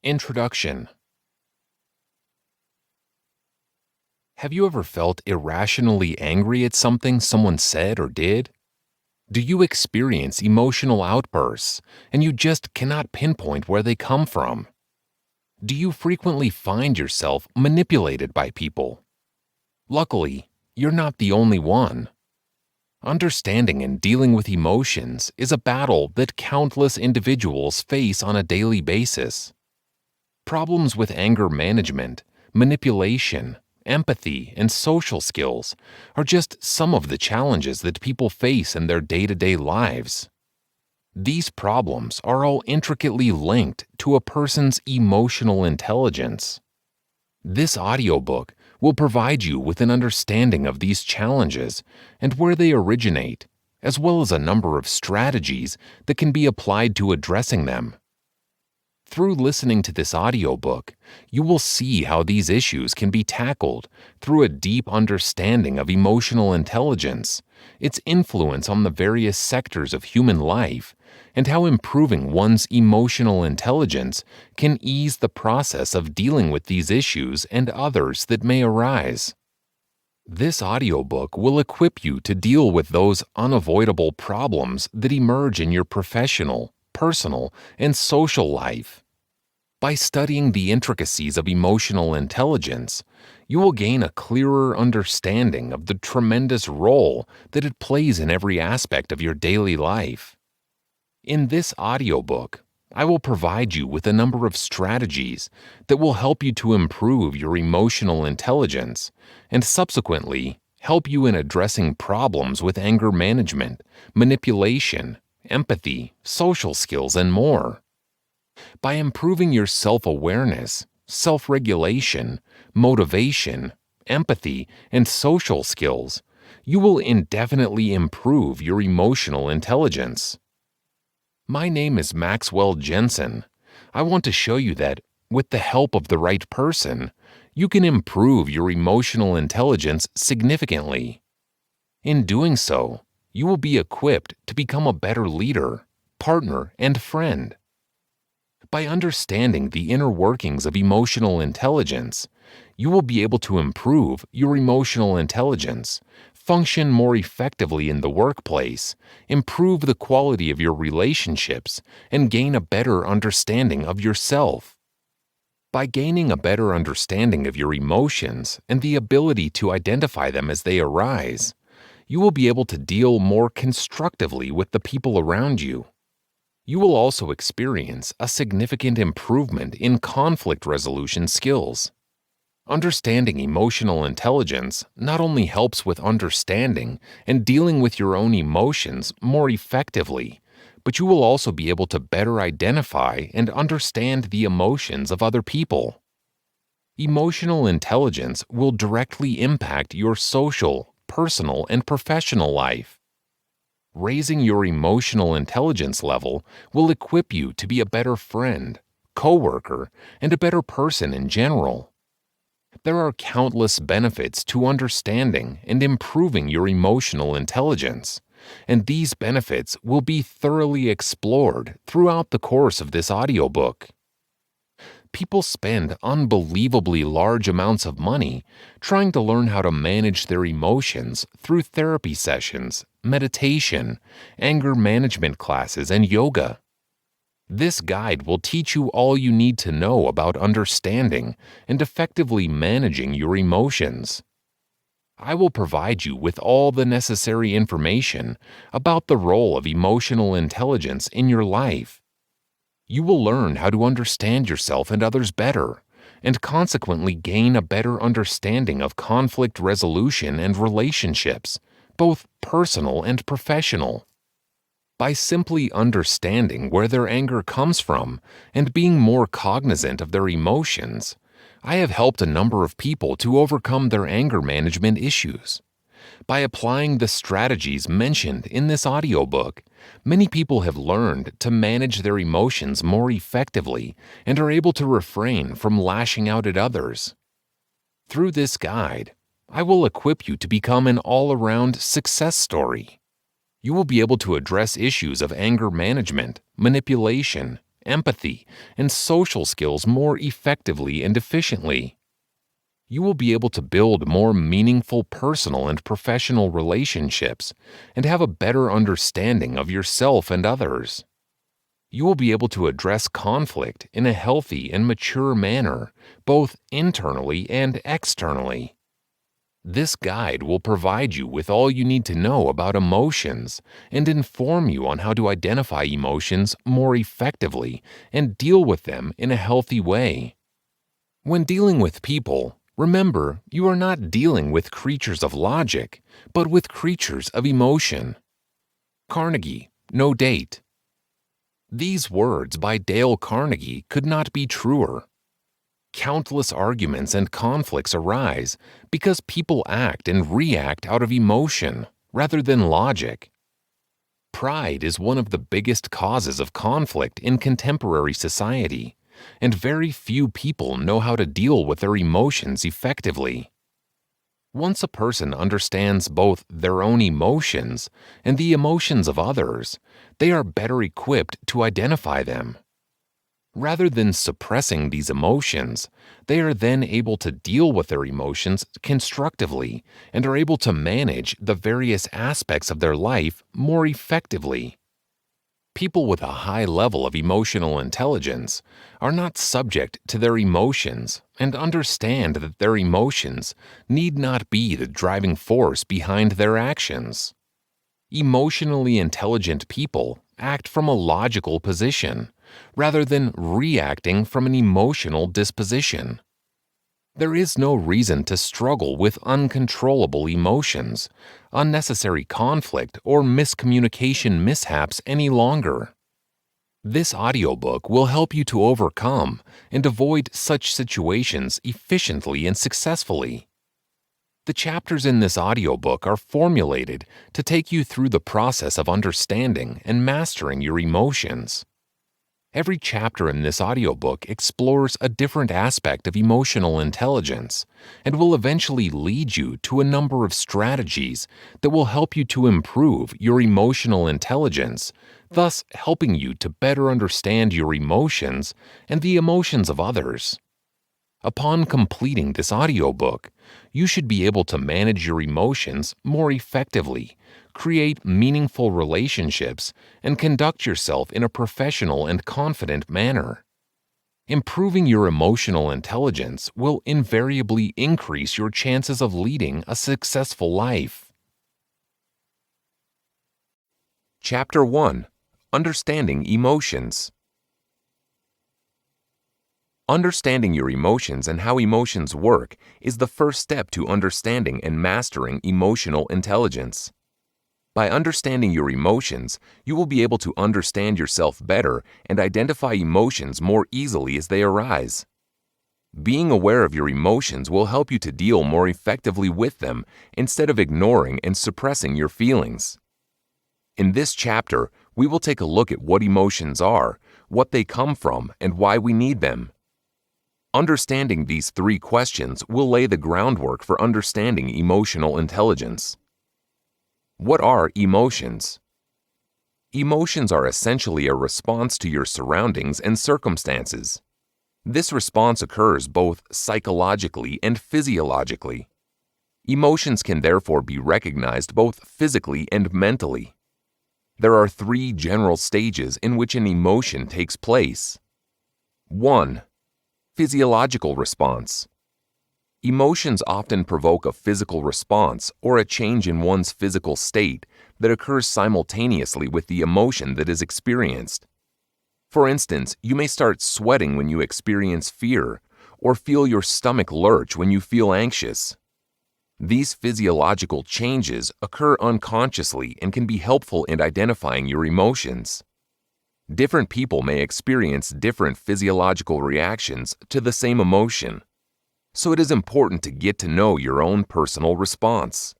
Introduction. Have you ever felt irrationally angry at something someone said or did? Do you experience emotional outbursts and you just cannot pinpoint where they come from? Do you frequently find yourself manipulated by people? Luckily, you're not the only one. Understanding and dealing with emotions is a battle that countless individuals face on a daily basis. Problems with anger management, manipulation, empathy, and social skills are just some of the challenges that people face in their day-to-day lives. These problems are all intricately linked to a person's emotional intelligence. This audiobook will provide you with an understanding of these challenges and where they originate, as well as a number of strategies that can be applied to addressing them. Through listening to this audiobook, you will see how these issues can be tackled through a deep understanding of emotional intelligence, its influence on the various sectors of human life, and how improving one's emotional intelligence can ease the process of dealing with these issues and others that may arise. This audiobook will equip you to deal with those unavoidable problems that emerge in your professional, personal, and social life. By studying the intricacies of emotional intelligence, you will gain a clearer understanding of the tremendous role that it plays in every aspect of your daily life. In this audiobook, I will provide you with a number of strategies that will help you to improve your emotional intelligence and subsequently help you in addressing problems with anger management, manipulation, empathy, social skills, and more. By improving your self-awareness, self-regulation, motivation, empathy, and social skills, you will indefinitely improve your emotional intelligence. My name is Maxwell Jensen. I want to show you that, with the help of the right person, you can improve your emotional intelligence significantly. In doing so, you will be equipped to become a better leader, partner, and friend. By understanding the inner workings of emotional intelligence, you will be able to improve your emotional intelligence, function more effectively in the workplace, improve the quality of your relationships, and gain a better understanding of yourself. By gaining a better understanding of your emotions and the ability to identify them as they arise, you will be able to deal more constructively with the people around you. You will also experience a significant improvement in conflict resolution skills. Understanding emotional intelligence not only helps with understanding and dealing with your own emotions more effectively, but you will also be able to better identify and understand the emotions of other people. Emotional intelligence will directly impact your social, personal, and professional life. Raising your emotional intelligence level will equip you to be a better friend, coworker, and a better person in general. There are countless benefits to understanding and improving your emotional intelligence, and these benefits will be thoroughly explored throughout the course of this audiobook. People spend unbelievably large amounts of money trying to learn how to manage their emotions through therapy sessions, meditation, anger management classes, and yoga. This guide will teach you all you need to know about understanding and effectively managing your emotions. I will provide you with all the necessary information about the role of emotional intelligence in your life. You will learn how to understand yourself and others better, and consequently gain a better understanding of conflict resolution and relationships, both personal and professional. By simply understanding where their anger comes from and being more cognizant of their emotions, I have helped a number of people to overcome their anger management issues. By applying the strategies mentioned in this audiobook, many people have learned to manage their emotions more effectively and are able to refrain from lashing out at others. Through this guide, I will equip you to become an all-around success story. You will be able to address issues of anger management, manipulation, empathy, and social skills more effectively and efficiently. You will be able to build more meaningful personal and professional relationships and have a better understanding of yourself and others. You will be able to address conflict in a healthy and mature manner, both internally and externally. This guide will provide you with all you need to know about emotions and inform you on how to identify emotions more effectively and deal with them in a healthy way. When dealing with people, remember you are not dealing with creatures of logic, but with creatures of emotion. Carnegie, no date. These words by Dale Carnegie could not be truer. Countless arguments and conflicts arise because people act and react out of emotion rather than logic. Pride is one of the biggest causes of conflict in contemporary society, and very few people know how to deal with their emotions effectively. Once a person understands both their own emotions and the emotions of others, they are better equipped to identify them. Rather than suppressing these emotions, they are then able to deal with their emotions constructively and are able to manage the various aspects of their life more effectively. People with a high level of emotional intelligence are not subject to their emotions and understand that their emotions need not be the driving force behind their actions. Emotionally intelligent people act from a logical position rather than reacting from an emotional disposition. There is no reason to struggle with uncontrollable emotions, unnecessary conflict, or miscommunication mishaps any longer. This audiobook will help you to overcome and avoid such situations efficiently and successfully. The chapters in this audiobook are formulated to take you through the process of understanding and mastering your emotions. Every chapter in this audiobook explores a different aspect of emotional intelligence and will eventually lead you to a number of strategies that will help you to improve your emotional intelligence, thus helping you to better understand your emotions and the emotions of others. Upon completing this audiobook, you should be able to manage your emotions more effectively, create meaningful relationships, and conduct yourself in a professional and confident manner. Improving your emotional intelligence will invariably increase your chances of leading a successful life. Chapter 1: Understanding Emotions. Understanding your emotions and how emotions work is the first step to understanding and mastering emotional intelligence. By understanding your emotions, you will be able to understand yourself better and identify emotions more easily as they arise. Being aware of your emotions will help you to deal more effectively with them instead of ignoring and suppressing your feelings. In this chapter, we will take a look at what emotions are, what they come from, and why we need them. Understanding these three questions will lay the groundwork for understanding emotional intelligence. What are emotions? Emotions are essentially a response to your surroundings and circumstances. This response occurs both psychologically and physiologically. Emotions can therefore be recognized both physically and mentally. There are three general stages in which an emotion takes place. 1. Physiological response. Emotions often provoke a physical response or a change in one's physical state that occurs simultaneously with the emotion that is experienced. For instance, you may start sweating when you experience fear, or feel your stomach lurch when you feel anxious. These physiological changes occur unconsciously and can be helpful in identifying your emotions. Different people may experience different physiological reactions to the same emotion, so it is important to get to know your own personal response.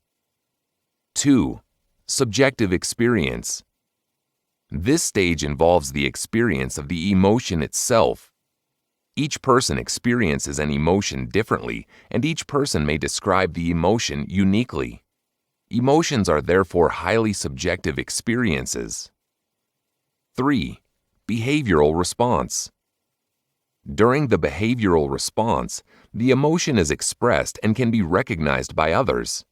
2. Subjective experience. This stage involves the experience of the emotion itself. Each person experiences an emotion differently, and each person may describe the emotion uniquely. Emotions are therefore highly subjective experiences. 3. behavioral response. During the behavioral response, the emotion is expressed and can be recognized by others.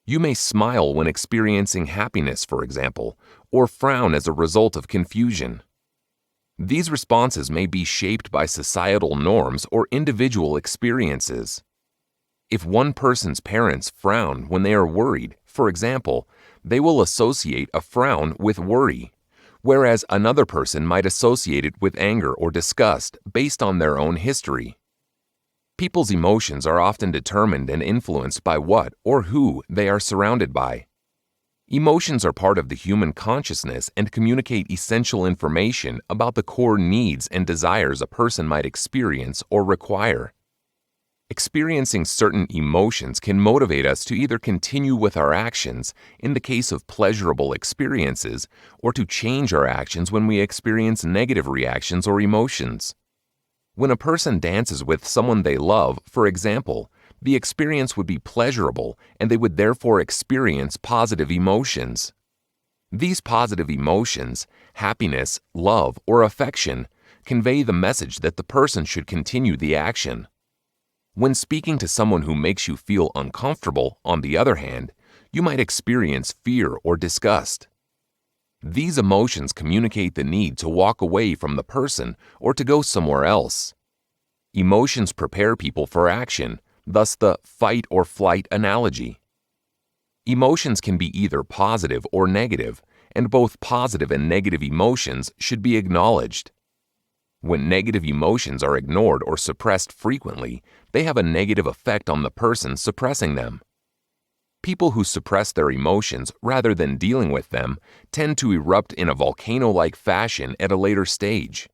You may smile when experiencing happiness, for example, or frown as a result of confusion. These responses may be shaped by societal norms or individual experiences. If one person's parents frown when they are worried, for example, they will associate a frown with worry, whereas another person might associate it with anger or disgust based on their own history. People's emotions are often determined and influenced by what or who they are surrounded by. Emotions are part of the human consciousness and communicate essential information about the core needs and desires a person might experience or require. Experiencing certain emotions can motivate us to either continue with our actions in the case of pleasurable experiences or to change our actions when we experience negative reactions or emotions. When a person dances with someone they love, for example, the experience would be pleasurable and they would therefore experience positive emotions. These positive emotions, happiness, love, or affection, convey the message that the person should continue the action. When speaking to someone who makes you feel uncomfortable, on the other hand, you might experience fear or disgust. These emotions communicate the need to walk away from the person or to go somewhere else. Emotions prepare people for action, thus the fight or flight analogy. Emotions can be either positive or negative, and both positive and negative emotions should be acknowledged. When negative emotions are ignored or suppressed frequently, they have a negative effect on the person suppressing them. People who suppress their emotions rather than dealing with them tend to erupt in a volcano-like fashion at a later stage.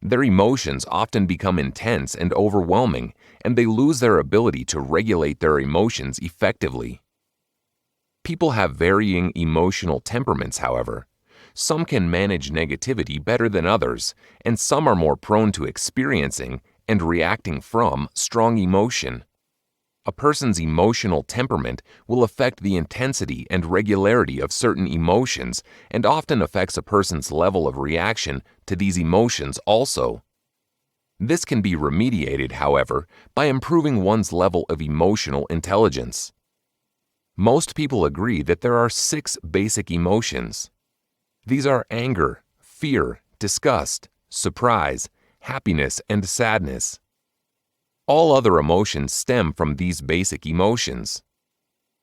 Their emotions often become intense and overwhelming, and they lose their ability to regulate their emotions effectively. People have varying emotional temperaments, however. Some can manage negativity better than others, and some are more prone to experiencing and reacting from strong emotion. A person's emotional temperament will affect the intensity and regularity of certain emotions and often affects a person's level of reaction to these emotions also. This can be remediated, however, by improving one's level of emotional intelligence. Most people agree that there are 6 basic emotions. These are anger, fear, disgust, surprise, happiness, and sadness. All other emotions stem from these basic emotions.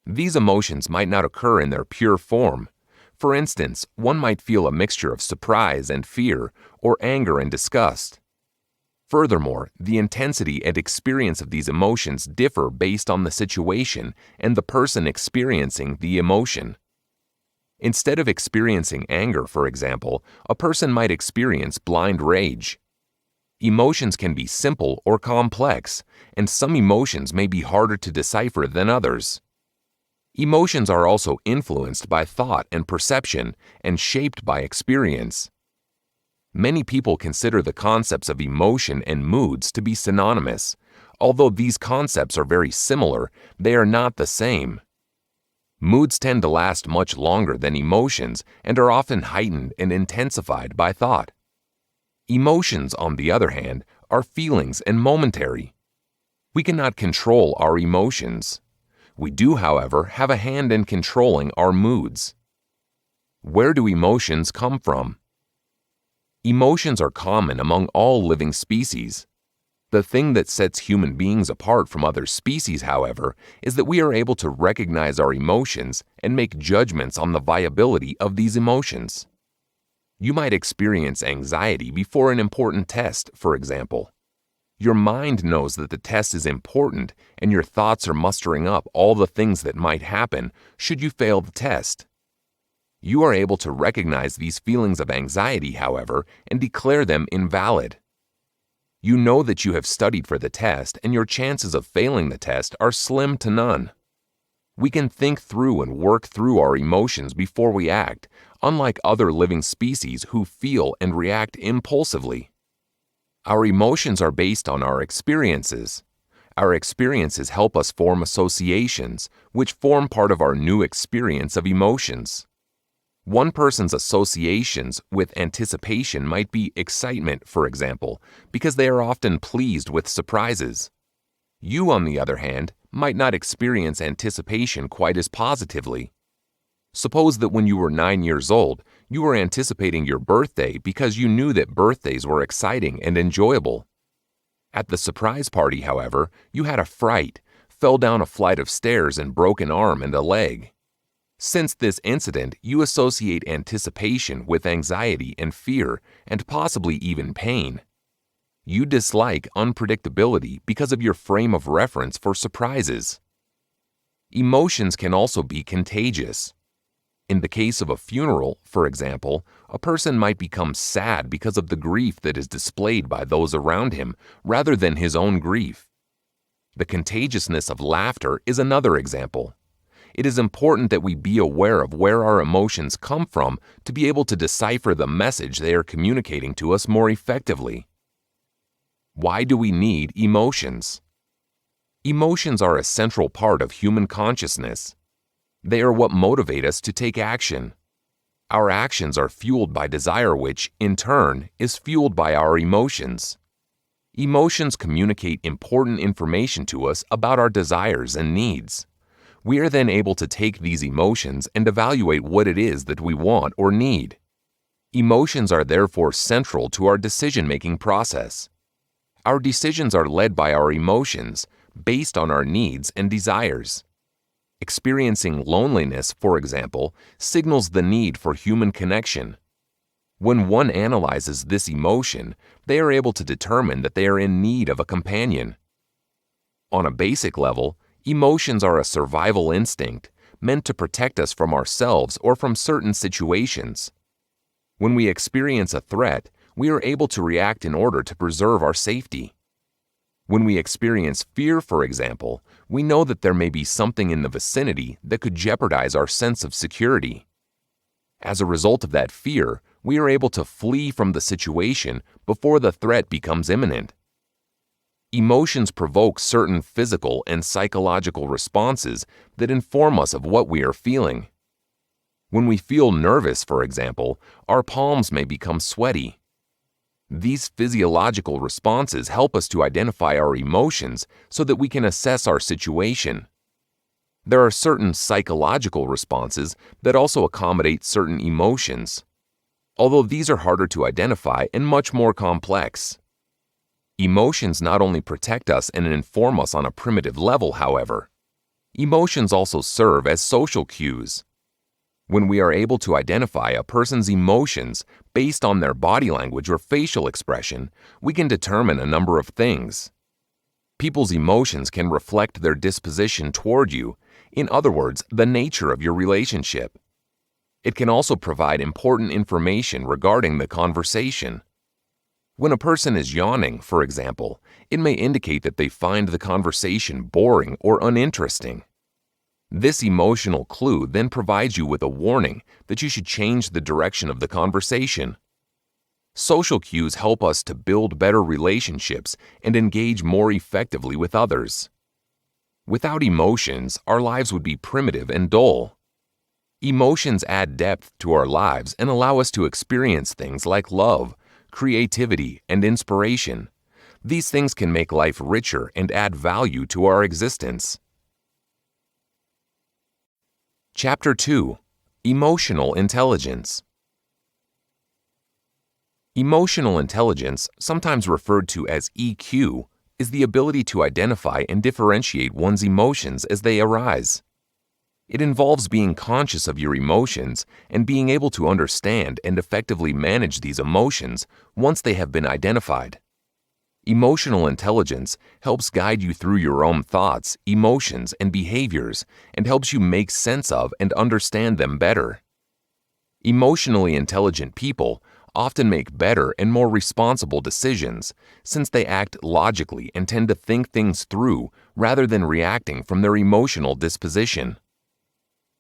These emotions might not occur in their pure form. For instance, one might feel a mixture of surprise and fear, or anger and disgust. Furthermore, the intensity and experience of these emotions differ based on the situation and the person experiencing the emotion. Instead of experiencing anger, for example, a person might experience blind rage. Emotions can be simple or complex, and some emotions may be harder to decipher than others. Emotions are also influenced by thought and perception and shaped by experience. Many people consider the concepts of emotion and moods to be synonymous. Although these concepts are very similar, they are not the same. Moods tend to last much longer than emotions and are often heightened and intensified by thought. Emotions, on the other hand, are feelings and momentary. We cannot control our emotions. We do, however, have a hand in controlling our moods. Where do emotions come from? Emotions are common among all living species. The thing that sets human beings apart from other species, however, is that we are able to recognize our emotions and make judgments on the viability of these emotions. You might experience anxiety before an important test, for example. Your mind knows that the test is important, and your thoughts are mustering up all the things that might happen should you fail the test. You are able to recognize these feelings of anxiety, however, and declare them invalid. You know that you have studied for the test, and your chances of failing the test are slim to none. We can think through and work through our emotions before we act, unlike other living species who feel and react impulsively. Our emotions are based on our experiences. Our experiences help us form associations, which form part of our new experience of emotions. One person's associations with anticipation might be excitement, for example, because they are often pleased with surprises. You, on the other hand, might not experience anticipation quite as positively. Suppose that when you were 9 years old, you were anticipating your birthday because you knew that birthdays were exciting and enjoyable. At the surprise party, however, you had a fright, fell down a flight of stairs and broke an arm and a leg. Since this incident, you associate anticipation with anxiety and fear, and possibly even pain. You dislike unpredictability because of your frame of reference for surprises. Emotions can also be contagious. In the case of a funeral, for example, a person might become sad because of the grief that is displayed by those around him, rather than his own grief. The contagiousness of laughter is another example. It is important that we be aware of where our emotions come from to be able to decipher the message they are communicating to us more effectively. Why do we need emotions? Emotions are a central part of human consciousness. They are what motivate us to take action. Our actions are fueled by desire, which, in turn, is fueled by our emotions. Emotions communicate important information to us about our desires and needs. We are then able to take these emotions and evaluate what it is that we want or need. Emotions are therefore central to our decision-making process. Our decisions are led by our emotions, based on our needs and desires. Experiencing loneliness, for example, signals the need for human connection. When one analyzes this emotion, they are able to determine that they are in need of a companion. On a basic level, emotions are a survival instinct meant to protect us from ourselves or from certain situations. When we experience a threat, we are able to react in order to preserve our safety. When we experience fear, for example, we know that there may be something in the vicinity that could jeopardize our sense of security. As a result of that fear, we are able to flee from the situation before the threat becomes imminent. Emotions provoke certain physical and psychological responses that inform us of what we are feeling. When we feel nervous, for example, our palms may become sweaty. These physiological responses help us to identify our emotions so that we can assess our situation. There are certain psychological responses that also accommodate certain emotions, although these are harder to identify and much more complex. Emotions not only protect us and inform us on a primitive level, however. Emotions also serve as social cues. When we are able to identify a person's emotions based on their body language or facial expression, we can determine a number of things. People's emotions can reflect their disposition toward you, in other words, the nature of your relationship. It can also provide important information regarding the conversation. When a person is yawning, for example, it may indicate that they find the conversation boring or uninteresting. This emotional clue then provides you with a warning that you should change the direction of the conversation. Social cues help us to build better relationships and engage more effectively with others. Without emotions, our lives would be primitive and dull. Emotions add depth to our lives and allow us to experience things like love, creativity, and inspiration. These things can make life richer and add value to our existence. Chapter 2: Emotional Intelligence. Emotional intelligence, sometimes referred to as EQ, is the ability to identify and differentiate one's emotions as they arise. It involves being conscious of your emotions and being able to understand and effectively manage these emotions once they have been identified. Emotional intelligence helps guide you through your own thoughts, emotions, and behaviors, and helps you make sense of and understand them better. Emotionally intelligent people often make better and more responsible decisions, since they act logically and tend to think things through rather than reacting from their emotional disposition.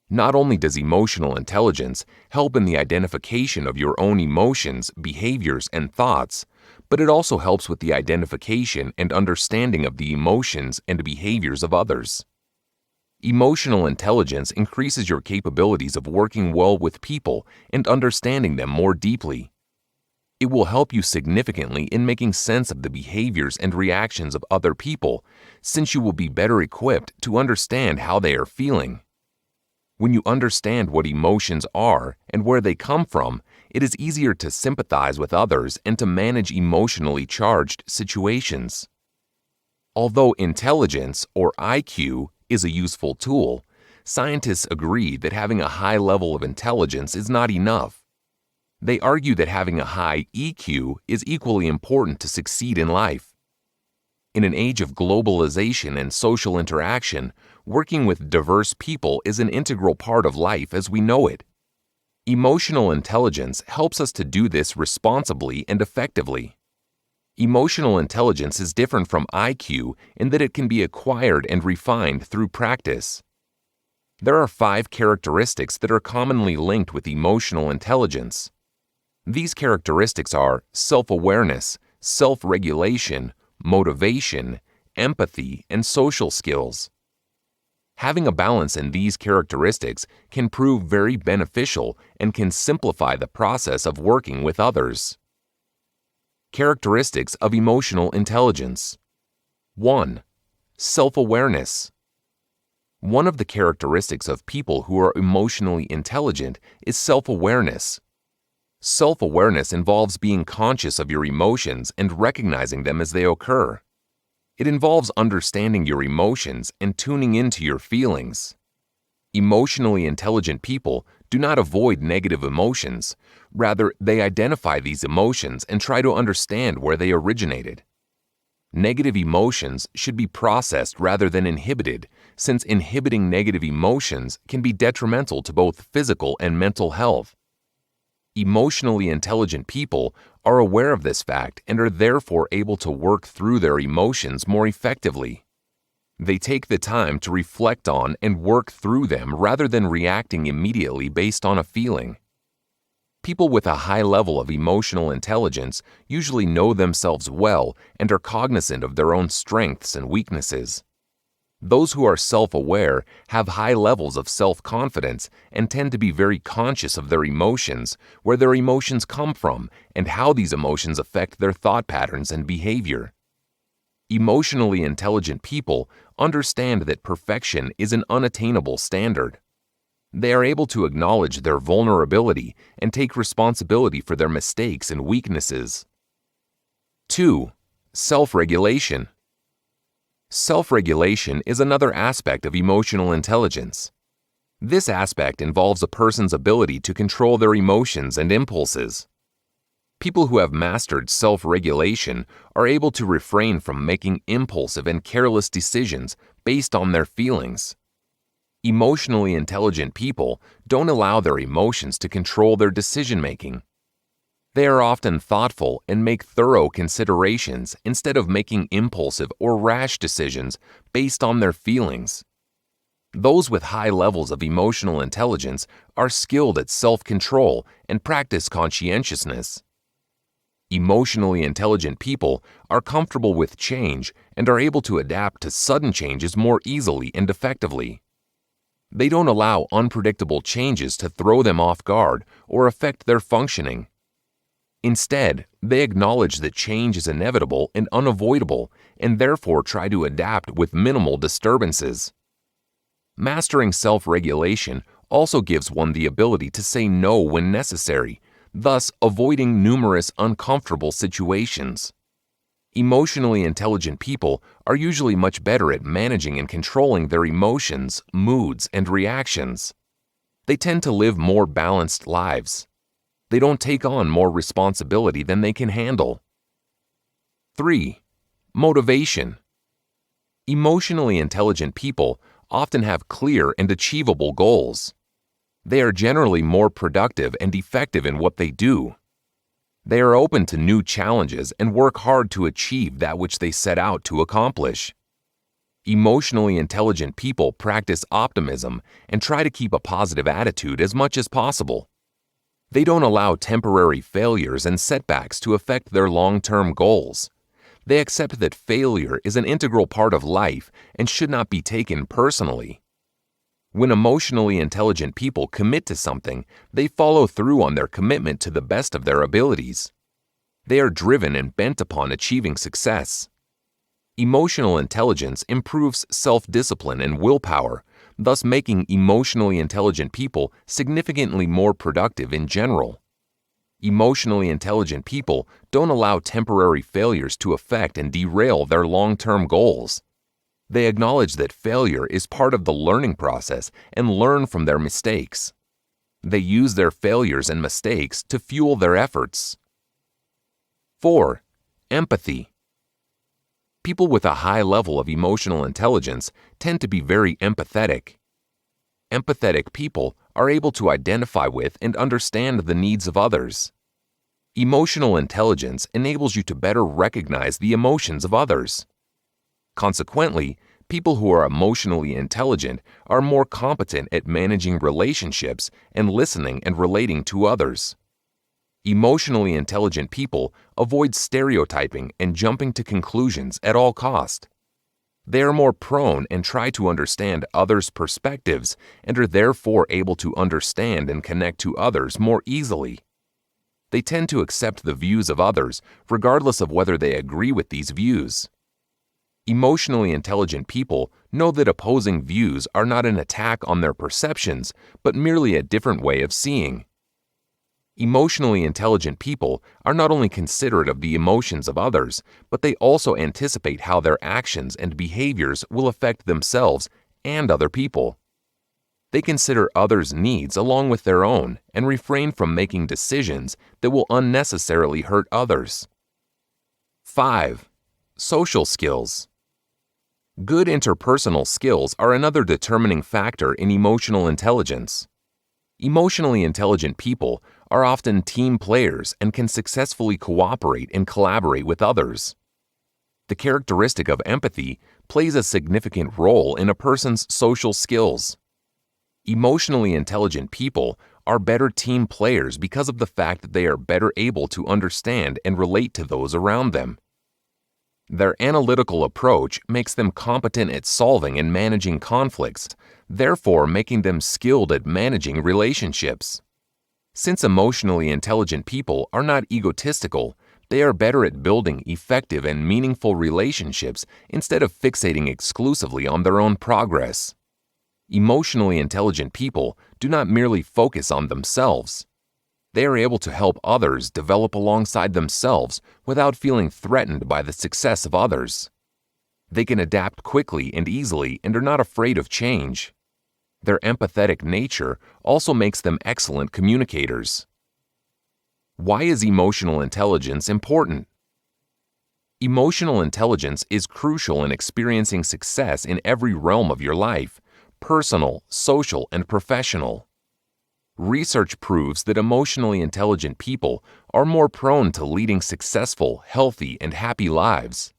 Not only does emotional intelligence help in the identification of your own emotions, behaviors, and thoughts, but it also helps with the identification and understanding of the emotions and behaviors of others. Emotional intelligence increases your capabilities of working well with people and understanding them more deeply. It will help you significantly in making sense of the behaviors and reactions of other people, since you will be better equipped to understand how they are feeling. When you understand what emotions are and where they come from, it is easier to sympathize with others and to manage emotionally charged situations. Although intelligence, or IQ, is a useful tool, scientists agree that having a high level of intelligence is not enough. They argue that having a high EQ is equally important to succeed in life. In an age of globalization and social interaction, working with diverse people is an integral part of life as we know it. Emotional intelligence helps us to do this responsibly and effectively. Emotional intelligence is different from IQ in that it can be acquired and refined through practice. There are 5 characteristics that are commonly linked with emotional intelligence. These characteristics are self-awareness, self-regulation, motivation, empathy, and social skills. Having a balance in these characteristics can prove very beneficial and can simplify the process of working with others. Characteristics of emotional intelligence. 1. Self-awareness. One of the characteristics of people who are emotionally intelligent is self-awareness. Self-awareness involves being conscious of your emotions and recognizing them as they occur. It involves understanding your emotions and tuning into your feelings. Emotionally intelligent people do not avoid negative emotions. Rather, they identify these emotions and try to understand where they originated. Negative emotions should be processed rather than inhibited, since inhibiting negative emotions can be detrimental to both physical and mental health. Emotionally intelligent people are aware of this fact and are therefore able to work through their emotions more effectively. They take the time to reflect on and work through them rather than reacting immediately based on a feeling. People with a high level of emotional intelligence usually know themselves well and are cognizant of their own strengths and weaknesses. Those who are self-aware have high levels of self-confidence and tend to be very conscious of their emotions, where their emotions come from, and how these emotions affect their thought patterns and behavior. Emotionally intelligent people understand that perfection is an unattainable standard. They are able to acknowledge their vulnerability and take responsibility for their mistakes and weaknesses. 2. Self-regulation. Self-regulation is another aspect of emotional intelligence. This aspect involves a person's ability to control their emotions and impulses. People who have mastered self-regulation are able to refrain from making impulsive and careless decisions based on their feelings. Emotionally intelligent people don't allow their emotions to control their decision-making. They are often thoughtful and make thorough considerations instead of making impulsive or rash decisions based on their feelings. Those with high levels of emotional intelligence are skilled at self-control and practice conscientiousness. Emotionally intelligent people are comfortable with change and are able to adapt to sudden changes more easily and effectively. They don't allow unpredictable changes to throw them off guard or affect their functioning. Instead, they acknowledge that change is inevitable and unavoidable and therefore try to adapt with minimal disturbances. Mastering self-regulation also gives one the ability to say no when necessary, thus avoiding numerous uncomfortable situations. Emotionally intelligent people are usually much better at managing and controlling their emotions, moods, and reactions. They tend to live more balanced lives. They don't take on more responsibility than they can handle. 3. Motivation. Emotionally intelligent people often have clear and achievable goals. They are generally more productive and effective in what they do. They are open to new challenges and work hard to achieve that which they set out to accomplish. Emotionally intelligent people practice optimism and try to keep a positive attitude as much as possible. They don't allow temporary failures and setbacks to affect their long-term goals. They accept that failure is an integral part of life and should not be taken personally. When emotionally intelligent people commit to something, they follow through on their commitment to the best of their abilities. They are driven and bent upon achieving success. Emotional intelligence improves self-discipline and willpower, thus making emotionally intelligent people significantly more productive in general. Emotionally intelligent people don't allow temporary failures to affect and derail their long-term goals. They acknowledge that failure is part of the learning process and learn from their mistakes. They use their failures and mistakes to fuel their efforts. 4. Empathy. People with a high level of emotional intelligence tend to be very empathetic. Empathetic people are able to identify with and understand the needs of others. Emotional intelligence enables you to better recognize the emotions of others. Consequently, people who are emotionally intelligent are more competent at managing relationships and listening and relating to others. Emotionally intelligent people avoid stereotyping and jumping to conclusions at all cost. They are more prone and try to understand others' perspectives and are therefore able to understand and connect to others more easily. They tend to accept the views of others regardless of whether they agree with these views. Emotionally intelligent people know that opposing views are not an attack on their perceptions, but merely a different way of seeing. Emotionally intelligent people are not only considerate of the emotions of others, but they also anticipate how their actions and behaviors will affect themselves and other people. They consider others' needs along with their own and refrain from making decisions that will unnecessarily hurt others. 5. Social skills. Good interpersonal skills are another determining factor in emotional intelligence. Emotionally intelligent people are often team players and can successfully cooperate and collaborate with others. The characteristic of empathy plays a significant role in a person's social skills. Emotionally intelligent people are better team players because of the fact that they are better able to understand and relate to those around them. Their analytical approach makes them competent at solving and managing conflicts, therefore making them skilled at managing relationships. Since emotionally intelligent people are not egotistical, they are better at building effective and meaningful relationships instead of fixating exclusively on their own progress. Emotionally intelligent people do not merely focus on themselves. They are able to help others develop alongside themselves without feeling threatened by the success of others. They can adapt quickly and easily and are not afraid of change. Their empathetic nature also makes them excellent communicators. Why is emotional intelligence important? Emotional intelligence is crucial in experiencing success in every realm of your life, personal, social, and professional. Research proves that emotionally intelligent people are more prone to leading successful, healthy, and happy lives.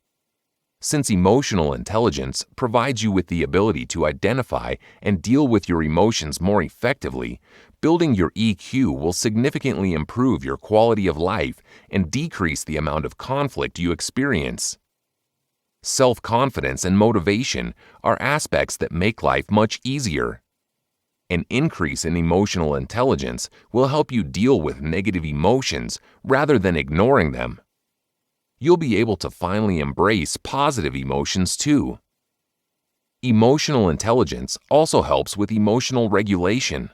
Since emotional intelligence provides you with the ability to identify and deal with your emotions more effectively, building your EQ will significantly improve your quality of life and decrease the amount of conflict you experience. Self-confidence and motivation are aspects that make life much easier. An increase in emotional intelligence will help you deal with negative emotions rather than ignoring them. You'll be able to finally embrace positive emotions too. Emotional intelligence also helps with emotional regulation.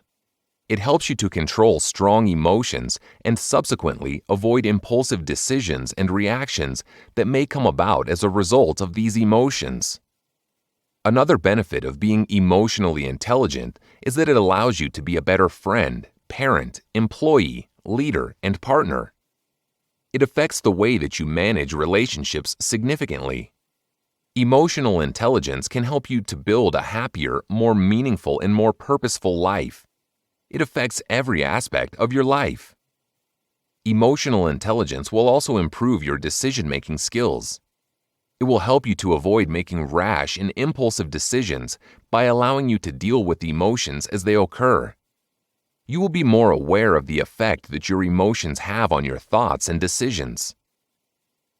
It helps you to control strong emotions and subsequently avoid impulsive decisions and reactions that may come about as a result of these emotions. Another benefit of being emotionally intelligent is that it allows you to be a better friend, parent, employee, leader, and partner. It affects the way that you manage relationships significantly. Emotional intelligence can help you to build a happier, more meaningful, and more purposeful life. It affects every aspect of your life. Emotional intelligence will also improve your decision-making skills. It will help you to avoid making rash and impulsive decisions by allowing you to deal with emotions as they occur. You will be more aware of the effect that your emotions have on your thoughts and decisions.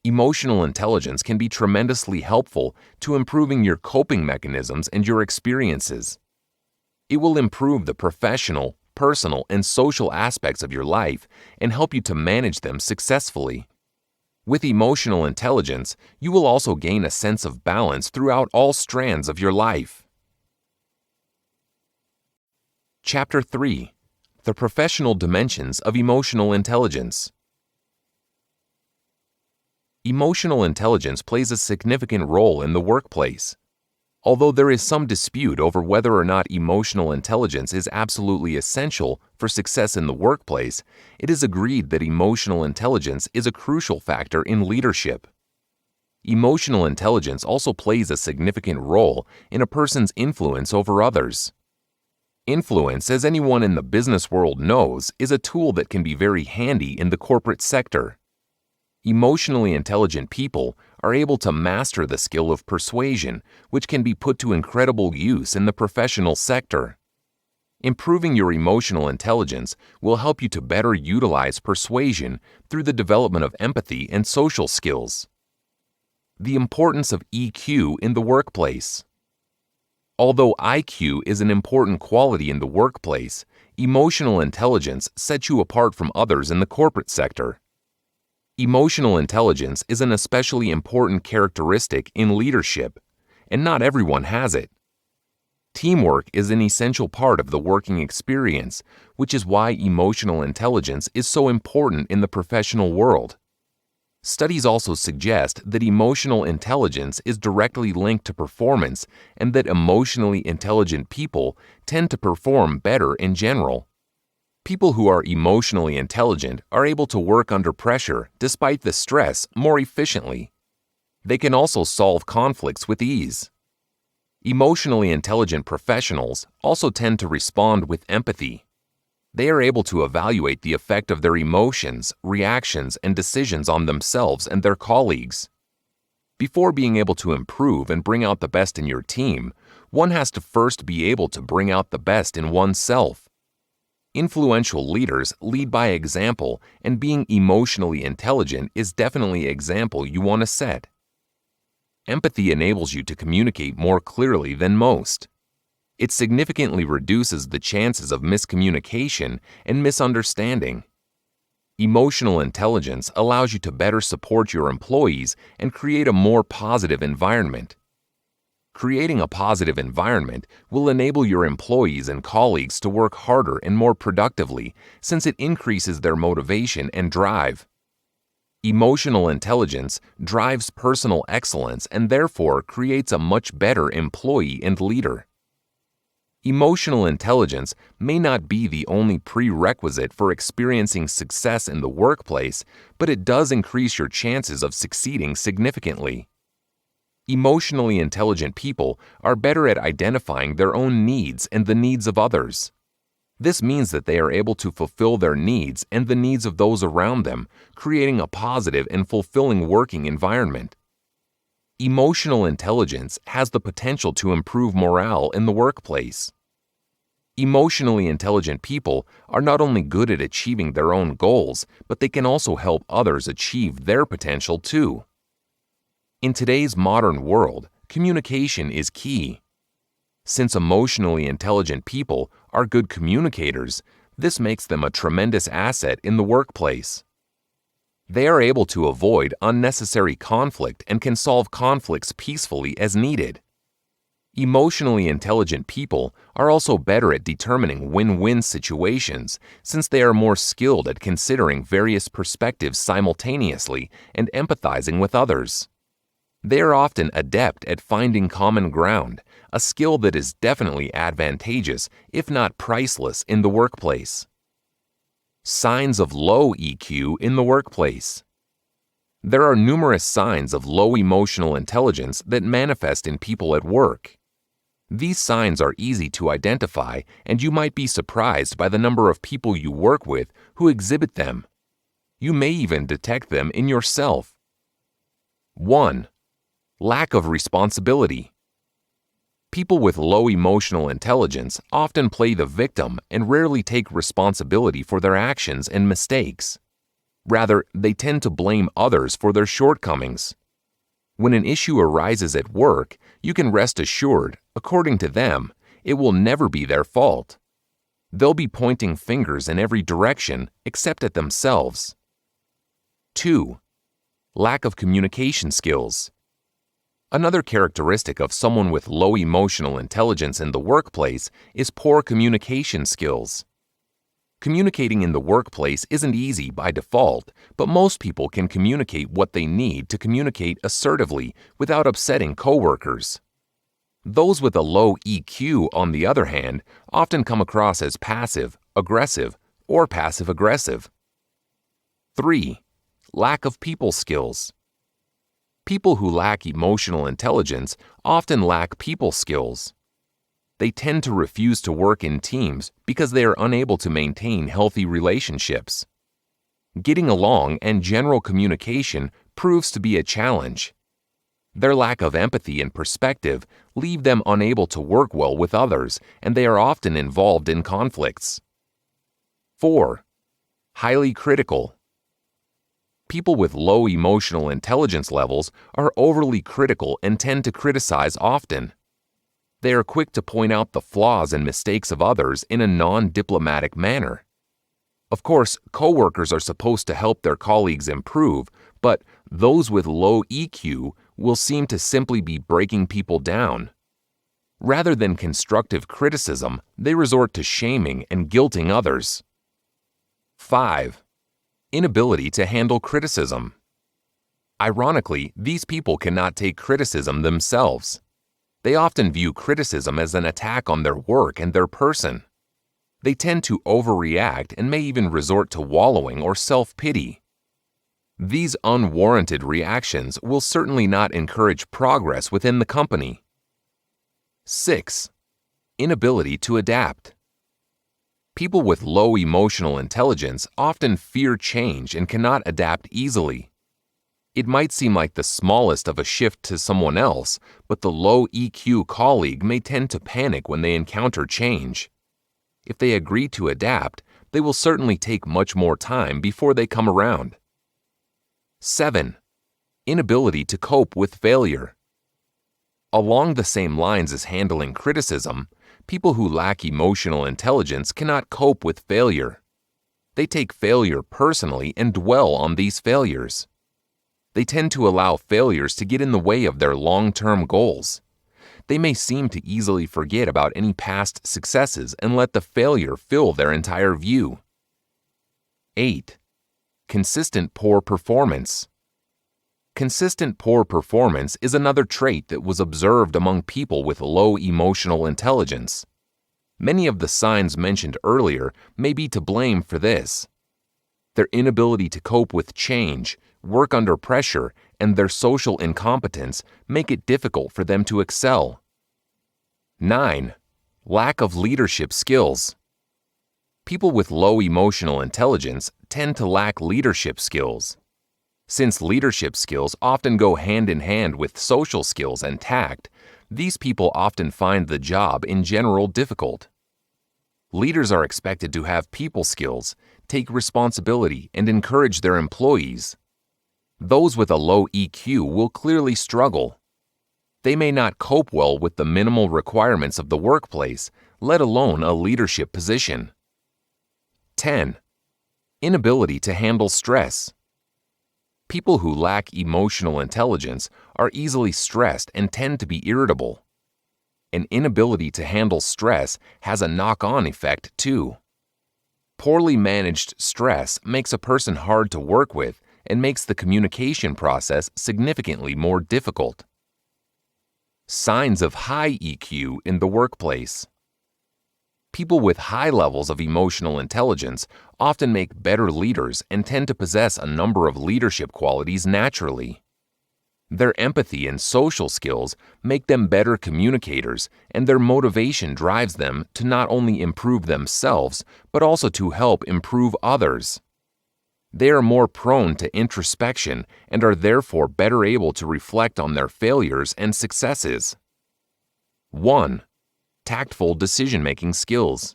Emotional intelligence can be tremendously helpful to improving your coping mechanisms and your experiences. It will improve the professional, personal, and social aspects of your life and help you to manage them successfully. With emotional intelligence, you will also gain a sense of balance throughout all strands of your life. Chapter 3: The Professional Dimensions of Emotional Intelligence. Emotional intelligence plays a significant role in the workplace. Although there is some dispute over whether or not emotional intelligence is absolutely essential for success in the workplace, it is agreed that emotional intelligence is a crucial factor in leadership. Emotional intelligence also plays a significant role in a person's influence over others. Influence, as anyone in the business world knows, is a tool that can be very handy in the corporate sector. Emotionally intelligent people are able to master the skill of persuasion, which can be put to incredible use in the professional sector. Improving your emotional intelligence will help you to better utilize persuasion through the development of empathy and social skills. The importance of EQ in the workplace. Although IQ is an important quality in the workplace, emotional intelligence sets you apart from others in the corporate sector. Emotional intelligence is an especially important characteristic in leadership, and not everyone has it. Teamwork is an essential part of the working experience, which is why emotional intelligence is so important in the professional world. Studies also suggest that emotional intelligence is directly linked to performance and that emotionally intelligent people tend to perform better in general. People who are emotionally intelligent are able to work under pressure despite the stress more efficiently. They can also solve conflicts with ease. Emotionally intelligent professionals also tend to respond with empathy. They are able to evaluate the effect of their emotions, reactions, and decisions on themselves and their colleagues. Before being able to improve and bring out the best in your team, one has to first be able to bring out the best in oneself. Influential leaders lead by example, and being emotionally intelligent is definitely an example you want to set. Empathy enables you to communicate more clearly than most. It significantly reduces the chances of miscommunication and misunderstanding. Emotional intelligence allows you to better support your employees and create a more positive environment. Creating a positive environment will enable your employees and colleagues to work harder and more productively, since it increases their motivation and drive. Emotional intelligence drives personal excellence and therefore creates a much better employee and leader. Emotional intelligence may not be the only prerequisite for experiencing success in the workplace, but it does increase your chances of succeeding significantly. Emotionally intelligent people are better at identifying their own needs and the needs of others. This means that they are able to fulfill their needs and the needs of those around them, creating a positive and fulfilling working environment. Emotional intelligence has the potential to improve morale in the workplace. Emotionally intelligent people are not only good at achieving their own goals, but they can also help others achieve their potential too. In today's modern world, communication is key. Since emotionally intelligent people are good communicators, this makes them a tremendous asset in the workplace. They are able to avoid unnecessary conflict and can solve conflicts peacefully as needed. Emotionally intelligent people are also better at determining win-win situations, since they are more skilled at considering various perspectives simultaneously and empathizing with others. They are often adept at finding common ground, a skill that is definitely advantageous, if not priceless, in the workplace. Signs of low EQ in the workplace. There are numerous signs of low emotional intelligence that manifest in people at work. These signs are easy to identify, and you might be surprised by the number of people you work with who exhibit them. You may even detect them in yourself. 1. Lack of responsibility. People with low emotional intelligence often play the victim and rarely take responsibility for their actions and mistakes. Rather, they tend to blame others for their shortcomings. When an issue arises at work, you can rest assured, according to them, it will never be their fault. They'll be pointing fingers in every direction except at themselves. 2. Lack of communication skills. Another characteristic of someone with low emotional intelligence in the workplace is poor communication skills. Communicating in the workplace isn't easy by default, but most people can communicate what they need to communicate assertively without upsetting coworkers. Those with a low EQ, on the other hand, often come across as passive, aggressive, or passive-aggressive. 3. Lack of people skills. People who lack emotional intelligence often lack people skills. They tend to refuse to work in teams because they are unable to maintain healthy relationships. Getting along and general communication proves to be a challenge. Their lack of empathy and perspective leave them unable to work well with others, and they are often involved in conflicts. 4. Highly critical. People with low emotional intelligence levels are overly critical and tend to criticize often. They are quick to point out the flaws and mistakes of others in a non-diplomatic manner. Of course, coworkers are supposed to help their colleagues improve, but those with low EQ will seem to simply be breaking people down. Rather than constructive criticism, they resort to shaming and guilting others. 5. Inability to handle criticism. Ironically, these people cannot take criticism themselves. They often view criticism as an attack on their work and their person. They tend to overreact and may even resort to wallowing or self-pity. These unwarranted reactions will certainly not encourage progress within the company. 6. Inability to adapt. People with low emotional intelligence often fear change and cannot adapt easily. It might seem like the smallest of a shift to someone else, but the low EQ colleague may tend to panic when they encounter change. If they agree to adapt, they will certainly take much more time before they come around. 7. Inability to cope with failure. Along the same lines as handling criticism, people who lack emotional intelligence cannot cope with failure. They take failure personally and dwell on these failures. They tend to allow failures to get in the way of their long-term goals. They may seem to easily forget about any past successes and let the failure fill their entire view. 8. Consistent poor performance. Consistent poor performance is another trait that was observed among people with low emotional intelligence. Many of the signs mentioned earlier may be to blame for this. Their inability to cope with change, work under pressure, and their social incompetence make it difficult for them to excel. 9. Lack of leadership skills. People with low emotional intelligence tend to lack leadership skills. Since leadership skills often go hand in hand with social skills and tact, these people often find the job in general difficult. Leaders are expected to have people skills, take responsibility, and encourage their employees. Those with a low EQ will clearly struggle. They may not cope well with the minimal requirements of the workplace, let alone a leadership position. 10. Inability to handle stress. People who lack emotional intelligence are easily stressed and tend to be irritable. An inability to handle stress has a knock-on effect too. Poorly managed stress makes a person hard to work with and makes the communication process significantly more difficult. Signs of high EQ in the workplace. People with high levels of emotional intelligence often make better leaders and tend to possess a number of leadership qualities naturally. Their empathy and social skills make them better communicators, and their motivation drives them to not only improve themselves, but also to help improve others. They are more prone to introspection and are therefore better able to reflect on their failures and successes. 1. Tactful decision-making skills.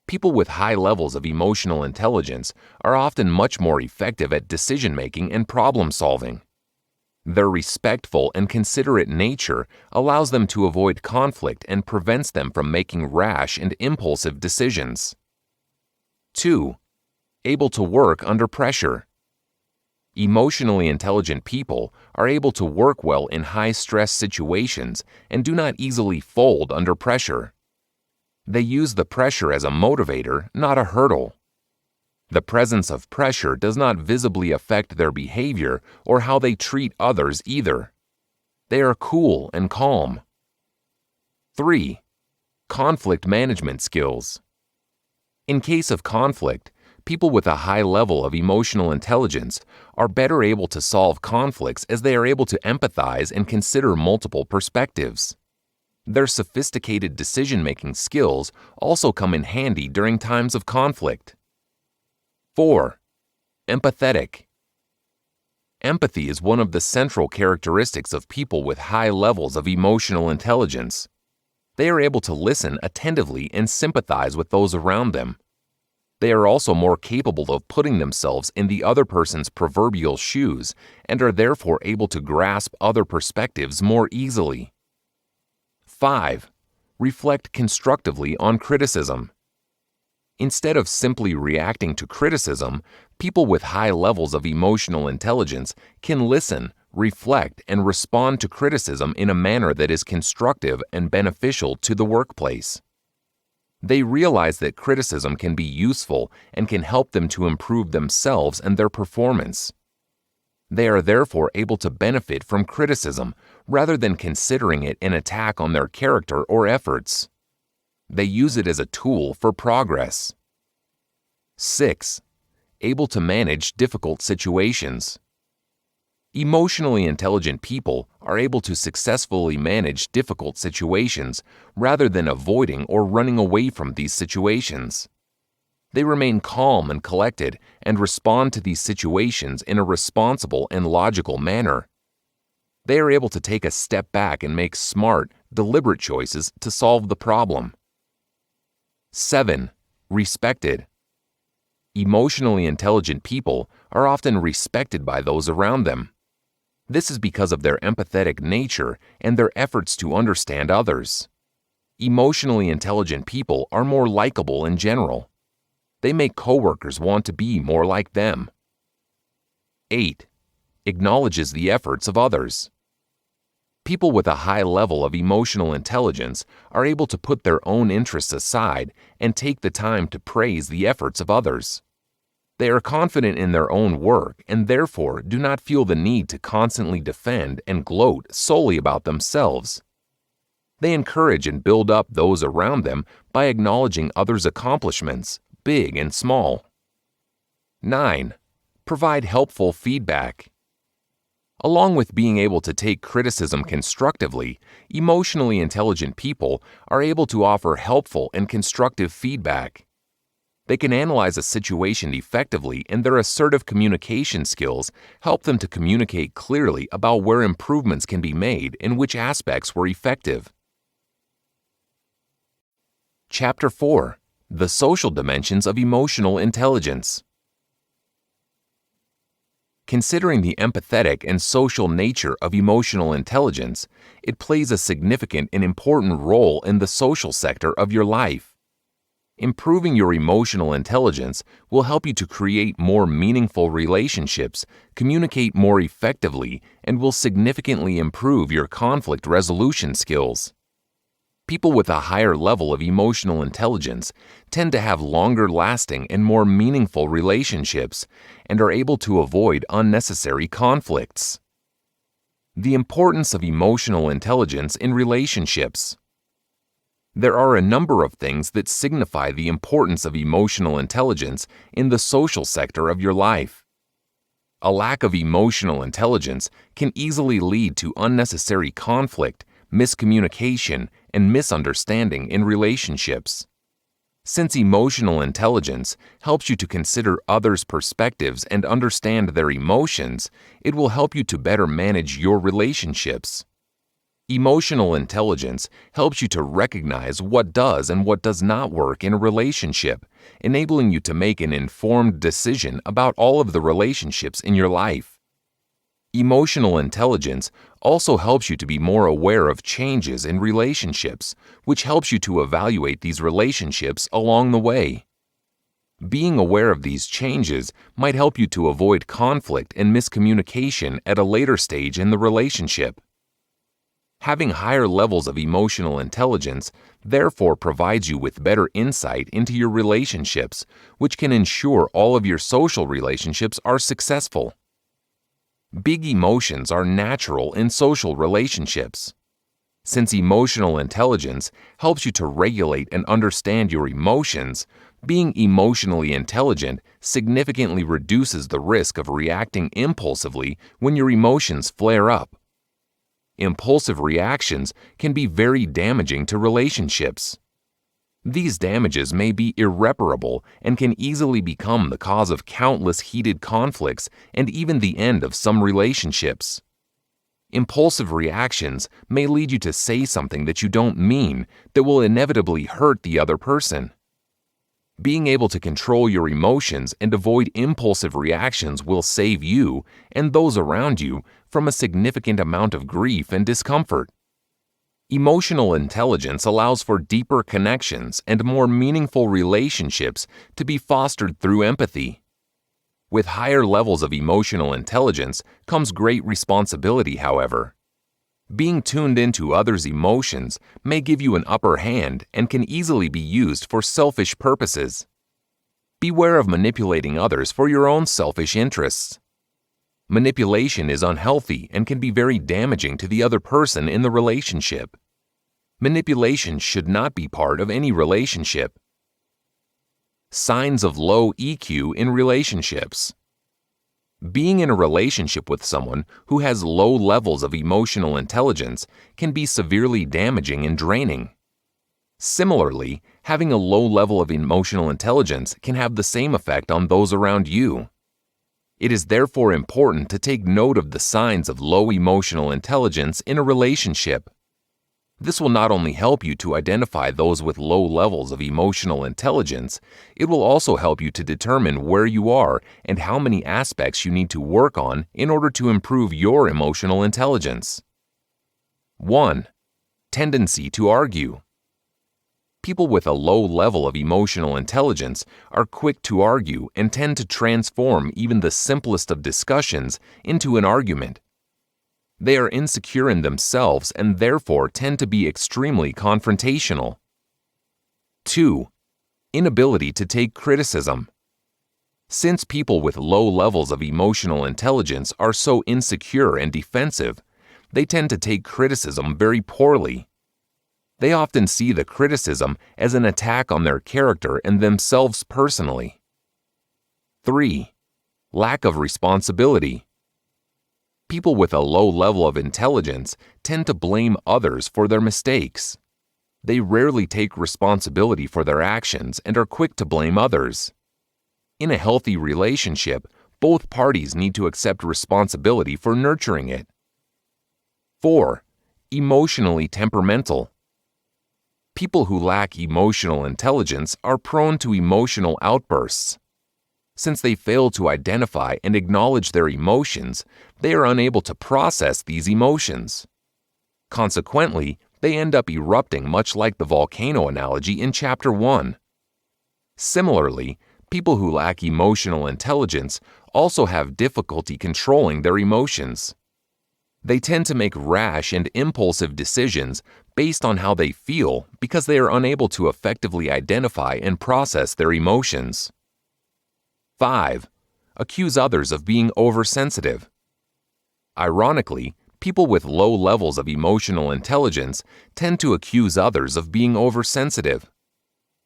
People with high levels of emotional intelligence are often much more effective at decision-making and problem-solving. Their respectful and considerate nature allows them to avoid conflict and prevents them from making rash and impulsive decisions. 2. Able to work under pressure. Emotionally intelligent people are able to work well in high-stress situations and do not easily fold under pressure. They use the pressure as a motivator, not a hurdle. The presence of pressure does not visibly affect their behavior or how they treat others either. They are cool and calm. 3. Conflict management skills. In case of conflict, people with a high level of emotional intelligence are better able to solve conflicts as they are able to empathize and consider multiple perspectives. Their sophisticated decision-making skills also come in handy during times of conflict. 4. Empathetic. Empathy is one of the central characteristics of people with high levels of emotional intelligence. They are able to listen attentively and sympathize with those around them. They are also more capable of putting themselves in the other person's proverbial shoes and are therefore able to grasp other perspectives more easily. 5. Reflect constructively on criticism. Instead of simply reacting to criticism, people with high levels of emotional intelligence can listen, reflect, and respond to criticism in a manner that is constructive and beneficial to the workplace. They realize that criticism can be useful and can help them to improve themselves and their performance. They are therefore able to benefit from criticism rather than considering it an attack on their character or efforts. They use it as a tool for progress. 6. Able to manage difficult situations. Emotionally intelligent people are able to successfully manage difficult situations rather than avoiding or running away from these situations. They remain calm and collected and respond to these situations in a responsible and logical manner. They are able to take a step back and make smart, deliberate choices to solve the problem. 7. Respected. Emotionally intelligent people are often respected by those around them. This is because of their empathetic nature and their efforts to understand others. Emotionally intelligent people are more likable in general. They make coworkers want to be more like them. 8. Acknowledges the efforts of others. People with a high level of emotional intelligence are able to put their own interests aside and take the time to praise the efforts of others. They are confident in their own work and therefore do not feel the need to constantly defend and gloat solely about themselves. They encourage and build up those around them by acknowledging others' accomplishments, big and small. 9. Provide helpful feedback. Along with being able to take criticism constructively, emotionally intelligent people are able to offer helpful and constructive feedback. They can analyze a situation effectively, and their assertive communication skills help them to communicate clearly about where improvements can be made and which aspects were effective. Chapter 4. The Social Dimensions of Emotional Intelligence. Considering the empathetic and social nature of emotional intelligence, it plays a significant and important role in the social sector of your life. Improving your emotional intelligence will help you to create more meaningful relationships, communicate more effectively, and will significantly improve your conflict resolution skills. People with a higher level of emotional intelligence tend to have longer-lasting and more meaningful relationships and are able to avoid unnecessary conflicts. The importance of emotional intelligence in relationships. There are a number of things that signify the importance of emotional intelligence in the social sector of your life. A lack of emotional intelligence can easily lead to unnecessary conflict, miscommunication, and misunderstanding in relationships. Since emotional intelligence helps you to consider others' perspectives and understand their emotions, it will help you to better manage your relationships. Emotional intelligence helps you to recognize what does and what does not work in a relationship, enabling you to make an informed decision about all of the relationships in your life. Emotional intelligence also helps you to be more aware of changes in relationships, which helps you to evaluate these relationships along the way. Being aware of these changes might help you to avoid conflict and miscommunication at a later stage in the relationship. Having higher levels of emotional intelligence therefore provides you with better insight into your relationships, which can ensure all of your social relationships are successful. Big emotions are natural in social relationships. Since emotional intelligence helps you to regulate and understand your emotions, being emotionally intelligent significantly reduces the risk of reacting impulsively when your emotions flare up. Impulsive reactions can be very damaging to relationships. These damages may be irreparable and can easily become the cause of countless heated conflicts and even the end of some relationships. Impulsive reactions may lead you to say something that you don't mean that will inevitably hurt the other person. Being able to control your emotions and avoid impulsive reactions will save you and those around you from a significant amount of grief and discomfort. Emotional intelligence allows for deeper connections and more meaningful relationships to be fostered through empathy. With higher levels of emotional intelligence comes great responsibility, however. Being tuned into others' emotions may give you an upper hand and can easily be used for selfish purposes. Beware of manipulating others for your own selfish interests. Manipulation is unhealthy and can be very damaging to the other person in the relationship. Manipulation should not be part of any relationship. Signs of low EQ in relationships. Being in a relationship with someone who has low levels of emotional intelligence can be severely damaging and draining. Similarly, having a low level of emotional intelligence can have the same effect on those around you. It is therefore important to take note of the signs of low emotional intelligence in a relationship. This will not only help you to identify those with low levels of emotional intelligence, it will also help you to determine where you are and how many aspects you need to work on in order to improve your emotional intelligence. 1. Tendency to argue. People with a low level of emotional intelligence are quick to argue and tend to transform even the simplest of discussions into an argument. They are insecure in themselves and therefore tend to be extremely confrontational. 2. Inability to take criticism. Since people with low levels of emotional intelligence are so insecure and defensive, they tend to take criticism very poorly. They often see the criticism as an attack on their character and themselves personally. 3. Lack of responsibility. People with a low level of intelligence tend to blame others for their mistakes. They rarely take responsibility for their actions and are quick to blame others. In a healthy relationship, both parties need to accept responsibility for nurturing it. 4. Emotionally temperamental. People who lack emotional intelligence are prone to emotional outbursts. Since they fail to identify and acknowledge their emotions, they are unable to process these emotions. Consequently, they end up erupting much like the volcano analogy in Chapter 1. Similarly, people who lack emotional intelligence also have difficulty controlling their emotions. They tend to make rash and impulsive decisions based on how they feel because they are unable to effectively identify and process their emotions. 5. Accuse others of being oversensitive. Ironically, people with low levels of emotional intelligence tend to accuse others of being oversensitive.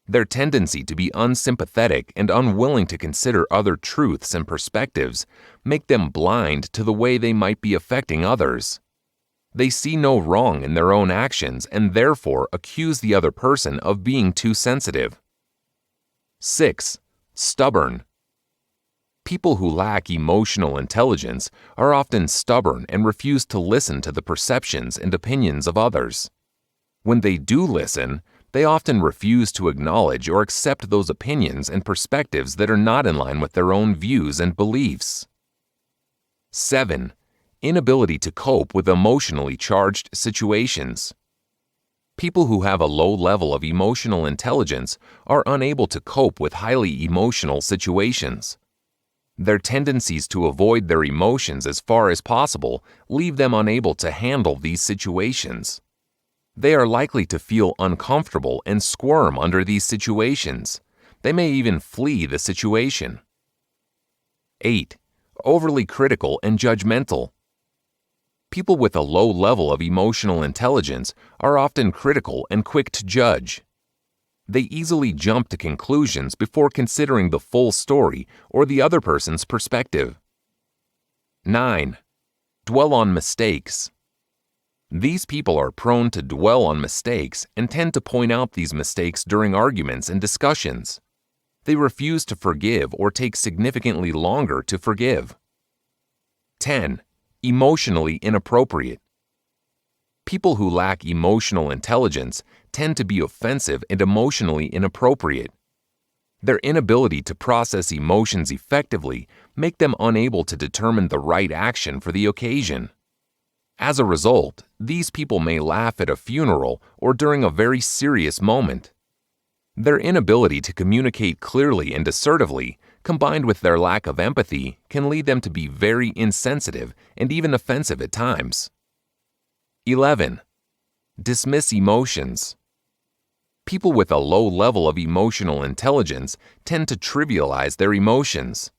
Their tendency to be unsympathetic and unwilling to consider other truths and perspectives make them blind to the way they might be affecting others. They see no wrong in their own actions and therefore accuse the other person of being too sensitive. 6. Stubborn. People who lack emotional intelligence are often stubborn and refuse to listen to the perceptions and opinions of others. When they do listen, they often refuse to acknowledge or accept those opinions and perspectives that are not in line with their own views and beliefs. 7. Inability to cope with emotionally charged situations. People who have a low level of emotional intelligence are unable to cope with highly emotional situations. Their tendencies to avoid their emotions as far as possible leave them unable to handle these situations. They are likely to feel uncomfortable and squirm under these situations. They may even flee the situation. 8. Overly critical and judgmental. People with a low level of emotional intelligence are often critical and quick to judge. They easily jump to conclusions before considering the full story or the other person's perspective. 9. Dwell on mistakes. These people are prone to dwell on mistakes and tend to point out these mistakes during arguments and discussions. They refuse to forgive or take significantly longer to forgive. 10. Emotionally inappropriate. People who lack emotional intelligence tend to be offensive and emotionally inappropriate. Their inability to process emotions effectively make them unable to determine the right action for the occasion. As a result, these people may laugh at a funeral or during a very serious moment. Their inability to communicate clearly and assertively, combined with their lack of empathy, can lead them to be very insensitive and even offensive at times. 11. Dismiss emotions. People with a low level of emotional intelligence tend to trivialize their emotions.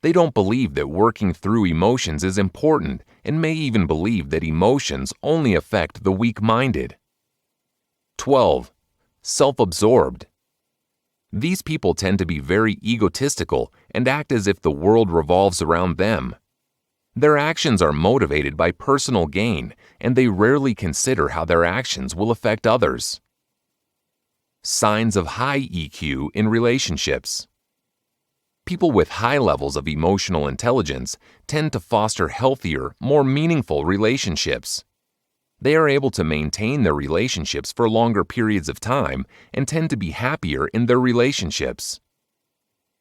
They don't believe that working through emotions is important and may even believe that emotions only affect the weak-minded. 12. Self-absorbed. These people tend to be very egotistical and act as if the world revolves around them. Their actions are motivated by personal gain, and they rarely consider how their actions will affect others. Signs of high EQ in relationships. People with high levels of emotional intelligence tend to foster healthier, more meaningful relationships. They are able to maintain their relationships for longer periods of time and tend to be happier in their relationships.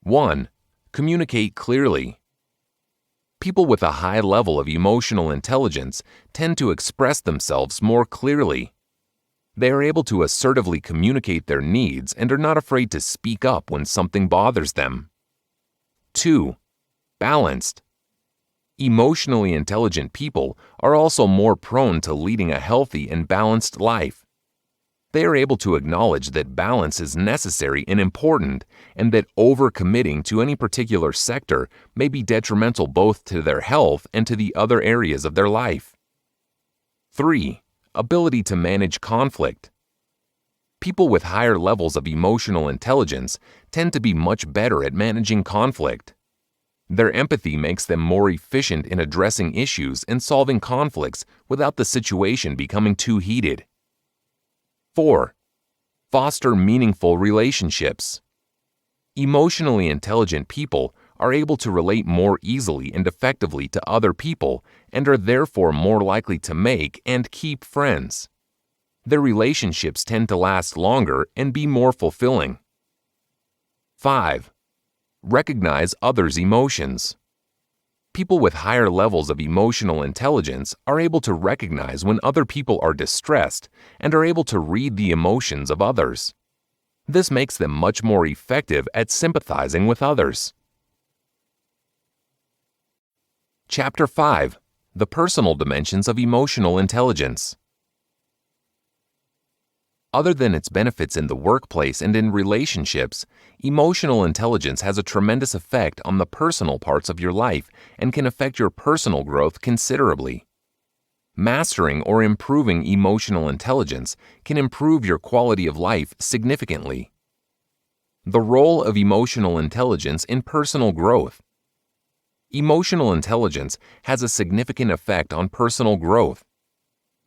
1. Communicate clearly. People with a high level of emotional intelligence tend to express themselves more clearly. They are able to assertively communicate their needs and are not afraid to speak up when something bothers them. 2. Balanced. Emotionally intelligent people are also more prone to leading a healthy and balanced life. They are able to acknowledge that balance is necessary and important, and that overcommitting to any particular sector may be detrimental both to their health and to the other areas of their life. 3. Ability to manage conflict. People with higher levels of emotional intelligence tend to be much better at managing conflict. Their empathy makes them more efficient in addressing issues and solving conflicts without the situation becoming too heated. 4. Foster meaningful relationships. Emotionally intelligent people are able to relate more easily and effectively to other people and are therefore more likely to make and keep friends. Their relationships tend to last longer and be more fulfilling. 5. Recognize others' emotions. People with higher levels of emotional intelligence are able to recognize when other people are distressed and are able to read the emotions of others. This makes them much more effective at sympathizing with others. Chapter 5. The Personal Dimensions of Emotional Intelligence. Other than its benefits in the workplace and in relationships, emotional intelligence has a tremendous effect on the personal parts of your life and can affect your personal growth considerably. Mastering or improving emotional intelligence can improve your quality of life significantly. The role of emotional intelligence in personal growth. Emotional intelligence has a significant effect on personal growth.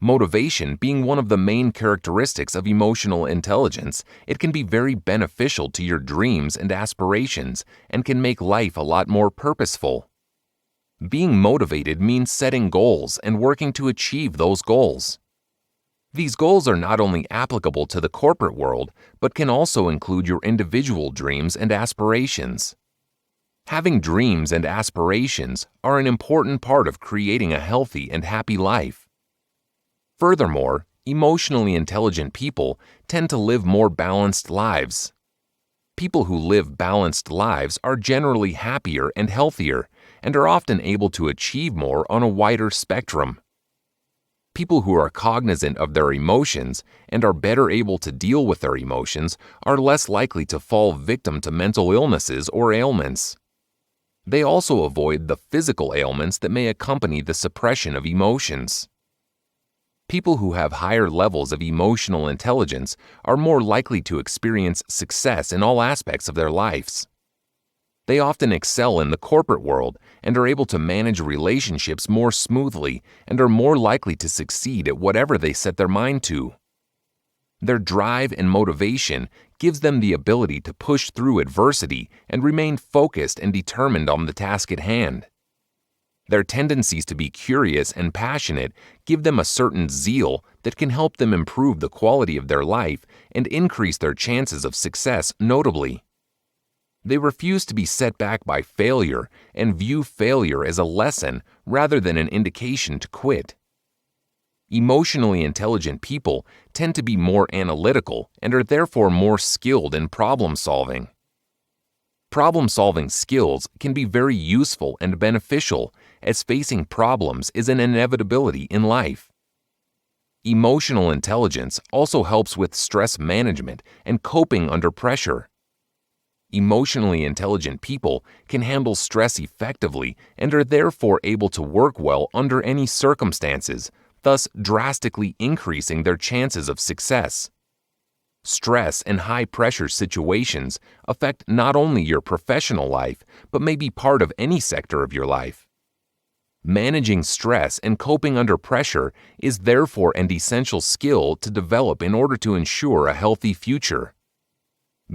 Motivation being one of the main characteristics of emotional intelligence, it can be very beneficial to your dreams and aspirations and can make life a lot more purposeful. Being motivated means setting goals and working to achieve those goals. These goals are not only applicable to the corporate world, but can also include your individual dreams and aspirations. Having dreams and aspirations are an important part of creating a healthy and happy life. Furthermore, emotionally intelligent people tend to live more balanced lives. People who live balanced lives are generally happier and healthier and are often able to achieve more on a wider spectrum. People who are cognizant of their emotions and are better able to deal with their emotions are less likely to fall victim to mental illnesses or ailments. They also avoid the physical ailments that may accompany the suppression of emotions. People who have higher levels of emotional intelligence are more likely to experience success in all aspects of their lives. They often excel in the corporate world and are able to manage relationships more smoothly and are more likely to succeed at whatever they set their mind to. Their drive and motivation gives them the ability to push through adversity and remain focused and determined on the task at hand. Their tendencies to be curious and passionate give them a certain zeal that can help them improve the quality of their life and increase their chances of success notably. They refuse to be set back by failure and view failure as a lesson rather than an indication to quit. Emotionally intelligent people tend to be more analytical and are therefore more skilled in problem solving. Problem-solving skills can be very useful and beneficial, as facing problems is an inevitability in life. Emotional intelligence also helps with stress management and coping under pressure. Emotionally intelligent people can handle stress effectively and are therefore able to work well under any circumstances, thus drastically increasing their chances of success. Stress and high-pressure situations affect not only your professional life, but may be part of any sector of your life. Managing stress and coping under pressure is therefore an essential skill to develop in order to ensure a healthy future.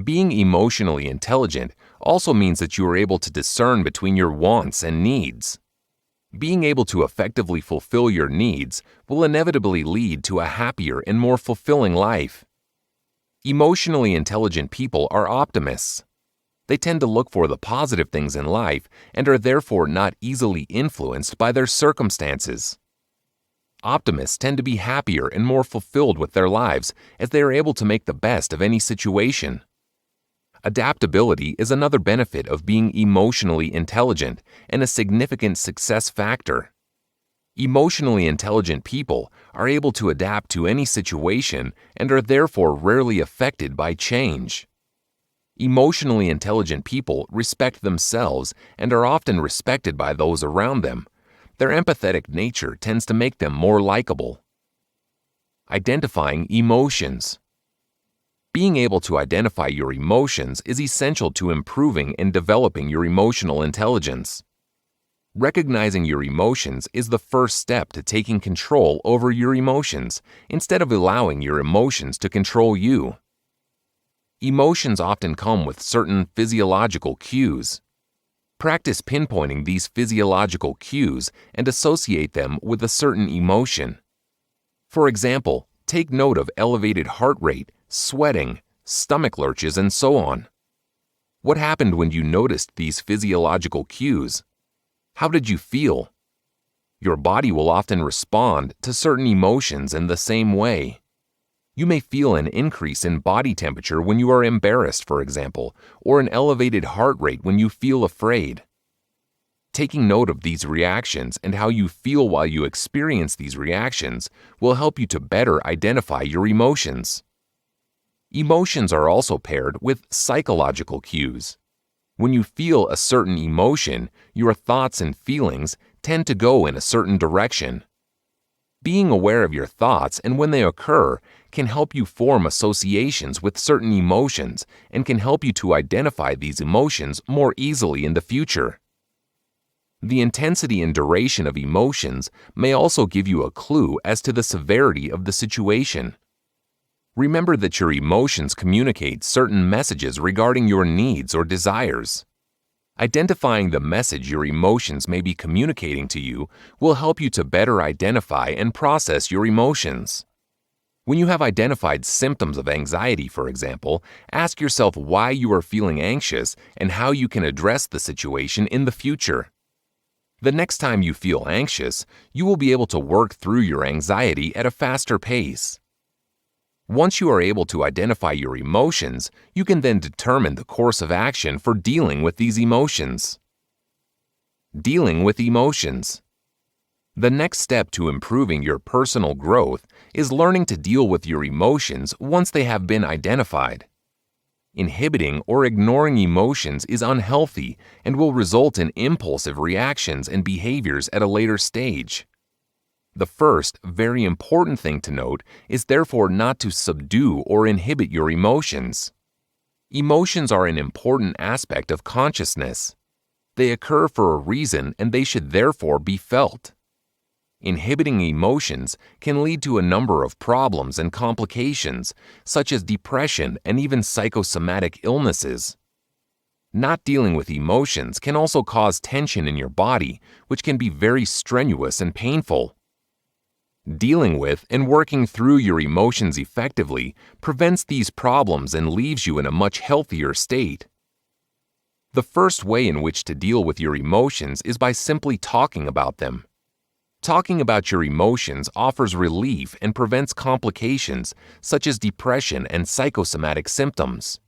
Being emotionally intelligent also means that you are able to discern between your wants and needs. Being able to effectively fulfill your needs will inevitably lead to a happier and more fulfilling life. Emotionally intelligent people are optimists. They tend to look for the positive things in life and are therefore not easily influenced by their circumstances. Optimists tend to be happier and more fulfilled with their lives as they are able to make the best of any situation. Adaptability is another benefit of being emotionally intelligent and a significant success factor. Emotionally intelligent people are able to adapt to any situation and are therefore rarely affected by change. Emotionally intelligent people respect themselves and are often respected by those around them. Their empathetic nature tends to make them more likable. Identifying emotions. Being able to identify your emotions is essential to improving and developing your emotional intelligence. Recognizing your emotions is the first step to taking control over your emotions instead of allowing your emotions to control you. Emotions often come with certain physiological cues. Practice pinpointing these physiological cues and associate them with a certain emotion. For example, take note of elevated heart rate, sweating, stomach lurches, and so on. What happened when you noticed these physiological cues? How did you feel? Your body will often respond to certain emotions in the same way. You may feel an increase in body temperature when you are embarrassed, for example, or an elevated heart rate when you feel afraid. Taking note of these reactions and how you feel while you experience these reactions will help you to better identify your emotions. Emotions are also paired with psychological cues. When you feel a certain emotion, your thoughts and feelings tend to go in a certain direction. Being aware of your thoughts and when they occur can help you form associations with certain emotions and can help you to identify these emotions more easily in the future. The intensity and duration of emotions may also give you a clue as to the severity of the situation. Remember that your emotions communicate certain messages regarding your needs or desires. Identifying the message your emotions may be communicating to you will help you to better identify and process your emotions. When you have identified symptoms of anxiety, for example, ask yourself why you are feeling anxious and how you can address the situation in the future. The next time you feel anxious, you will be able to work through your anxiety at a faster pace. Once you are able to identify your emotions, you can then determine the course of action for dealing with these emotions. Dealing with emotions. The next step to improving your personal growth is learning to deal with your emotions once they have been identified. Inhibiting or ignoring emotions is unhealthy and will result in impulsive reactions and behaviors at a later stage. The first, very important thing to note is therefore not to subdue or inhibit your emotions. Emotions are an important aspect of consciousness. They occur for a reason and they should therefore be felt. Inhibiting emotions can lead to a number of problems and complications, such as depression and even psychosomatic illnesses. Not dealing with emotions can also cause tension in your body, which can be very strenuous and painful. Dealing with and working through your emotions effectively prevents these problems and leaves you in a much healthier state. The first way in which to deal with your emotions is by simply talking about them. Talking about your emotions offers relief and prevents complications such as depression and psychosomatic symptoms.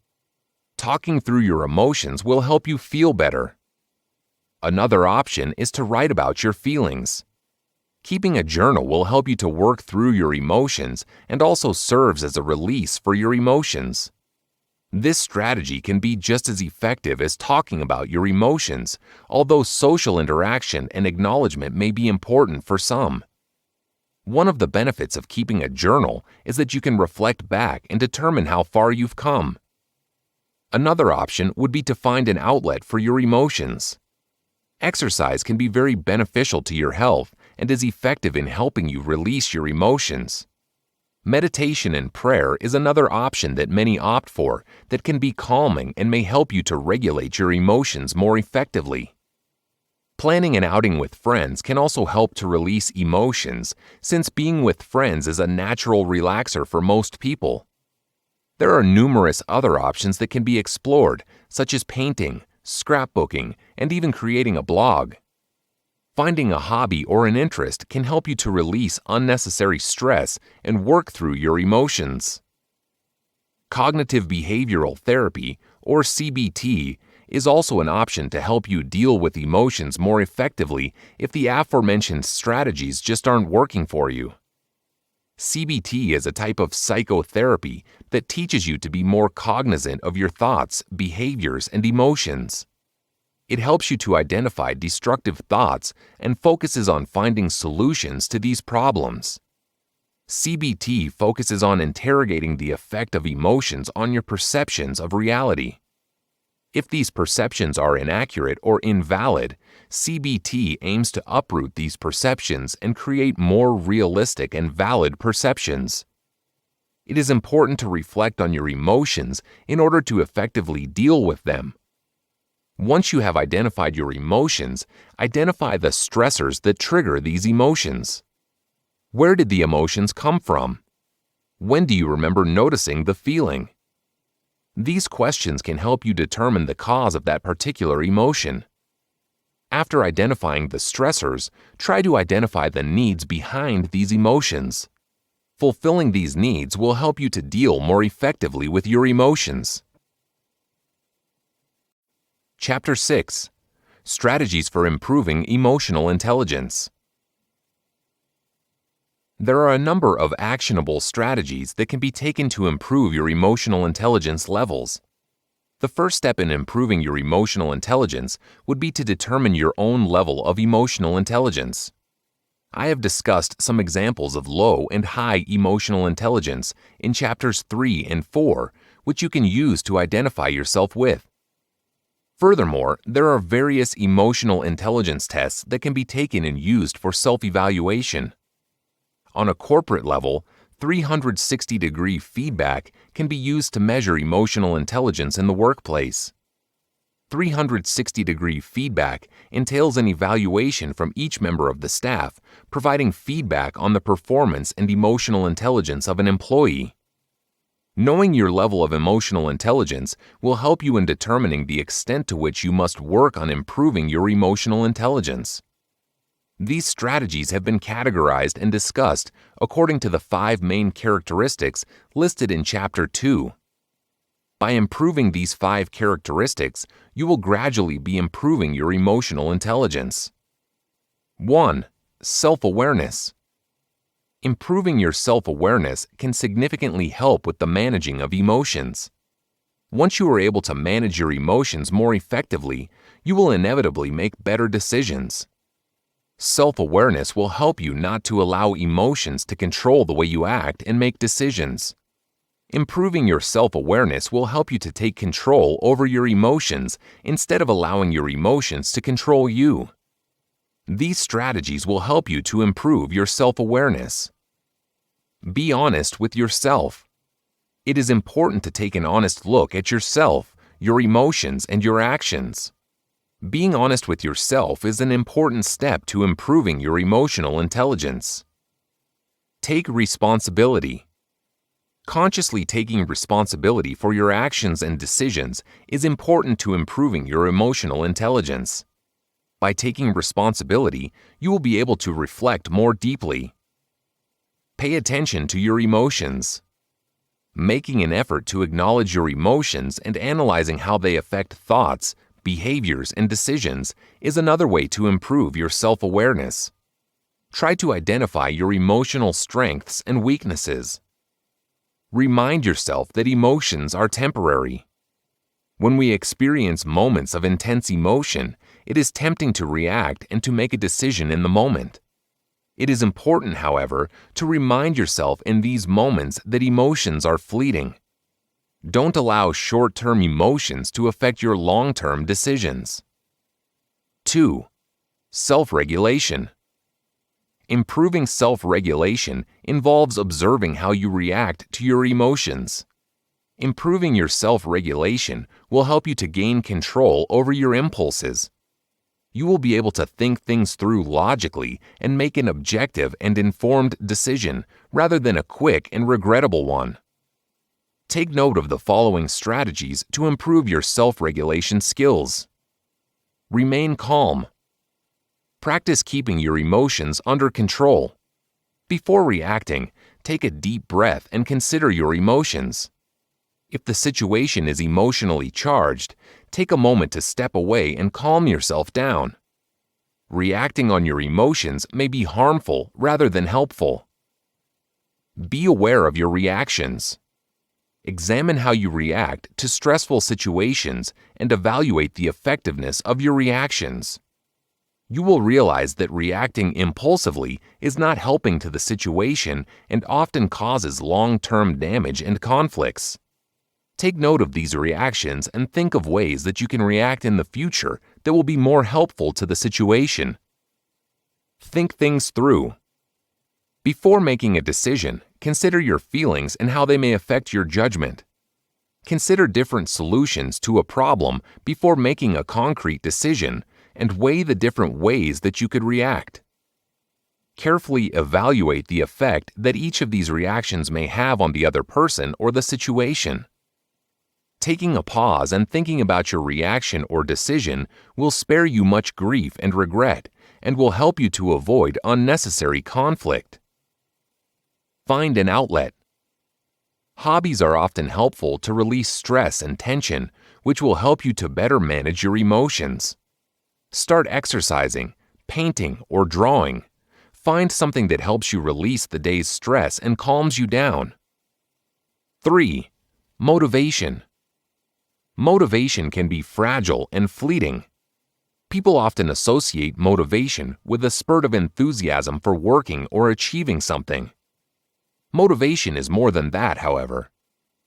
Talking through your emotions will help you feel better. Another option is to write about your feelings. Keeping a journal will help you to work through your emotions and also serves as a release for your emotions. This strategy can be just as effective as talking about your emotions, although social interaction and acknowledgement may be important for some. One of the benefits of keeping a journal is that you can reflect back and determine how far you've come. Another option would be to find an outlet for your emotions. Exercise can be very beneficial to your health and is effective in helping you release your emotions. Meditation and prayer is another option that many opt for that can be calming and may help you to regulate your emotions more effectively. Planning an outing with friends can also help to release emotions, since being with friends is a natural relaxer for most people. There are numerous other options that can be explored, such as painting, scrapbooking, and even creating a blog. Finding a hobby or an interest can help you to release unnecessary stress and work through your emotions. Cognitive behavioral therapy, or CBT, is also an option to help you deal with emotions more effectively if the aforementioned strategies just aren't working for you. CBT is a type of psychotherapy that teaches you to be more cognizant of your thoughts, behaviors, and emotions. It helps you to identify destructive thoughts and focuses on finding solutions to these problems. CBT focuses on interrogating the effect of emotions on your perceptions of reality. If these perceptions are inaccurate or invalid, CBT aims to uproot these perceptions and create more realistic and valid perceptions. It is important to reflect on your emotions in order to effectively deal with them. Once you have identified your emotions, identify the stressors that trigger these emotions. Where did the emotions come from? When do you remember noticing the feeling? These questions can help you determine the cause of that particular emotion. After identifying the stressors, try to identify the needs behind these emotions. Fulfilling these needs will help you to deal more effectively with your emotions. Chapter 6. Strategies for Improving Emotional Intelligence. There are a number of actionable strategies that can be taken to improve your emotional intelligence levels. The first step in improving your emotional intelligence would be to determine your own level of emotional intelligence. I have discussed some examples of low and high emotional intelligence in chapters 3 and 4, which you can use to identify yourself with. Furthermore, there are various emotional intelligence tests that can be taken and used for self-evaluation. On a corporate level, 360-degree feedback can be used to measure emotional intelligence in the workplace. 360-degree feedback entails an evaluation from each member of the staff, providing feedback on the performance and emotional intelligence of an employee. Knowing your level of emotional intelligence will help you in determining the extent to which you must work on improving your emotional intelligence. These strategies have been categorized and discussed according to the 5 main characteristics listed in Chapter 2. By improving these 5 characteristics, you will gradually be improving your emotional intelligence. 1. Self-awareness. Improving your self-awareness can significantly help with the managing of emotions. Once you are able to manage your emotions more effectively, you will inevitably make better decisions. Self-awareness will help you not to allow emotions to control the way you act and make decisions. Improving your self-awareness will help you to take control over your emotions instead of allowing your emotions to control you. These strategies will help you to improve your self-awareness. Be honest with yourself. It is important to take an honest look at yourself, your emotions, and your actions. Being honest with yourself is an important step to improving your emotional intelligence. Take responsibility. Consciously taking responsibility for your actions and decisions is important to improving your emotional intelligence. By taking responsibility, you will be able to reflect more deeply. Pay attention to your emotions. Making an effort to acknowledge your emotions and analyzing how they affect thoughts, behaviors, and decisions is another way to improve your self-awareness. Try to identify your emotional strengths and weaknesses. Remind yourself that emotions are temporary. When we experience moments of intense emotion, it is tempting to react and to make a decision in the moment. It is important, however, to remind yourself in these moments that emotions are fleeting. Don't allow short-term emotions to affect your long-term decisions. 2. Self-regulation. Improving self-regulation involves observing how you react to your emotions. Improving your self-regulation will help you to gain control over your impulses. You will be able to think things through logically and make an objective and informed decision rather than a quick and regrettable one. Take note of the following strategies to improve your self-regulation skills. Remain calm. Practice keeping your emotions under control. Before reacting, take a deep breath and consider your emotions. If the situation is emotionally charged, take a moment to step away and calm yourself down. Reacting on your emotions may be harmful rather than helpful. Be aware of your reactions. Examine how you react to stressful situations and evaluate the effectiveness of your reactions. You will realize that reacting impulsively is not helping to the situation and often causes long-term damage and conflicts. Take note of these reactions and think of ways that you can react in the future that will be more helpful to the situation. Think things through. Before making a decision, consider your feelings and how they may affect your judgment. Consider different solutions to a problem before making a concrete decision and weigh the different ways that you could react. Carefully evaluate the effect that each of these reactions may have on the other person or the situation. Taking a pause and thinking about your reaction or decision will spare you much grief and regret and will help you to avoid unnecessary conflict. Find an outlet. Hobbies are often helpful to release stress and tension, which will help you to better manage your emotions. Start exercising, painting, or drawing. Find something that helps you release the day's stress and calms you down. 3. Motivation. Motivation can be fragile and fleeting. People often associate motivation with a spurt of enthusiasm for working or achieving something. Motivation is more than that, however.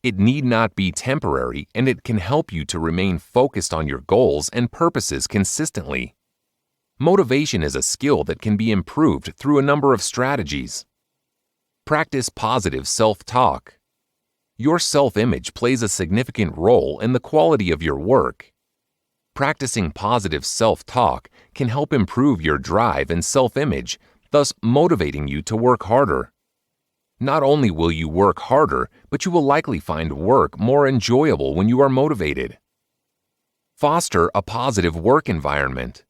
It need not be temporary, and it can help you to remain focused on your goals and purposes consistently. Motivation is a skill that can be improved through a number of strategies. Practice positive self-talk. Your self-image plays a significant role in the quality of your work. Practicing positive self-talk can help improve your drive and self-image, thus motivating you to work harder. Not only will you work harder, but you will likely find work more enjoyable when you are motivated. Foster a positive work environment.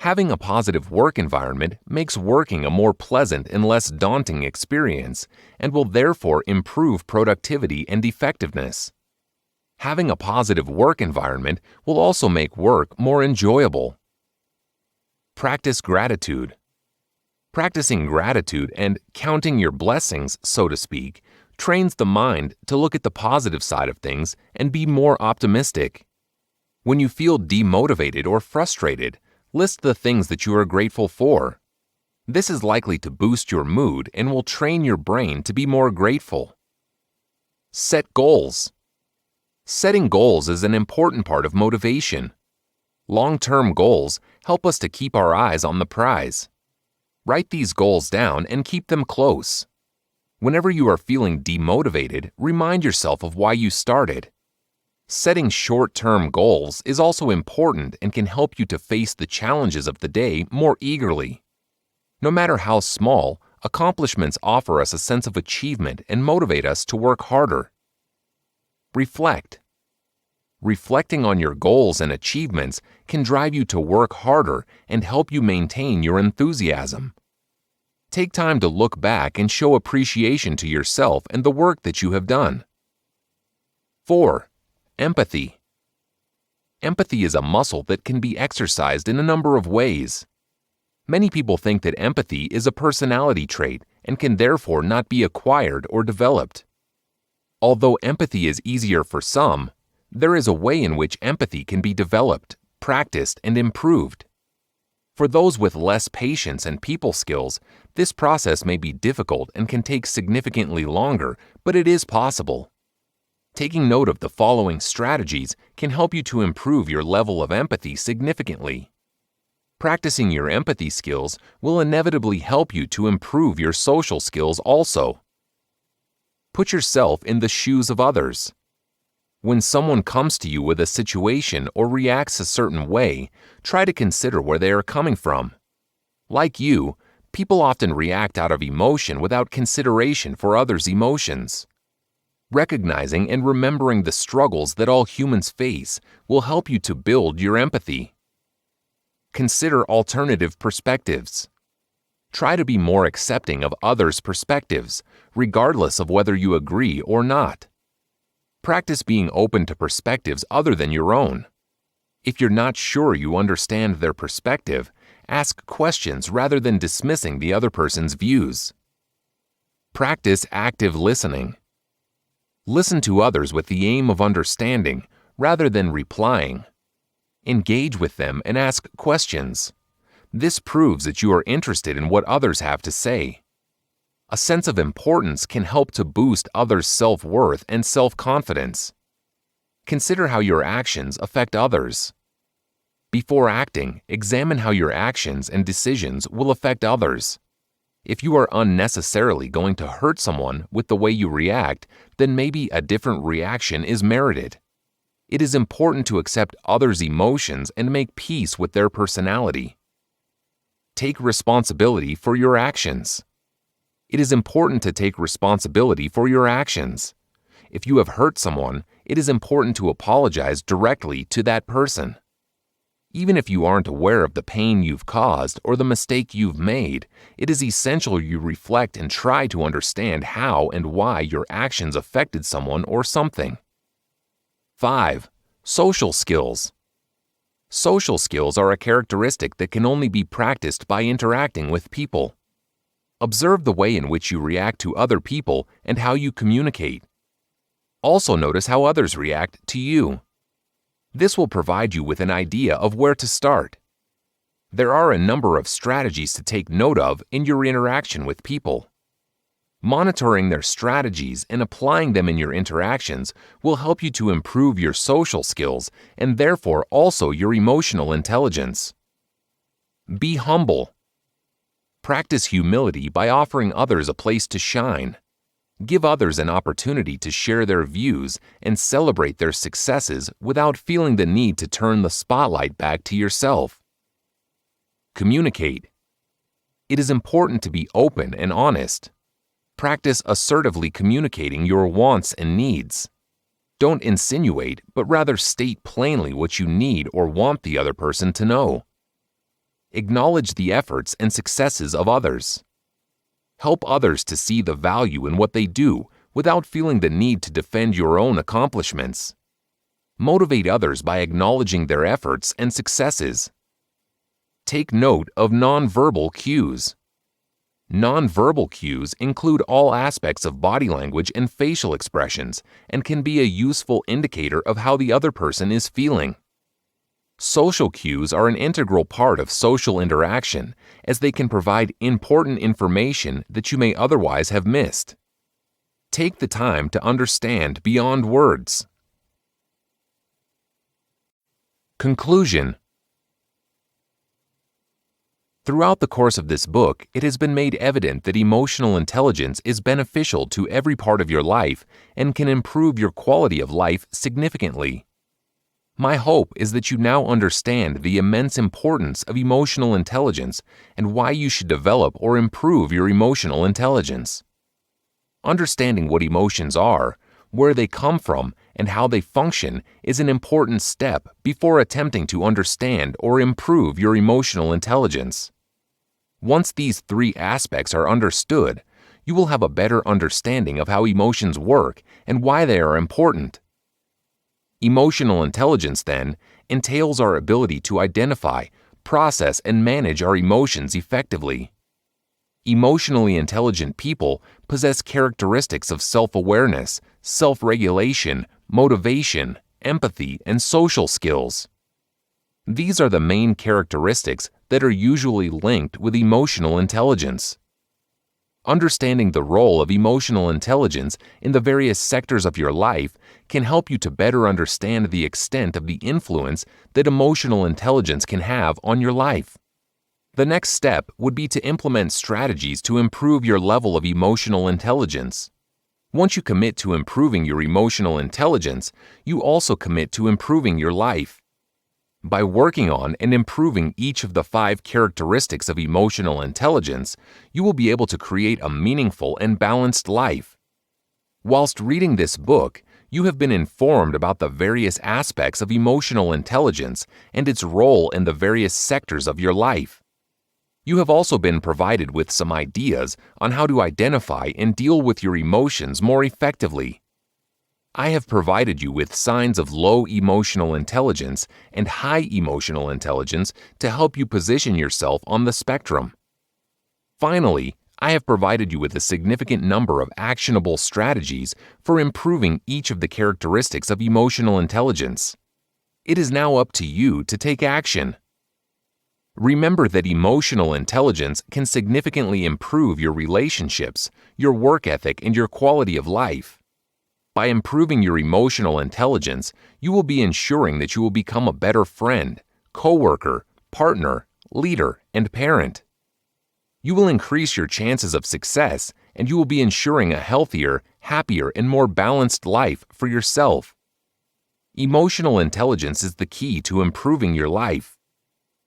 Having a positive work environment makes working a more pleasant and less daunting experience and will therefore improve productivity and effectiveness. Having a positive work environment will also make work more enjoyable. Practice gratitude. Practicing gratitude and counting your blessings, so to speak, trains the mind to look at the positive side of things and be more optimistic. When you feel demotivated or frustrated, list the things that you are grateful for. This is likely to boost your mood and will train your brain to be more grateful. Set goals. Setting goals is an important part of motivation. Long-term goals help us to keep our eyes on the prize. Write these goals down and keep them close. Whenever you are feeling demotivated, remind yourself of why you started. Setting short-term goals is also important and can help you to face the challenges of the day more eagerly. No matter how small, accomplishments offer us a sense of achievement and motivate us to work harder. Reflect. Reflecting on your goals and achievements can drive you to work harder and help you maintain your enthusiasm. Take time to look back and show appreciation to yourself and the work that you have done. 4. Empathy. Empathy is a muscle that can be exercised in a number of ways. Many people think that empathy is a personality trait and can therefore not be acquired or developed. Although empathy is easier for some, there is a way in which empathy can be developed, practiced, and improved. For those with less patience and people skills, this process may be difficult and can take significantly longer, but it is possible. Taking note of the following strategies can help you to improve your level of empathy significantly. Practicing your empathy skills will inevitably help you to improve your social skills also. Put yourself in the shoes of others. When someone comes to you with a situation or reacts a certain way, try to consider where they are coming from. Like you, people often react out of emotion without consideration for others' emotions. Recognizing and remembering the struggles that all humans face will help you to build your empathy. Consider alternative perspectives. Try to be more accepting of others' perspectives, regardless of whether you agree or not. Practice being open to perspectives other than your own. If you're not sure you understand their perspective, ask questions rather than dismissing the other person's views. Practice active listening. Listen to others with the aim of understanding rather than replying. Engage with them and ask questions. This proves that you are interested in what others have to say. A sense of importance can help to boost others' self-worth and self-confidence. Consider how your actions affect others. Before acting, examine how your actions and decisions will affect others. If you are unnecessarily going to hurt someone with the way you react, then maybe a different reaction is merited. It is important to accept others' emotions and make peace with their personality. Take responsibility for your actions. It is important to take responsibility for your actions. If you have hurt someone, it is important to apologize directly to that person. Even if you aren't aware of the pain you've caused or the mistake you've made, it is essential you reflect and try to understand how and why your actions affected someone or something. 5. Social skills. Social skills are a characteristic that can only be practiced by interacting with people. Observe the way in which you react to other people and how you communicate. Also notice how others react to you. This will provide you with an idea of where to start. There are a number of strategies to take note of in your interaction with people. Monitoring their strategies and applying them in your interactions will help you to improve your social skills and therefore also your emotional intelligence. Be humble. Practice humility by offering others a place to shine. Give others an opportunity to share their views and celebrate their successes without feeling the need to turn the spotlight back to yourself. Communicate. It is important to be open and honest. Practice assertively communicating your wants and needs. Don't insinuate, but rather state plainly what you need or want the other person to know. Acknowledge the efforts and successes of others. Help others to see the value in what they do without feeling the need to defend your own accomplishments. Motivate others by acknowledging their efforts and successes. Take note of nonverbal cues. Nonverbal cues include all aspects of body language and facial expressions and can be a useful indicator of how the other person is feeling. Social cues are an integral part of social interaction, as they can provide important information that you may otherwise have missed. Take the time to understand beyond words. Conclusion. Throughout the course of this book, it has been made evident that emotional intelligence is beneficial to every part of your life and can improve your quality of life significantly. My hope is that you now understand the immense importance of emotional intelligence and why you should develop or improve your emotional intelligence. Understanding what emotions are, where they come from, and how they function is an important step before attempting to understand or improve your emotional intelligence. Once these three aspects are understood, you will have a better understanding of how emotions work and why they are important. Emotional intelligence, then, entails our ability to identify, process, and manage our emotions effectively. Emotionally intelligent people possess characteristics of self-awareness, self-regulation, motivation, empathy, and social skills. These are the main characteristics that are usually linked with emotional intelligence. Understanding the role of emotional intelligence in the various sectors of your life can help you to better understand the extent of the influence that emotional intelligence can have on your life. The next step would be to implement strategies to improve your level of emotional intelligence. Once you commit to improving your emotional intelligence, you also commit to improving your life. By working on and improving each of the 5 characteristics of emotional intelligence, you will be able to create a meaningful and balanced life. Whilst reading this book, you have been informed about the various aspects of emotional intelligence and its role in the various sectors of your life. You have also been provided with some ideas on how to identify and deal with your emotions more effectively. I have provided you with signs of low emotional intelligence and high emotional intelligence to help you position yourself on the spectrum. Finally, I have provided you with a significant number of actionable strategies for improving each of the characteristics of emotional intelligence. It is now up to you to take action. Remember that emotional intelligence can significantly improve your relationships, your work ethic, and your quality of life. By improving your emotional intelligence, you will be ensuring that you will become a better friend, coworker, partner, leader, and parent. You will increase your chances of success, and you will be ensuring a healthier, happier, and more balanced life for yourself. Emotional intelligence is the key to improving your life.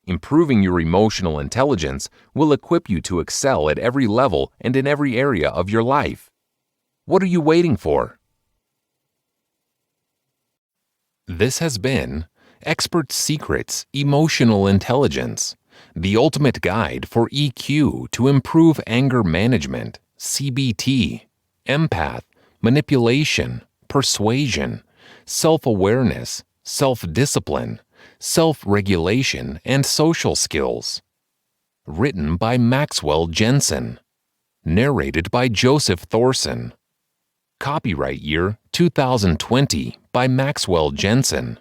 Improving your emotional intelligence will equip you to excel at every level and in every area of your life. What are you waiting for? This has been Expert Secrets Emotional Intelligence, the ultimate guide for EQ to improve anger management, CBT, empath, manipulation, persuasion, self-awareness, self-discipline, self-regulation, and social skills. Written by Maxwell Jensen. Narrated by Joseph Thorson. Copyright year 2020 by Maxwell Jensen.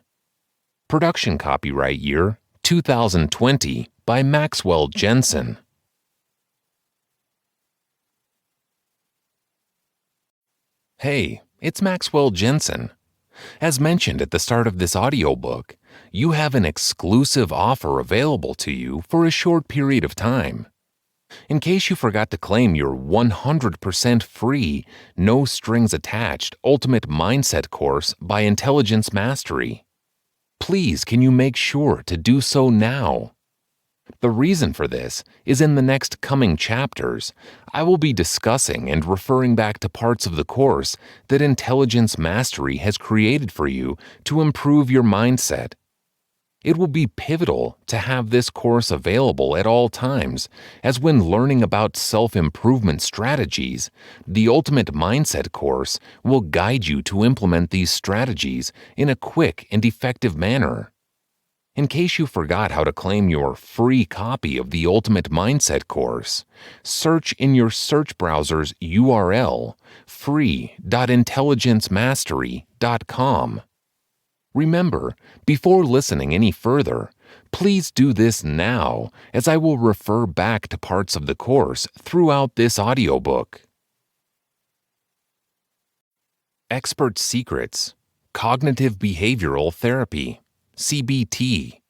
Production copyright year 2020 by Maxwell Jensen. Hey, it's Maxwell Jensen. As mentioned at the start of this audiobook, you have an exclusive offer available to you for a short period of time. In case you forgot to claim your 100% free, no strings attached Ultimate Mindset course by Intelligence Mastery. Please, can you make sure to do so now? The reason for this is in the next coming chapters, I will be discussing and referring back to parts of the course that Intelligence Mastery has created for you to improve your mindset. It will be pivotal to have this course available at all times, as when learning about self-improvement strategies, the Ultimate Mindset course will guide you to implement these strategies in a quick and effective manner. In case you forgot how to claim your free copy of the Ultimate Mindset course, search in your search browser's URL free.intelligencemastery.com. Remember, before listening any further, please do this now, as I will refer back to parts of the course throughout this audiobook. Expert Secrets: Cognitive Behavioral Therapy, CBT.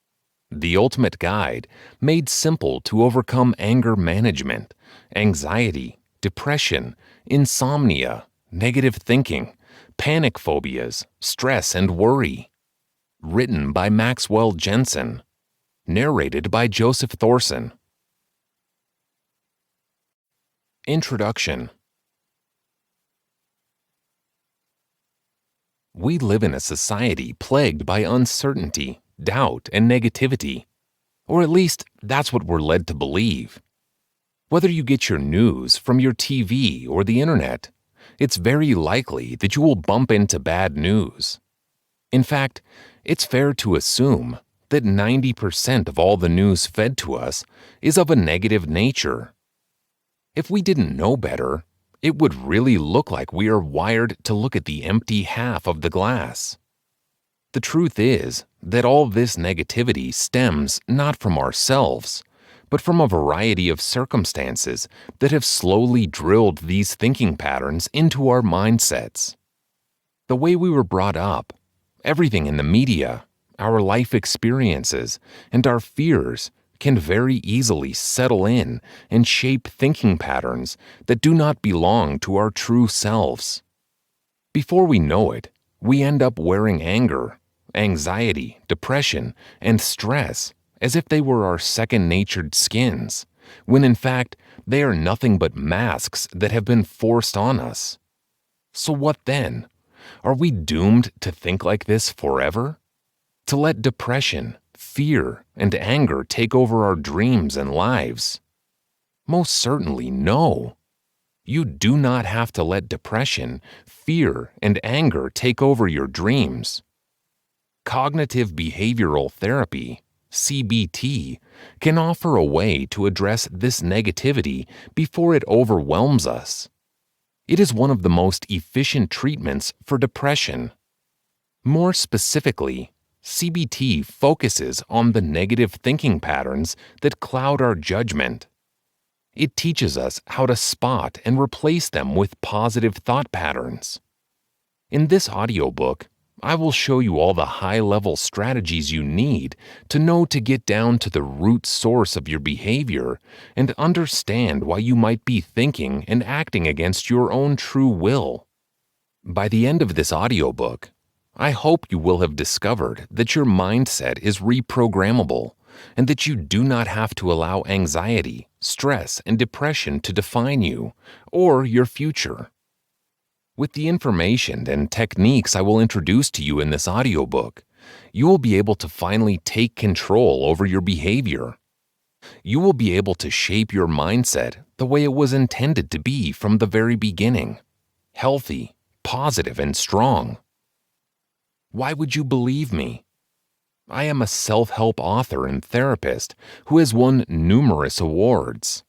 The ultimate guide made simple to overcome anger management, anxiety, depression, insomnia, negative thinking, panic phobias, stress and worry. Written by Maxwell Jensen. Narrated by Joseph Thorson. Introduction. We live in a society plagued by uncertainty, doubt, and negativity. Or at least, that's what we're led to believe. Whether you get your news from your TV or the internet, it's very likely that you will bump into bad news. In fact, it's fair to assume that 90% of all the news fed to us is of a negative nature. If we didn't know better, it would really look like we are wired to look at the empty half of the glass. The truth is that all this negativity stems not from ourselves, but from a variety of circumstances that have slowly drilled these thinking patterns into our mindsets. The way we were brought up, everything in the media, our life experiences, and our fears can very easily settle in and shape thinking patterns that do not belong to our true selves. Before we know it, we end up wearing anger, anxiety, depression, and stress as if they were our second-natured skins, when in fact they are nothing but masks that have been forced on us. So what then? Are we doomed to think like this forever? To let depression, fear, and anger take over our dreams and lives? Most certainly no. You do not have to let depression, fear, and anger take over your dreams. Cognitive behavioral therapy, CBT, can offer a way to address this negativity before it overwhelms us. It is one of the most efficient treatments for depression. More specifically, CBT focuses on the negative thinking patterns that cloud our judgment. It teaches us how to spot and replace them with positive thought patterns. In this audiobook, I will show you all the high-level strategies you need to know to get down to the root source of your behavior and understand why you might be thinking and acting against your own true will. By the end of this audiobook, I hope you will have discovered that your mindset is reprogrammable and that you do not have to allow anxiety, stress, and depression to define you or your future. With the information and techniques I will introduce to you in this audiobook, you will be able to finally take control over your behavior. You will be able to shape your mindset the way it was intended to be from the very beginning: healthy, positive, and strong. Why would you believe me? I am a self-help author and therapist who has won numerous awards.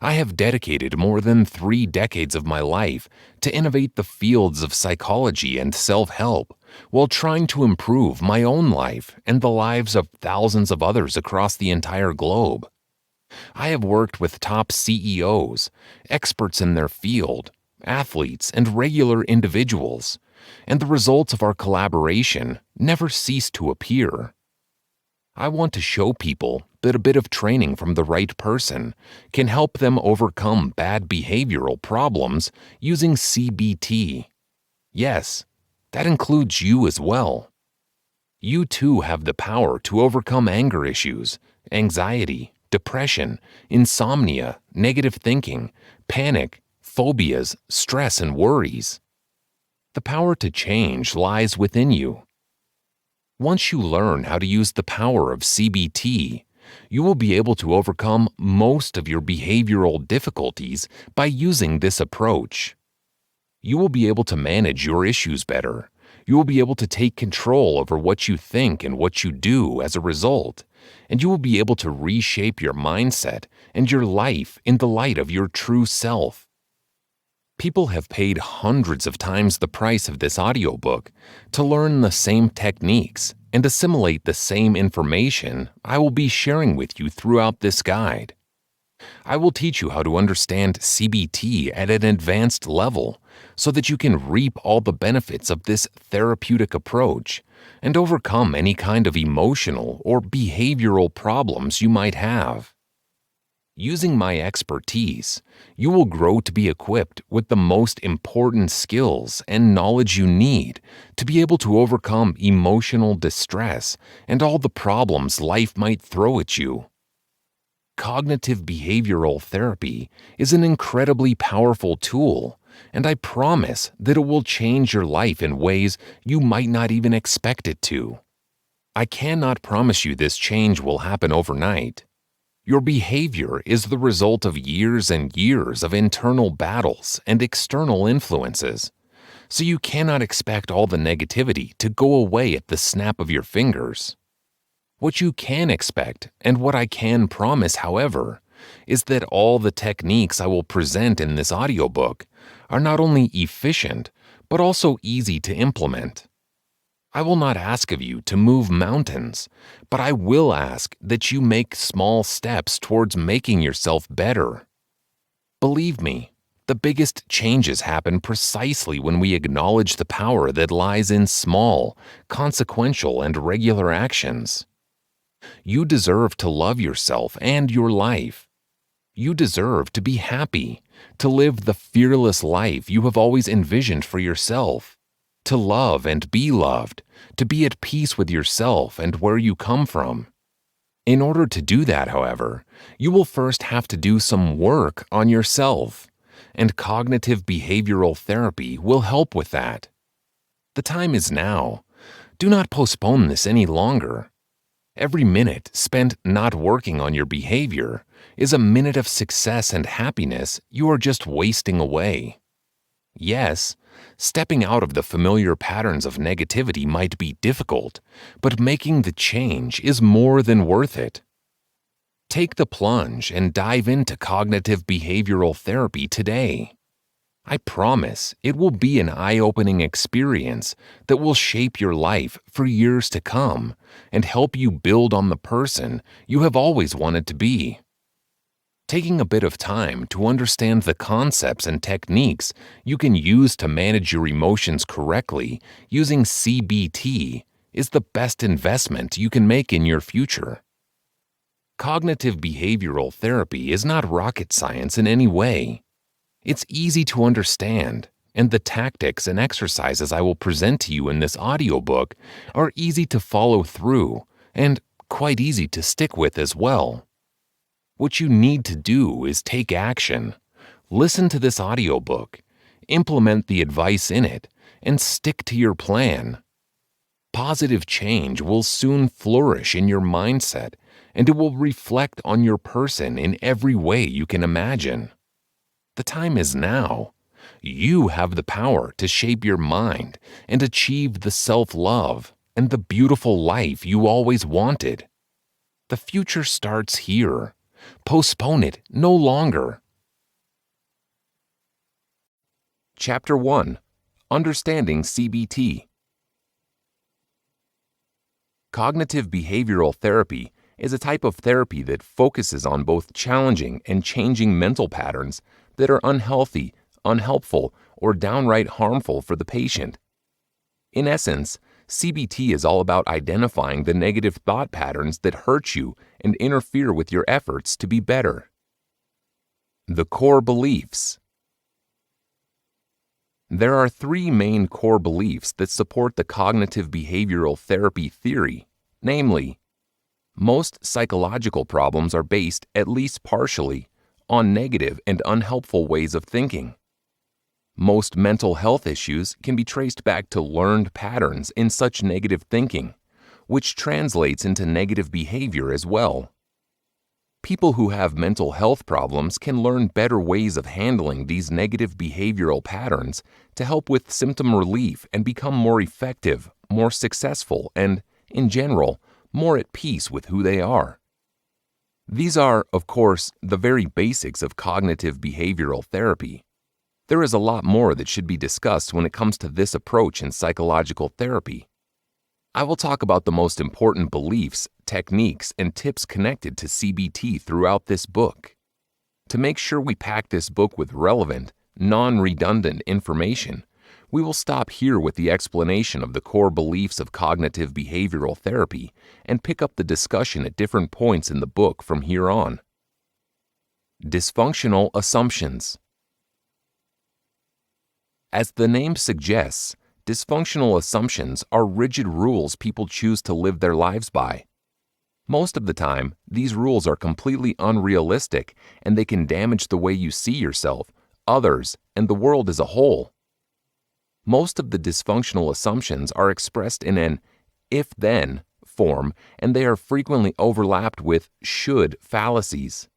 I have dedicated more than 3 decades of my life to innovate the fields of psychology and self-help while trying to improve my own life and the lives of thousands of others across the entire globe. I have worked with top CEOs, experts in their field, athletes, and regular individuals, and the results of our collaboration never cease to appear. I want to show people that a bit of training from the right person can help them overcome bad behavioral problems using CBT. Yes, that includes you as well. You too have the power to overcome anger issues, anxiety, depression, insomnia, negative thinking, panic, phobias, stress, and worries. The power to change lies within you. Once you learn how to use the power of CBT, you will be able to overcome most of your behavioral difficulties by using this approach. You will be able to manage your issues better. You will be able to take control over what you think and what you do as a result, and you will be able to reshape your mindset and your life in the light of your true self. People have paid hundreds of times the price of this audiobook to learn the same techniques and assimilate the same information I will be sharing with you throughout this guide. I will teach you how to understand CBT at an advanced level so that you can reap all the benefits of this therapeutic approach and overcome any kind of emotional or behavioral problems you might have. Using my expertise, you will grow to be equipped with the most important skills and knowledge you need to be able to overcome emotional distress and all the problems life might throw at you. Cognitive behavioral therapy is an incredibly powerful tool, and I promise that it will change your life in ways you might not even expect it to. I cannot promise you this change will happen overnight. Your behavior is the result of years and years of internal battles and external influences, so you cannot expect all the negativity to go away at the snap of your fingers. What you can expect, and what I can promise, however, is that all the techniques I will present in this audiobook are not only efficient, but also easy to implement. I will not ask of you to move mountains, but I will ask that you make small steps towards making yourself better. Believe me, the biggest changes happen precisely when we acknowledge the power that lies in small, consequential, and regular actions. You deserve to love yourself and your life. You deserve to be happy, to live the fearless life you have always envisioned for yourself, to love and be loved, to be at peace with yourself and where you come from. In order to do that, however, you will first have to do some work on yourself, and cognitive behavioral therapy will help with that. The time is now. Do not postpone this any longer. Every minute spent not working on your behavior is a minute of success and happiness you are just wasting away. Yes, stepping out of the familiar patterns of negativity might be difficult, but making the change is more than worth it. Take the plunge and dive into cognitive behavioral therapy today. I promise it will be an eye-opening experience that will shape your life for years to come and help you build on the person you have always wanted to be. Taking a bit of time to understand the concepts and techniques you can use to manage your emotions correctly using CBT is the best investment you can make in your future. Cognitive behavioral therapy is not rocket science in any way. It's easy to understand, and the tactics and exercises I will present to you in this audiobook are easy to follow through and quite easy to stick with as well. What you need to do is take action, listen to this audiobook, implement the advice in it, and stick to your plan. Positive change will soon flourish in your mindset, and it will reflect on your person in every way you can imagine. The time is now. You have the power to shape your mind and achieve the self-love and the beautiful life you always wanted. The future starts here. Postpone it no longer. Chapter 1. Understanding CBT. Cognitive behavioral therapy is a type of therapy that focuses on both challenging and changing mental patterns that are unhealthy, unhelpful, or downright harmful for the patient. In essence, CBT is all about identifying the negative thought patterns that hurt you and interfere with your efforts to be better. The core beliefs. There are three main core beliefs that support the cognitive behavioral therapy theory, namely, most psychological problems are based, at least partially, on negative and unhelpful ways of thinking. Most mental health issues can be traced back to learned patterns in such negative thinking, which translates into negative behavior as well. People who have mental health problems can learn better ways of handling these negative behavioral patterns to help with symptom relief and become more effective, more successful, and, in general, more at peace with who they are. These are, of course, the very basics of cognitive behavioral therapy. There is a lot more that should be discussed when it comes to this approach in psychological therapy. I will talk about the most important beliefs, techniques, and tips connected to CBT throughout this book. To make sure we pack this book with relevant, non-redundant information, we will stop here with the explanation of the core beliefs of cognitive behavioral therapy and pick up the discussion at different points in the book from here on. Dysfunctional assumptions. As the name suggests, dysfunctional assumptions are rigid rules people choose to live their lives by. Most of the time, these rules are completely unrealistic and they can damage the way you see yourself, others, and the world as a whole. Most of the dysfunctional assumptions are expressed in an if-then form, and they are frequently overlapped with should fallacies.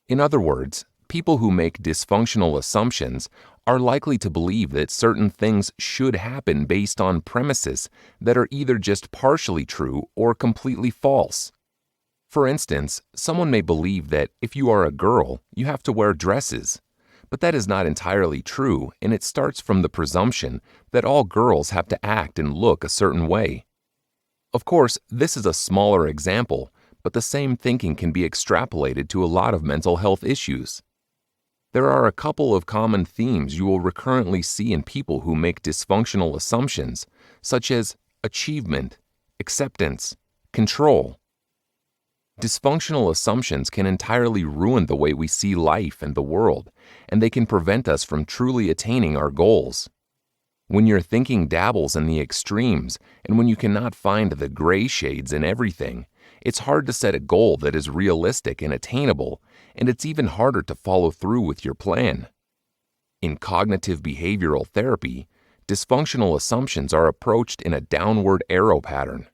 In other words, people who make dysfunctional assumptions are likely to believe that certain things should happen based on premises that are either just partially true or completely false. For instance, someone may believe that if you are a girl, you have to wear dresses. But that is not entirely true, and it starts from the presumption that all girls have to act and look a certain way. Of course, this is a smaller example, but the same thinking can be extrapolated to a lot of mental health issues. There are a couple of common themes you will recurrently see in people who make dysfunctional assumptions, such as achievement, acceptance, control. Dysfunctional assumptions can entirely ruin the way we see life and the world, and they can prevent us from truly attaining our goals. When your thinking dabbles in the extremes, and when you cannot find the gray shades in everything, it's hard to set a goal that is realistic and attainable, and it's even harder to follow through with your plan. In cognitive behavioral therapy, dysfunctional assumptions are approached in a downward arrow pattern.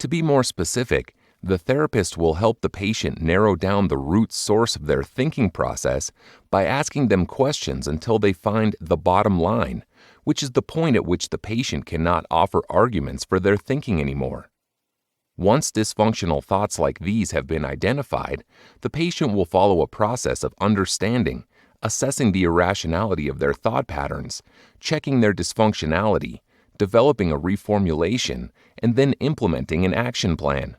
To be more specific, the therapist will help the patient narrow down the root source of their thinking process by asking them questions until they find the bottom line, which is the point at which the patient cannot offer arguments for their thinking anymore. Once dysfunctional thoughts like these have been identified, the patient will follow a process of understanding, assessing the irrationality of their thought patterns, checking their dysfunctionality, developing a reformulation, and then implementing an action plan.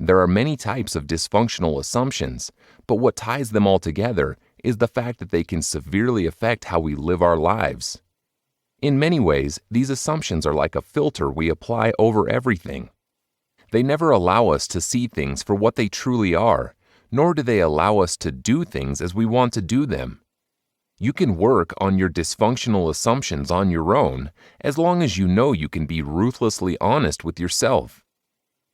There are many types of dysfunctional assumptions, but what ties them all together is the fact that they can severely affect how we live our lives. In many ways, these assumptions are like a filter we apply over everything. They never allow us to see things for what they truly are, nor do they allow us to do things as we want to do them. You can work on your dysfunctional assumptions on your own, as long as you know you can be ruthlessly honest with yourself.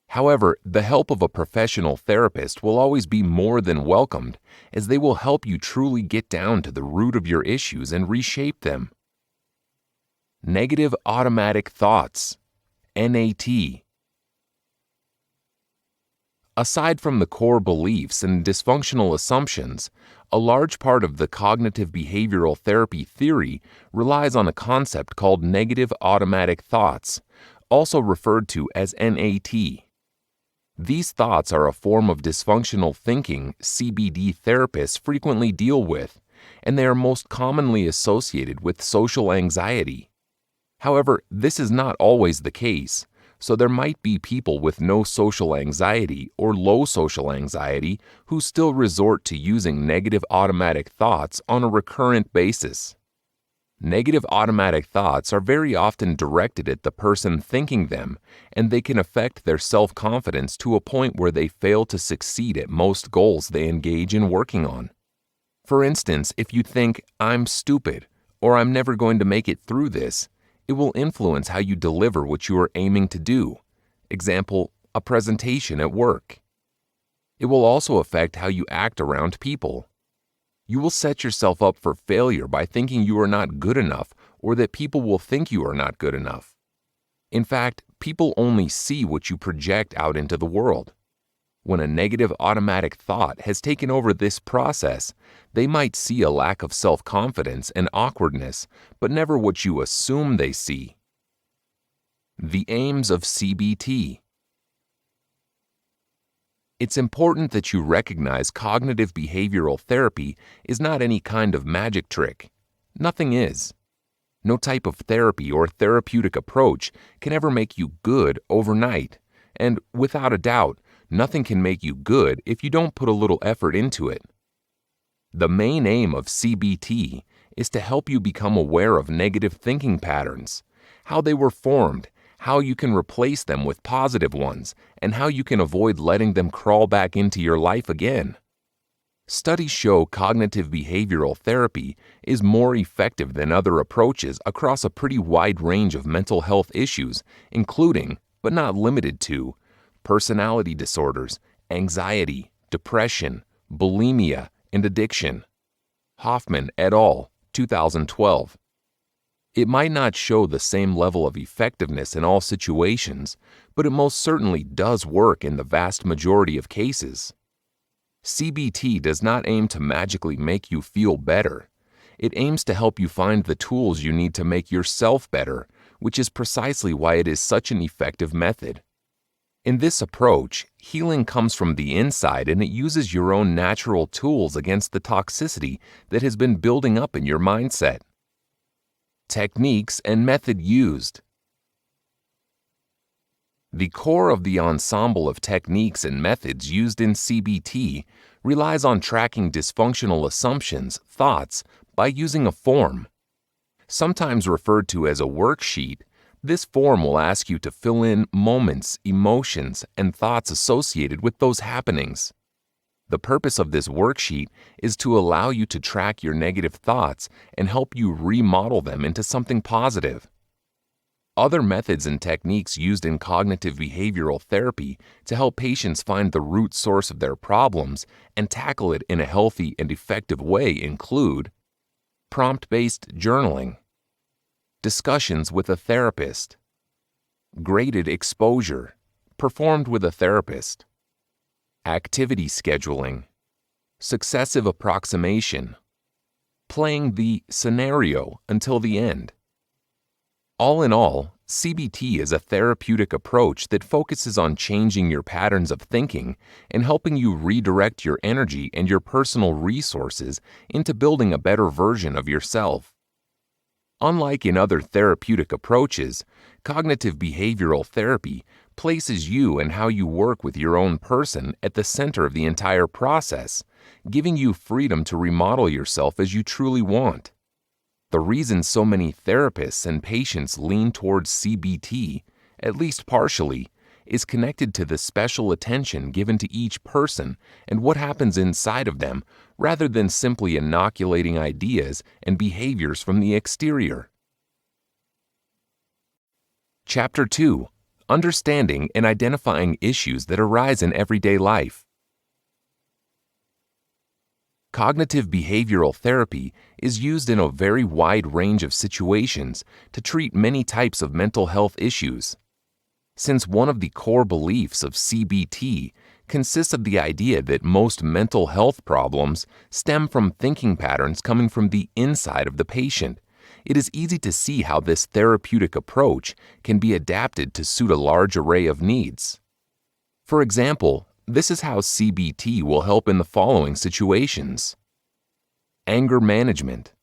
However, the help of a professional therapist will always be more than welcomed, as they will help you truly get down to the root of your issues and reshape them. Negative automatic thoughts, NAT. Aside from the core beliefs and dysfunctional assumptions, a large part of the cognitive behavioral therapy theory relies on a concept called negative automatic thoughts, also referred to as NAT. These thoughts are a form of dysfunctional thinking CBD therapists frequently deal with, and they are most commonly associated with social anxiety. However, this is not always the case, so there might be people with no social anxiety or low social anxiety who still resort to using negative automatic thoughts on a recurrent basis. Negative automatic thoughts are very often directed at the person thinking them, and they can affect their self-confidence to a point where they fail to succeed at most goals they engage in working on. For instance, if you think, "I'm stupid," or "I'm never going to make it through this," it will influence how you deliver what you are aiming to do. Example, a presentation at work. It will also affect how you act around people. You will set yourself up for failure by thinking you are not good enough or that people will think you are not good enough. In fact, people only see what you project out into the world. When a negative automatic thought has taken over this process, they might see a lack of self-confidence and awkwardness, but never what you assume they see. The aims of CBT. It's important that you recognize cognitive behavioral therapy is not any kind of magic trick. Nothing is. No type of therapy or therapeutic approach can ever make you good overnight, and without a doubt, nothing can make you good if you don't put a little effort into it. The main aim of CBT is to help you become aware of negative thinking patterns, how they were formed, how you can replace them with positive ones, and how you can avoid letting them crawl back into your life again. Studies show cognitive behavioral therapy is more effective than other approaches across a pretty wide range of mental health issues, including, but not limited to, personality disorders, anxiety, depression, bulimia, and addiction. Hoffman et al., 2012. It might not show the same level of effectiveness in all situations, but it most certainly does work in the vast majority of cases. CBT does not aim to magically make you feel better. It aims to help you find the tools you need to make yourself better, which is precisely why it is such an effective method. In this approach, healing comes from the inside and it uses your own natural tools against the toxicity that has been building up in your mindset. Techniques and method used. The core of the ensemble of techniques and methods used in CBT relies on tracking dysfunctional assumptions, thoughts, by using a form. Sometimes referred to as a worksheet, this form will ask you to fill in moments, emotions, and thoughts associated with those happenings. The purpose of this worksheet is to allow you to track your negative thoughts and help you remodel them into something positive. Other methods and techniques used in cognitive behavioral therapy to help patients find the root source of their problems and tackle it in a healthy and effective way include prompt-based journaling, discussions with a therapist, graded exposure, performed with a therapist, activity scheduling, successive approximation, playing the scenario until the end. All in all, CBT is a therapeutic approach that focuses on changing your patterns of thinking and helping you redirect your energy and your personal resources into building a better version of yourself. Unlike in other therapeutic approaches, cognitive behavioral therapy places you and how you work with your own person at the center of the entire process, giving you freedom to remodel yourself as you truly want. The reason so many therapists and patients lean towards CBT, at least partially, is connected to the special attention given to each person and what happens inside of them, rather than simply inoculating ideas and behaviors from the exterior. Chapter 2. Understanding and Identifying Issues that Arise in Everyday Life. Cognitive behavioral therapy is used in a very wide range of situations to treat many types of mental health issues. Since one of the core beliefs of CBT consists of the idea that most mental health problems stem from thinking patterns coming from the inside of the patient, it is easy to see how this therapeutic approach can be adapted to suit a large array of needs. For example, this is how CBT will help in the following situations. Anger management.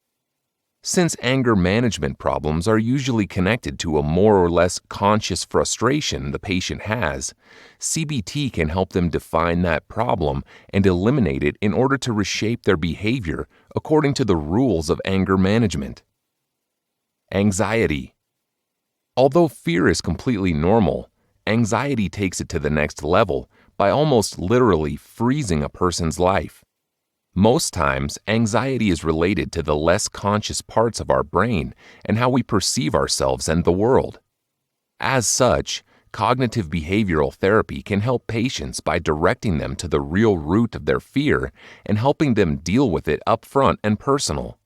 Since anger management problems are usually connected to a more or less conscious frustration the patient has, CBT can help them define that problem and eliminate it in order to reshape their behavior according to the rules of anger management. Anxiety. Although fear is completely normal, anxiety takes it to the next level by almost literally freezing a person's life. Most times, anxiety is related to the less conscious parts of our brain and how we perceive ourselves and the world. As such, cognitive behavioral therapy can help patients by directing them to the real root of their fear and helping them deal with it upfront and personal.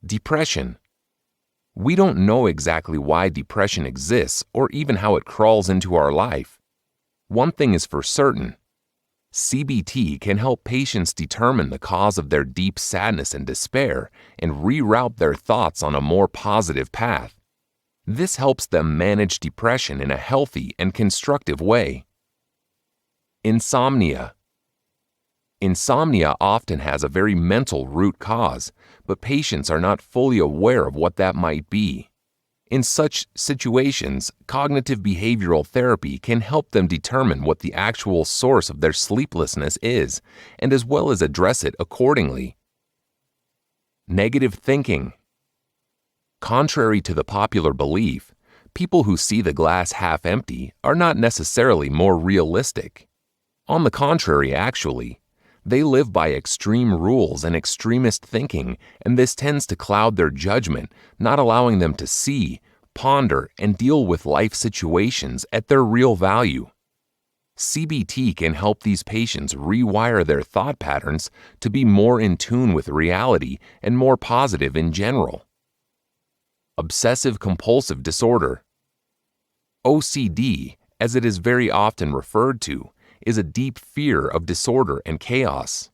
Depression. We don't know exactly why depression exists or even how it crawls into our life. One thing is for certain. CBT can help patients determine the cause of their deep sadness and despair and reroute their thoughts on a more positive path. This helps them manage depression in a healthy and constructive way. Insomnia. Insomnia often has a very mental root cause, but patients are not fully aware of what that might be. In such situations, cognitive behavioral therapy can help them determine what the actual source of their sleeplessness is, and as well as address it accordingly. Negative thinking. Contrary to the popular belief, people who see the glass half empty are not necessarily more realistic. On the contrary, actually, they live by extreme rules and extremist thinking, and this tends to cloud their judgment, not allowing them to see, ponder, and deal with life situations at their real value. CBT can help these patients rewire their thought patterns to be more in tune with reality and more positive in general. Obsessive-compulsive disorder. OCD, as it is very often referred to, is a deep fear of disorder and chaos.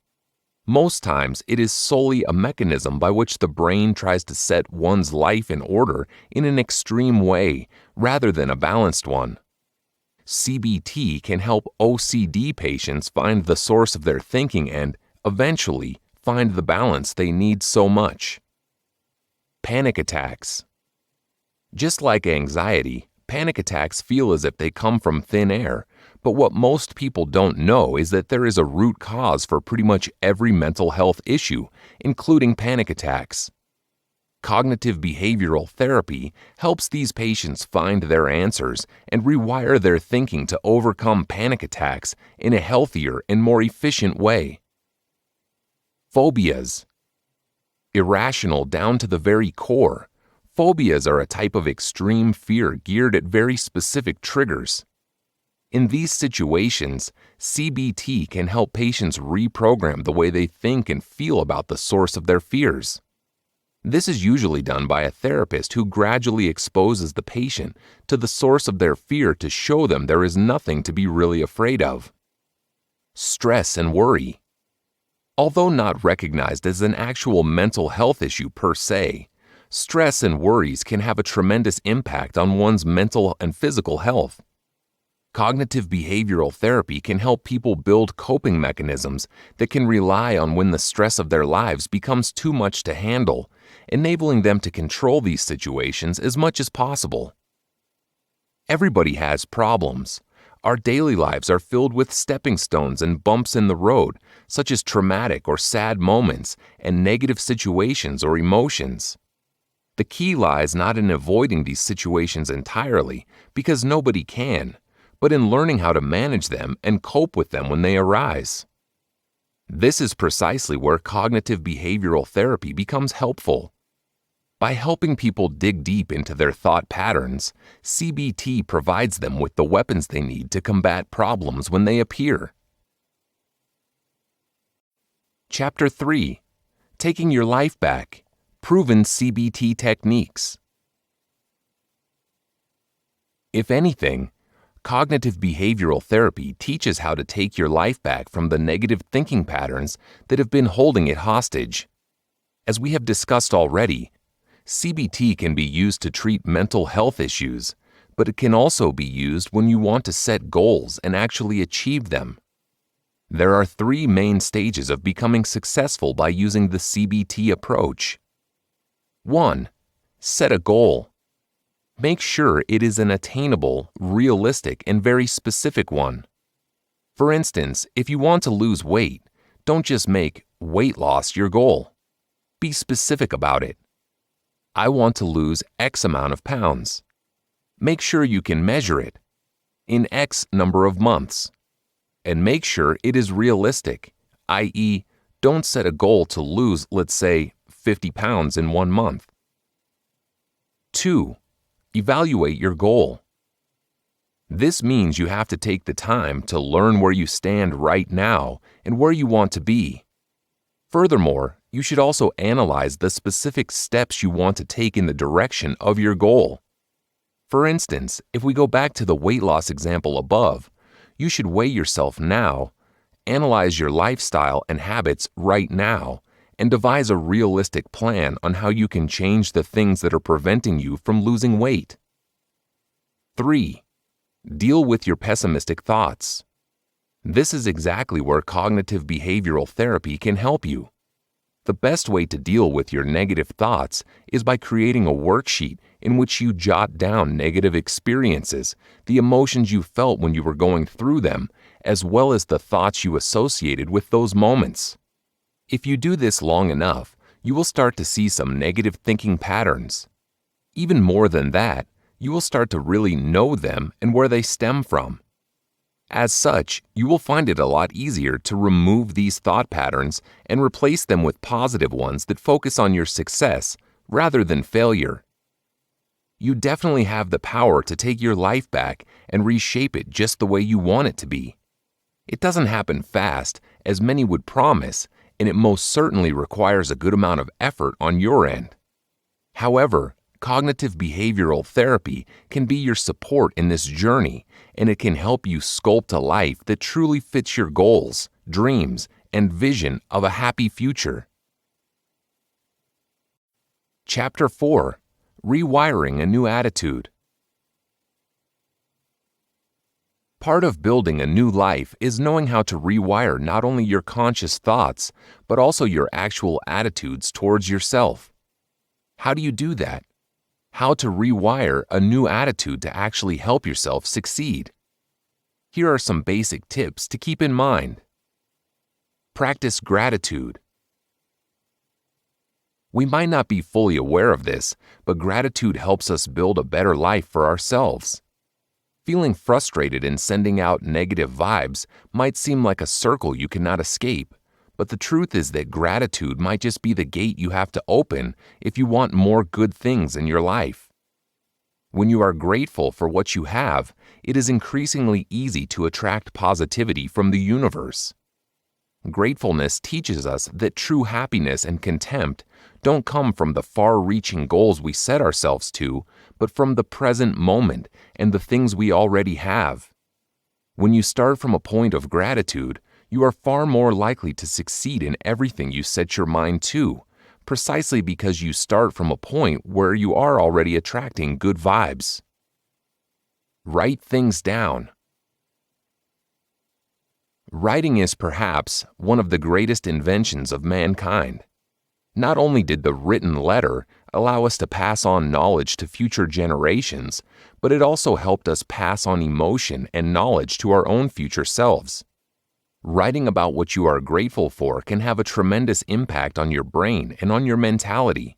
Most times, it is solely a mechanism by which the brain tries to set one's life in order in an extreme way rather than a balanced one. CBT can help OCD patients find the source of their thinking and, eventually, find the balance they need so much. Panic attacks. Just like anxiety, panic attacks feel as if they come from thin air, but what most people don't know is that there is a root cause for pretty much every mental health issue, including panic attacks. Cognitive behavioral therapy helps these patients find their answers and rewire their thinking to overcome panic attacks in a healthier and more efficient way. Phobias. Irrational down to the very core, phobias are a type of extreme fear geared at very specific triggers. In these situations, CBT can help patients reprogram the way they think and feel about the source of their fears. This is usually done by a therapist who gradually exposes the patient to the source of their fear to show them there is nothing to be really afraid of. Stress and worry. Although not recognized as an actual mental health issue per se, stress and worries can have a tremendous impact on one's mental and physical health. Cognitive behavioral therapy can help people build coping mechanisms that can rely on when the stress of their lives becomes too much to handle, enabling them to control these situations as much as possible. Everybody has problems. Our daily lives are filled with stepping stones and bumps in the road, such as traumatic or sad moments and negative situations or emotions. The key lies not in avoiding these situations entirely, because nobody can, but in learning how to manage them and cope with them when they arise. This is precisely where cognitive behavioral therapy becomes helpful. By helping people dig deep into their thought patterns, CBT provides them with the weapons they need to combat problems when they appear. Chapter 3. Taking Your Life Back. Proven CBT Techniques. If anything, cognitive behavioral therapy teaches how to take your life back from the negative thinking patterns that have been holding it hostage. As we have discussed already, CBT can be used to treat mental health issues, but it can also be used when you want to set goals and actually achieve them. There are 3 main stages of becoming successful by using the CBT approach. 1. Set a goal. Make sure it is an attainable, realistic, and very specific one. For instance, if you want to lose weight, don't just make weight loss your goal. Be specific about it. I want to lose X amount of pounds. Make sure you can measure it in X number of months. And make sure it is realistic, i.e., don't set a goal to lose, let's say, 50 pounds in 1 month. 2. Evaluate your goal. This means you have to take the time to learn where you stand right now and where you want to be. Furthermore, you should also analyze the specific steps you want to take in the direction of your goal. For instance, if we go back to the weight loss example above, you should weigh yourself now, analyze your lifestyle and habits right now, and devise a realistic plan on how you can change the things that are preventing you from losing weight. 3. Deal with your pessimistic thoughts. This is exactly where cognitive behavioral therapy can help you. The best way to deal with your negative thoughts is by creating a worksheet in which you jot down negative experiences, the emotions you felt when you were going through them, as well as the thoughts you associated with those moments. If you do this long enough, you will start to see some negative thinking patterns. Even more than that, you will start to really know them and where they stem from. As such, you will find it a lot easier to remove these thought patterns and replace them with positive ones that focus on your success rather than failure. You definitely have the power to take your life back and reshape it just the way you want it to be. It doesn't happen fast, as many would promise, and it most certainly requires a good amount of effort on your end. However, cognitive behavioral therapy can be your support in this journey, and it can help you sculpt a life that truly fits your goals, dreams, and vision of a happy future. Chapter 4. Rewiring a New Attitude. Part of building a new life is knowing how to rewire not only your conscious thoughts, but also your actual attitudes towards yourself. How do you do that? How to rewire a new attitude to actually help yourself succeed. Here are some basic tips to keep in mind. Practice gratitude. We might not be fully aware of this, but gratitude helps us build a better life for ourselves. Feeling frustrated and sending out negative vibes might seem like a circle you cannot escape, but the truth is that gratitude might just be the gate you have to open if you want more good things in your life. When you are grateful for what you have, it is increasingly easy to attract positivity from the universe. Gratefulness teaches us that true happiness and contempt don't come from the far-reaching goals we set ourselves to, but from the present moment and the things we already have. When you start from a point of gratitude, you are far more likely to succeed in everything you set your mind to, precisely because you start from a point where you are already attracting good vibes. Write things down. Writing is perhaps one of the greatest inventions of mankind. Not only did the written letter allow us to pass on knowledge to future generations, but it also helped us pass on emotion and knowledge to our own future selves. Writing about what you are grateful for can have a tremendous impact on your brain and on your mentality.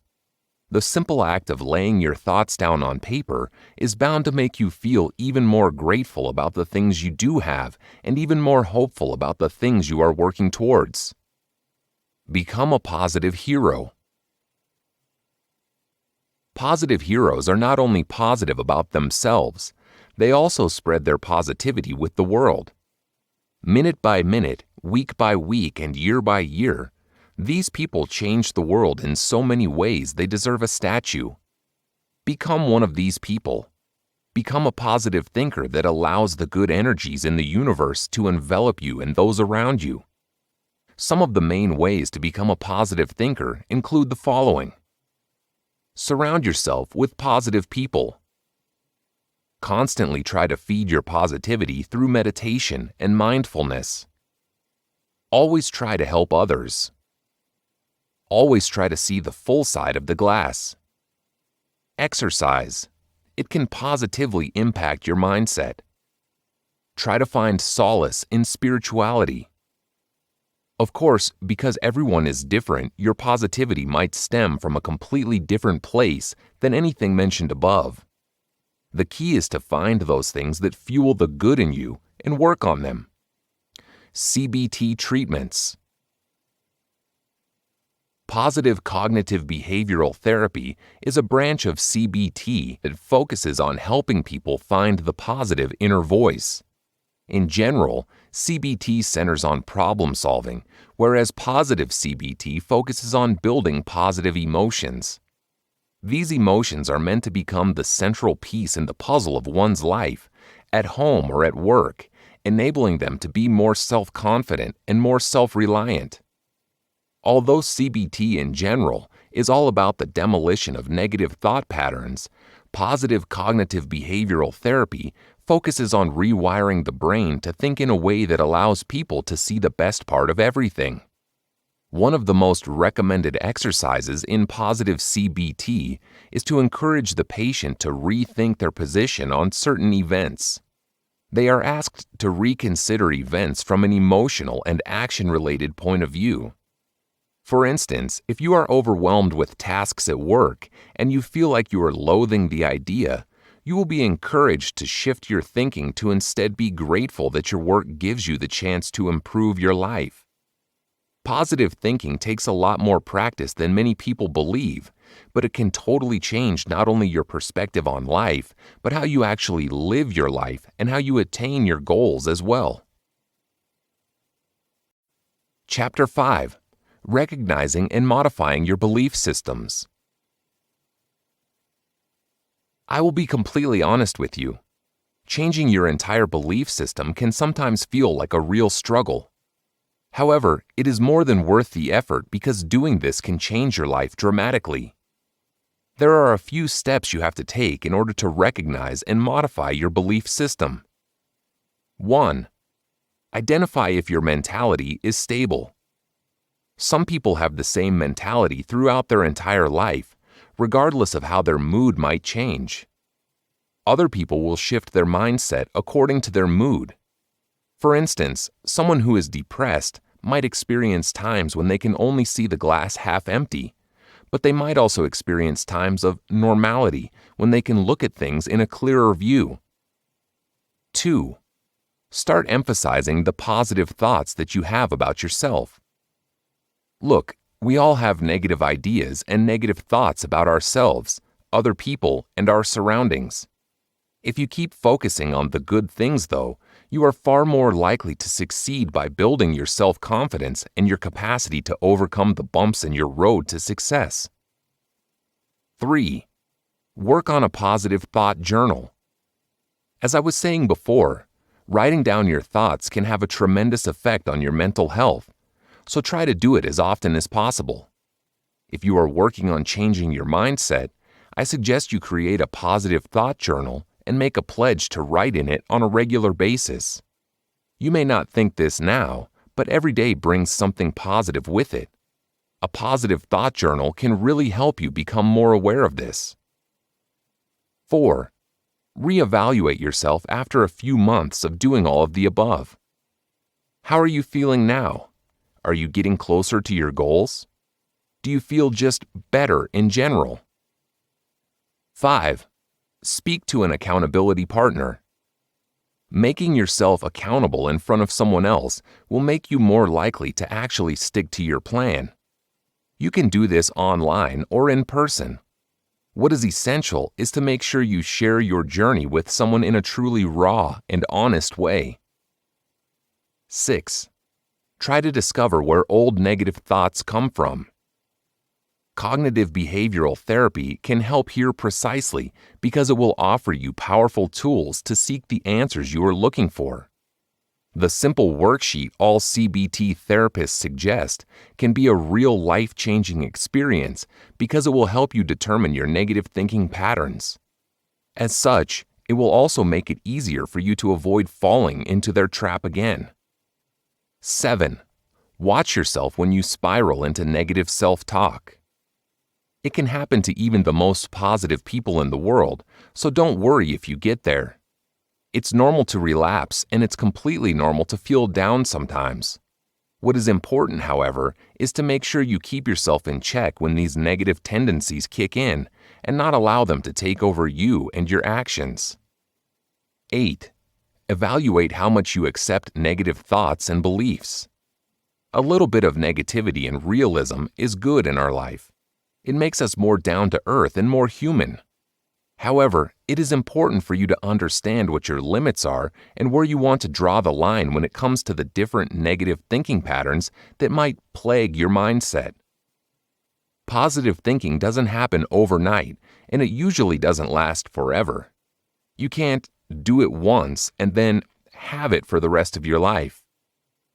The simple act of laying your thoughts down on paper is bound to make you feel even more grateful about the things you do have and even more hopeful about the things you are working towards. Become a positive hero. Positive heroes are not only positive about themselves, they also spread their positivity with the world. Minute by minute, week by week, and year by year, these people change the world in so many ways they deserve a statue. Become one of these people. Become a positive thinker that allows the good energies in the universe to envelop you and those around you. Some of the main ways to become a positive thinker include the following. Surround yourself with positive people. Constantly try to feed your positivity through meditation and mindfulness. Always try to help others. Always try to see the full side of the glass. Exercise. It can positively impact your mindset. Try to find solace in spirituality. Of course, because everyone is different, your positivity might stem from a completely different place than anything mentioned above. The key is to find those things that fuel the good in you and work on them. CBT treatments. Positive cognitive behavioral therapy is a branch of CBT that focuses on helping people find the positive inner voice. In general, CBT centers on problem solving, whereas positive CBT focuses on building positive emotions. These emotions are meant to become the central piece in the puzzle of one's life, at home or at work, enabling them to be more self-confident and more self-reliant. Although CBT in general is all about the demolition of negative thought patterns, positive cognitive behavioral therapy focuses on rewiring the brain to think in a way that allows people to see the best part of everything. One of the most recommended exercises in positive CBT is to encourage the patient to rethink their position on certain events. They are asked to reconsider events from an emotional and action-related point of view. For instance, if you are overwhelmed with tasks at work and you feel like you are loathing the idea, you will be encouraged to shift your thinking to instead be grateful that your work gives you the chance to improve your life. Positive thinking takes a lot more practice than many people believe, but it can totally change not only your perspective on life, but how you actually live your life and how you attain your goals as well. Chapter 5. Recognizing and modifying your belief systems. I will be completely honest with you. Changing your entire belief system can sometimes feel like a real struggle. However, it is more than worth the effort because doing this can change your life dramatically. There are a few steps you have to take in order to recognize and modify your belief system. 1. Identify if your mentality is stable. Some people have the same mentality throughout their entire life, regardless of how their mood might change. Other people will shift their mindset according to their mood. For instance, someone who is depressed might experience times when they can only see the glass half empty, but they might also experience times of normality when they can look at things in a clearer view. 2. Start emphasizing the positive thoughts that you have about yourself. Look, we all have negative ideas and negative thoughts about ourselves, other people, and our surroundings. If you keep focusing on the good things, though, you are far more likely to succeed by building your self-confidence and your capacity to overcome the bumps in your road to success. 3. Work on a positive thought journal. As I was saying before, writing down your thoughts can have a tremendous effect on your mental health, so try to do it as often as possible. If you are working on changing your mindset, I suggest you create a positive thought journal and make a pledge to write in it on a regular basis. You may not think this now, but every day brings something positive with it. A positive thought journal can really help you become more aware of this. 4. Reevaluate yourself after a few months of doing all of the above. How are you feeling now? Are you getting closer to your goals? Do you feel just better in general? 5. Speak to an accountability partner. Making yourself accountable in front of someone else will make you more likely to actually stick to your plan. You can do this online or in person. What is essential is to make sure you share your journey with someone in a truly raw and honest way. 6. Try to discover where old negative thoughts come from. Cognitive behavioral therapy can help here precisely because it will offer you powerful tools to seek the answers you are looking for. The simple worksheet all CBT therapists suggest can be a real life-changing experience because it will help you determine your negative thinking patterns. As such, it will also make it easier for you to avoid falling into their trap again. 7. Watch yourself when you spiral into negative self-talk. It can happen to even the most positive people in the world, so don't worry if you get there. It's normal to relapse, and it's completely normal to feel down sometimes. What is important, however, is to make sure you keep yourself in check when these negative tendencies kick in and not allow them to take over you and your actions. 8. Evaluate how much you accept negative thoughts and beliefs. A little bit of negativity and realism is good in our life. It makes us more down to earth and more human. However, it is important for you to understand what your limits are and where you want to draw the line when it comes to the different negative thinking patterns that might plague your mindset. Positive thinking doesn't happen overnight, and it usually doesn't last forever. You can't do it once and then have it for the rest of your life.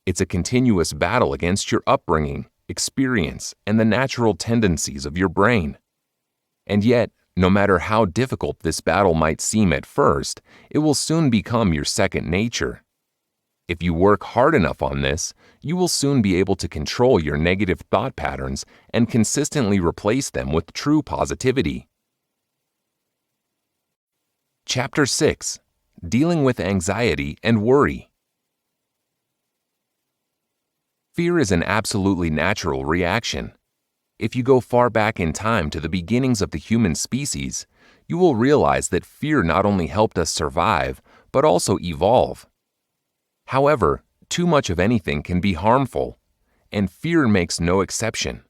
It's a continuous battle against your upbringing, experience, and the natural tendencies of your brain. And yet, no matter how difficult this battle might seem at first, it will soon become your second nature. If you work hard enough on this, you will soon be able to control your negative thought patterns and consistently replace them with true positivity. Chapter 6. Dealing with Anxiety and Worry. Fear is an absolutely natural reaction. If you go far back in time to the beginnings of the human species, you will realize that fear not only helped us survive, but also evolve. However, too much of anything can be harmful, and fear makes no exception.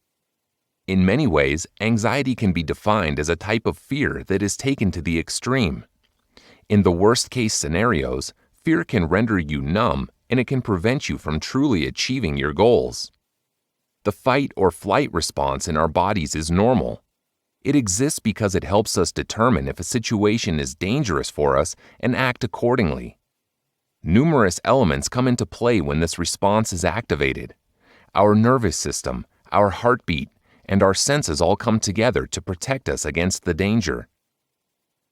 In many ways, anxiety can be defined as a type of fear that is taken to the extreme. In the worst-case scenarios, fear can render you numb, and it can prevent you from truly achieving your goals. The fight or flight response in our bodies is normal. It exists because it helps us determine if a situation is dangerous for us and act accordingly. Numerous elements come into play when this response is activated. Our nervous system, our heartbeat, and our senses all come together to protect us against the danger.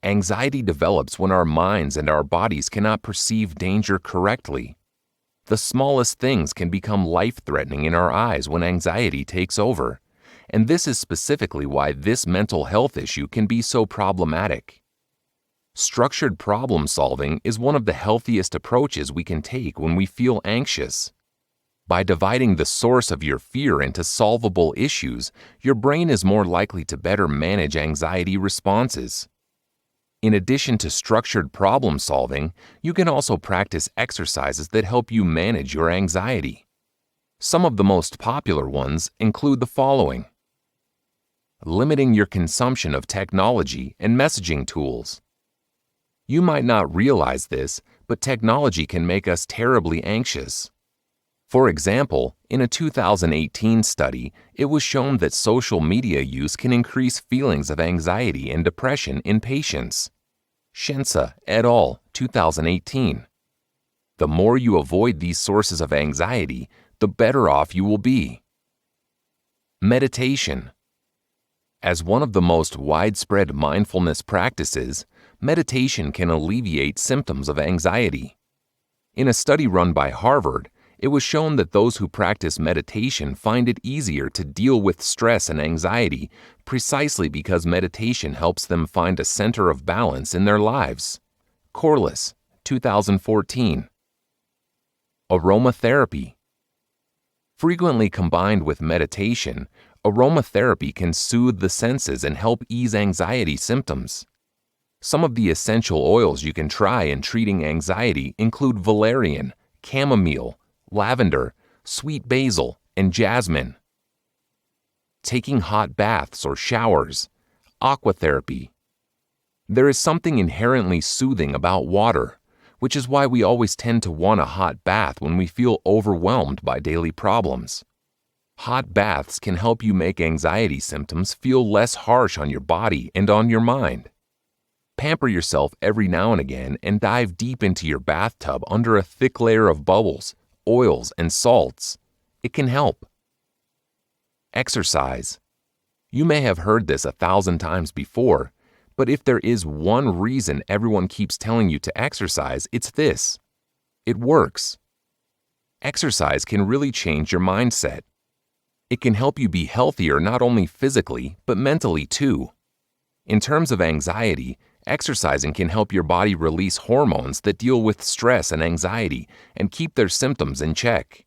Anxiety develops when our minds and our bodies cannot perceive danger correctly. The smallest things can become life-threatening in our eyes when anxiety takes over, and this is specifically why this mental health issue can be so problematic. Structured problem solving is one of the healthiest approaches we can take when we feel anxious. By dividing the source of your fear into solvable issues, your brain is more likely to better manage anxiety responses. In addition to structured problem solving, you can also practice exercises that help you manage your anxiety. Some of the most popular ones include the following: limiting your consumption of technology and messaging tools. You might not realize this, but technology can make us terribly anxious. For example, in a 2018 study, it was shown that social media use can increase feelings of anxiety and depression in patients. Shensa et al., 2018. The more you avoid these sources of anxiety, the better off you will be. Meditation. As one of the most widespread mindfulness practices, meditation can alleviate symptoms of anxiety. In a study run by Harvard, it was shown that those who practice meditation find it easier to deal with stress and anxiety precisely because meditation helps them find a center of balance in their lives. Corliss, 2014. Aromatherapy. Frequently combined with meditation, aromatherapy can soothe the senses and help ease anxiety symptoms. Some of the essential oils you can try in treating anxiety include valerian, chamomile, lavender, sweet basil, and jasmine. Taking hot baths or showers. Aquatherapy. There is something inherently soothing about water, which is why we always tend to want a hot bath when we feel overwhelmed by daily problems. Hot baths can help you make anxiety symptoms feel less harsh on your body and on your mind. Pamper yourself every now and again and dive deep into your bathtub under a thick layer of bubbles, oils, and salts. It can help. Exercise. You may have heard this 1,000 times before, but if there is one reason everyone keeps telling you to exercise, it's this: it works. Exercise can really change your mindset. It can help you be healthier not only physically, but mentally too. In terms of anxiety, exercising can help your body release hormones that deal with stress and anxiety and keep their symptoms in check.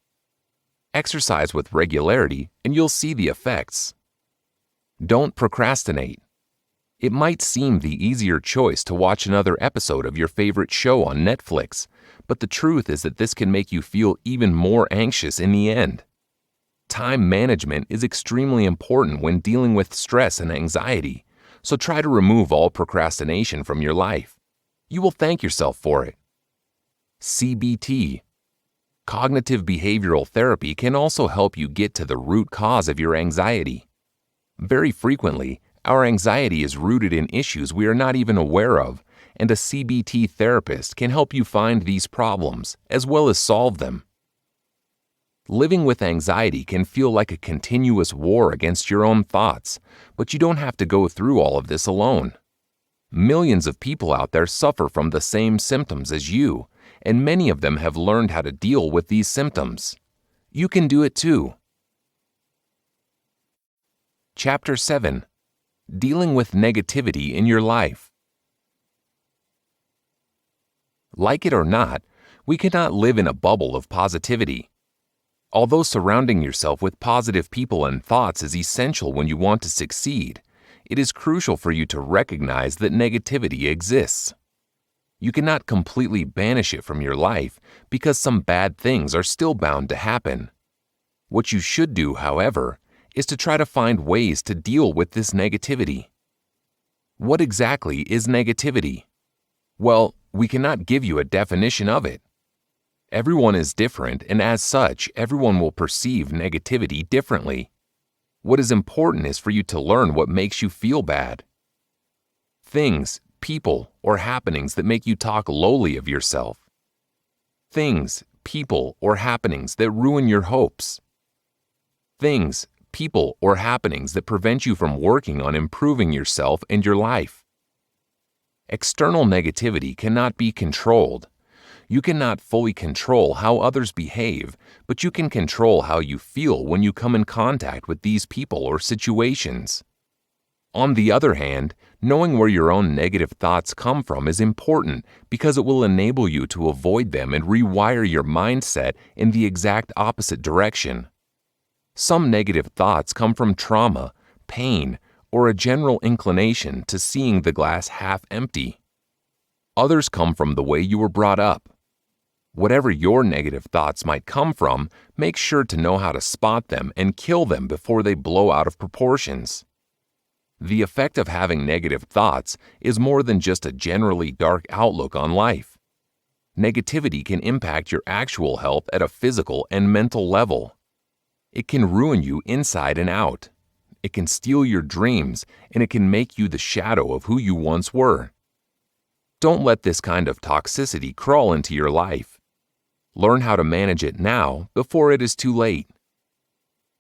Exercise with regularity and you'll see the effects. Don't procrastinate. It might seem the easier choice to watch another episode of your favorite show on Netflix, but the truth is that this can make you feel even more anxious in the end. Time management is extremely important when dealing with stress and anxiety, so try to remove all procrastination from your life. You will thank yourself for it. CBT. Cognitive behavioral therapy can also help you get to the root cause of your anxiety. Very frequently, our anxiety is rooted in issues we are not even aware of, and a CBT therapist can help you find these problems as well as solve them. Living with anxiety can feel like a continuous war against your own thoughts, but you don't have to go through all of this alone. Millions of people out there suffer from the same symptoms as you, and many of them have learned how to deal with these symptoms. You can do it too. Chapter 7. Dealing with negativity in your life. Like it or not, we cannot live in a bubble of positivity. Although surrounding yourself with positive people and thoughts is essential when you want to succeed, it is crucial for you to recognize that negativity exists. You cannot completely banish it from your life because some bad things are still bound to happen. What you should do, however, is to try to find ways to deal with this negativity. What exactly is negativity? Well, we cannot give you a definition of it. Everyone is different, and as such, everyone will perceive negativity differently. What is important is for you to learn what makes you feel bad. Things, people, or happenings that make you talk lowly of yourself. Things, people, or happenings that ruin your hopes. Things, people, or happenings that prevent you from working on improving yourself and your life. External negativity cannot be controlled. You cannot fully control how others behave, but you can control how you feel when you come in contact with these people or situations. On the other hand, knowing where your own negative thoughts come from is important because it will enable you to avoid them and rewire your mindset in the exact opposite direction. Some negative thoughts come from trauma, pain, or a general inclination to seeing the glass half empty. Others come from the way you were brought up. Whatever your negative thoughts might come from, make sure to know how to spot them and kill them before they blow out of proportions. The effect of having negative thoughts is more than just a generally dark outlook on life. Negativity can impact your actual health at a physical and mental level. It can ruin you inside and out. It can steal your dreams, and it can make you the shadow of who you once were. Don't let this kind of toxicity crawl into your life. Learn how to manage it now before it is too late.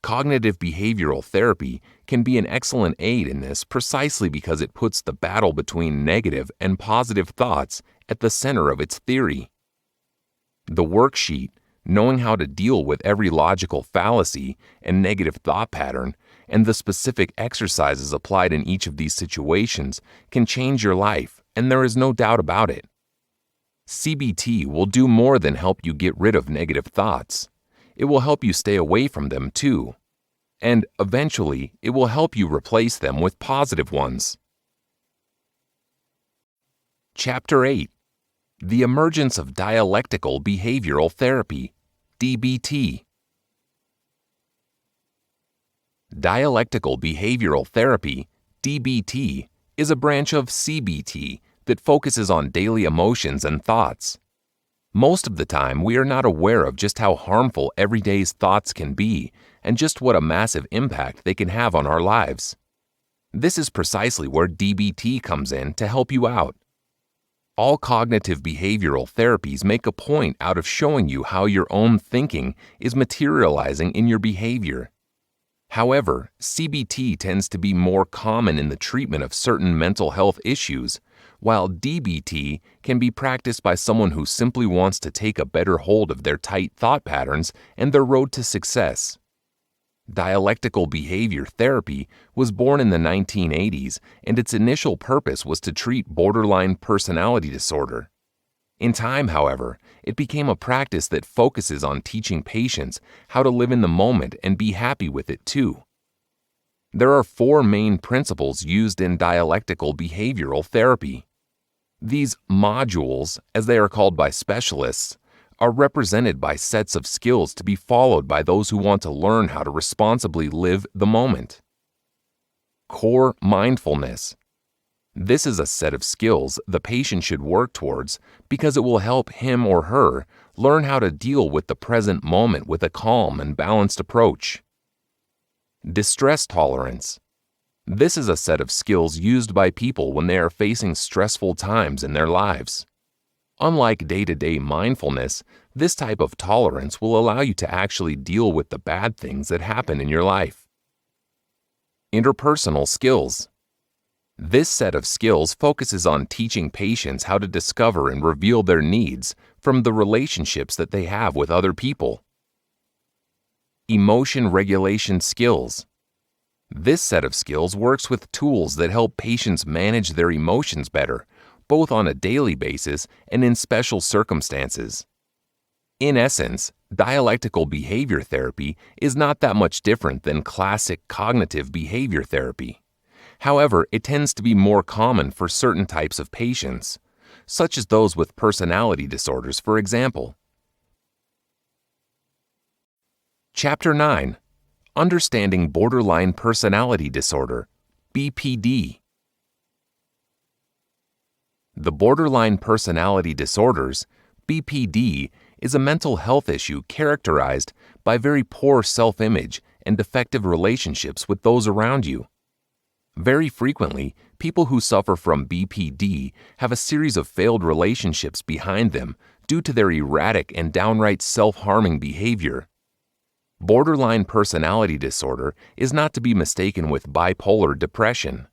Cognitive behavioral therapy can be an excellent aid in this precisely because it puts the battle between negative and positive thoughts at the center of its theory. The worksheet, knowing how to deal with every logical fallacy and negative thought pattern, and the specific exercises applied in each of these situations can change your life, and there is no doubt about it. CBT will do more than help you get rid of negative thoughts. It will help you stay away from them too. And eventually, it will help you replace them with positive ones. Chapter 8. The Emergence of Dialectical Behavioral Therapy, DBT. Dialectical Behavioral Therapy, DBT, is a branch of CBT that focuses on daily emotions and thoughts. Most of the time, we are not aware of just how harmful everyday's thoughts can be and just what a massive impact they can have on our lives. This is precisely where DBT comes in to help you out. All cognitive behavioral therapies make a point out of showing you how your own thinking is materializing in your behavior. However, CBT tends to be more common in the treatment of certain mental health issues, while DBT can be practiced by someone who simply wants to take a better hold of their tight thought patterns and their road to success. Dialectical behavior therapy was born in the 1980s, and its initial purpose was to treat borderline personality disorder. In time, however, it became a practice that focuses on teaching patients how to live in the moment and be happy with it too. There are 4 main principles used in dialectical behavioral therapy. These modules, as they are called by specialists, are represented by sets of skills to be followed by those who want to learn how to responsibly live the moment. Core mindfulness. This is a set of skills the patient should work towards because it will help him or her learn how to deal with the present moment with a calm and balanced approach. Distress tolerance. This is a set of skills used by people when they are facing stressful times in their lives. Unlike day-to-day mindfulness, this type of tolerance will allow you to actually deal with the bad things that happen in your life. Interpersonal skills. This set of skills focuses on teaching patients how to discover and reveal their needs from the relationships that they have with other people. Emotion regulation skills. This set of skills works with tools that help patients manage their emotions better, both on a daily basis and in special circumstances. In essence, dialectical behavior therapy is not that much different than classic cognitive behavior therapy. However, it tends to be more common for certain types of patients, such as those with personality disorders, for example. Chapter 9. Understanding Borderline Personality Disorder, BPD. The borderline personality disorders, BPD, is a mental health issue characterized by very poor self-image and defective relationships with those around you. Very frequently, people who suffer from BPD have a series of failed relationships behind them due to their erratic and downright self-harming behavior. Borderline personality disorder is not to be mistaken with bipolar depression.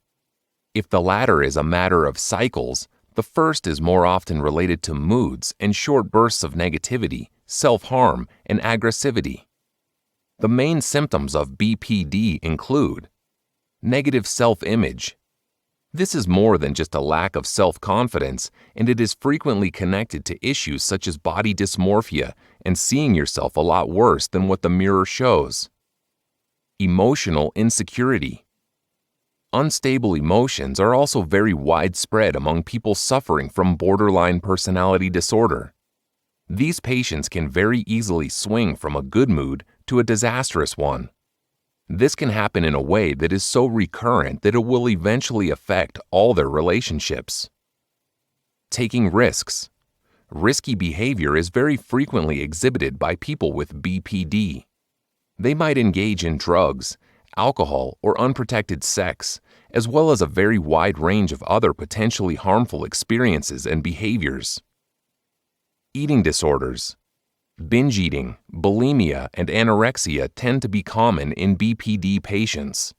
If the latter is a matter of cycles, the first is more often related to moods and short bursts of negativity, self-harm, and aggressivity. The main symptoms of BPD include negative self-image. This is more than just a lack of self-confidence, and it is frequently connected to issues such as body dysmorphia and seeing yourself a lot worse than what the mirror shows. Emotional insecurity. Unstable emotions are also very widespread among people suffering from borderline personality disorder. These patients can very easily swing from a good mood to a disastrous one. This can happen in a way that is so recurrent that it will eventually affect all their relationships. Taking risks. Risky behavior is very frequently exhibited by people with BPD. They might engage in drugs, alcohol, or unprotected sex, as well as a very wide range of other potentially harmful experiences and behaviors. Eating disorders. Binge eating, bulimia, and anorexia tend to be common in BPD patients.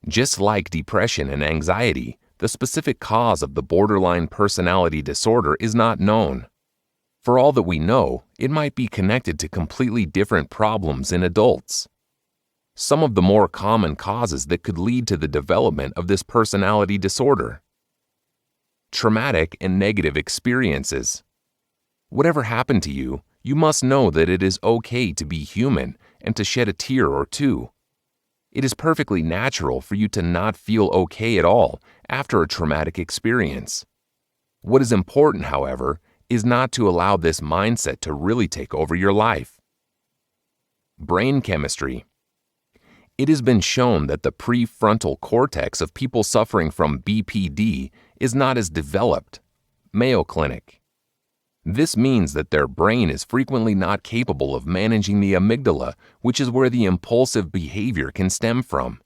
Just like depression and anxiety, the specific cause of the borderline personality disorder is not known. For all that we know, it might be connected to completely different problems in adults. Some of the more common causes that could lead to the development of this personality disorder. Traumatic and negative experiences. Whatever happened to you, you must know that it is okay to be human and to shed a tear or two. It is perfectly natural for you to not feel okay at all after a traumatic experience. What is important, however, is not to allow this mindset to really take over your life. Brain chemistry. It has been shown that the prefrontal cortex of people suffering from BPD is not as developed. Mayo Clinic. This means that their brain is frequently not capable of managing the amygdala, which is where the impulsive behavior can stem from.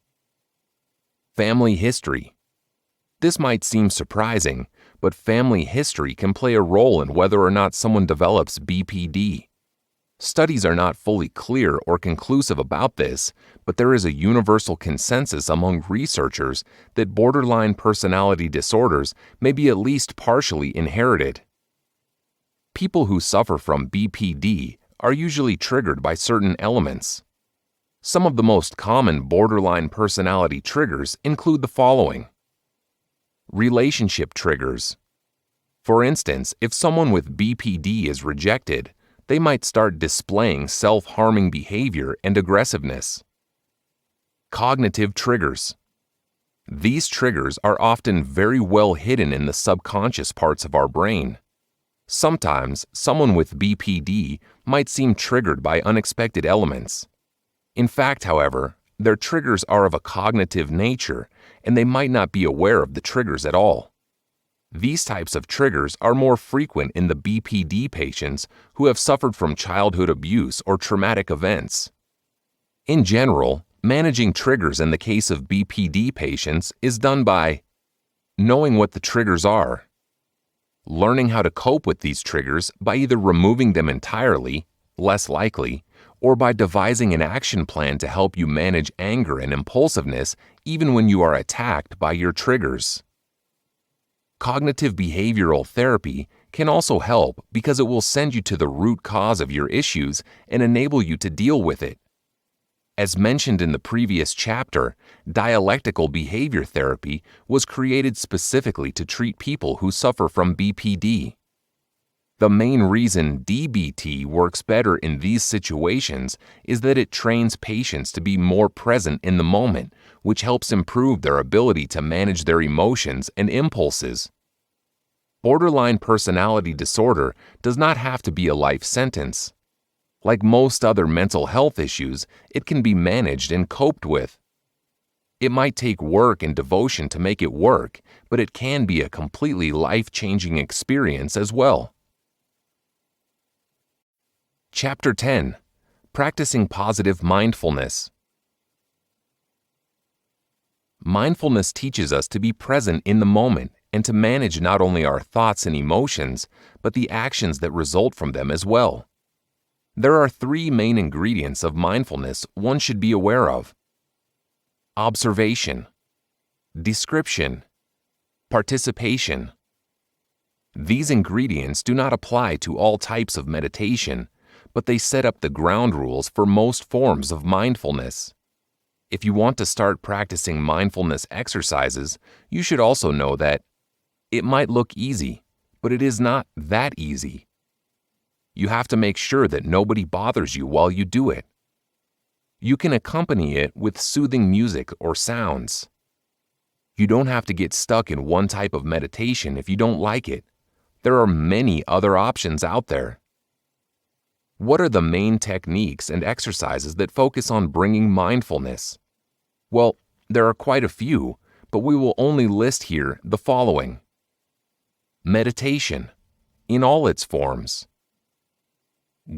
Family history. This might seem surprising, but family history can play a role in whether or not someone develops BPD. Studies are not fully clear or conclusive about this, but there is a universal consensus among researchers that borderline personality disorders may be at least partially inherited. People who suffer from BPD are usually triggered by certain elements. Some of the most common borderline personality triggers include the following. Relationship triggers. For instance, if someone with BPD is rejected, they might start displaying self-harming behavior and aggressiveness. Cognitive triggers. These triggers are often very well hidden in the subconscious parts of our brain. Sometimes, someone with BPD might seem triggered by unexpected elements. In fact, however, their triggers are of a cognitive nature, and they might not be aware of the triggers at all. These types of triggers are more frequent in the BPD patients who have suffered from childhood abuse or traumatic events. In general, managing triggers in the case of BPD patients is done by knowing what the triggers are, learning how to cope with these triggers by either removing them entirely, less likely, or by devising an action plan to help you manage anger and impulsiveness even when you are attacked by your triggers. Cognitive behavioral therapy can also help because it will send you to the root cause of your issues and enable you to deal with it. As mentioned in the previous chapter, dialectical behavior therapy was created specifically to treat people who suffer from BPD. The main reason DBT works better in these situations is that it trains patients to be more present in the moment, which helps improve their ability to manage their emotions and impulses. Borderline personality disorder does not have to be a life sentence. Like most other mental health issues, it can be managed and coped with. It might take work and devotion to make it work, but it can be a completely life-changing experience as well. Chapter 10. Practicing Positive Mindfulness. Mindfulness teaches us to be present in the moment and to manage not only our thoughts and emotions, but the actions that result from them as well. There are three main ingredients of mindfulness one should be aware of: observation, description, participation. These ingredients do not apply to all types of meditation, but they set up the ground rules for most forms of mindfulness. If you want to start practicing mindfulness exercises, you should also know that it might look easy, but it is not that easy. You have to make sure that nobody bothers you while you do it. You can accompany it with soothing music or sounds. You don't have to get stuck in one type of meditation if you don't like it. There are many other options out there. What are the main techniques and exercises that focus on bringing mindfulness? Well, there are quite a few, but we will only list here the following: meditation, in all its forms;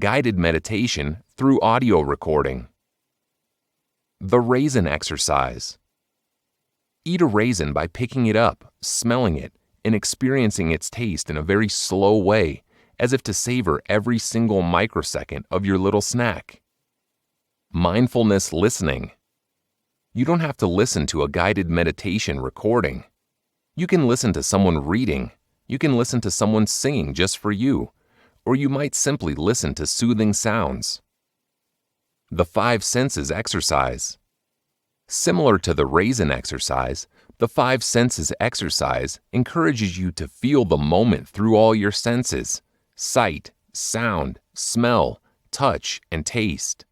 guided meditation through audio recording; the raisin exercise. Eat a raisin by picking it up, smelling it, and experiencing its taste in a very slow way, as if to savor every single microsecond of your little snack. Mindfulness listening. You don't have to listen to a guided meditation recording. You can listen to someone reading, you can listen to someone singing just for you, or you might simply listen to soothing sounds. The five senses exercise. Similar to the raisin exercise, the five senses exercise encourages you to feel the moment through all your senses: sight, sound, smell, touch, and taste.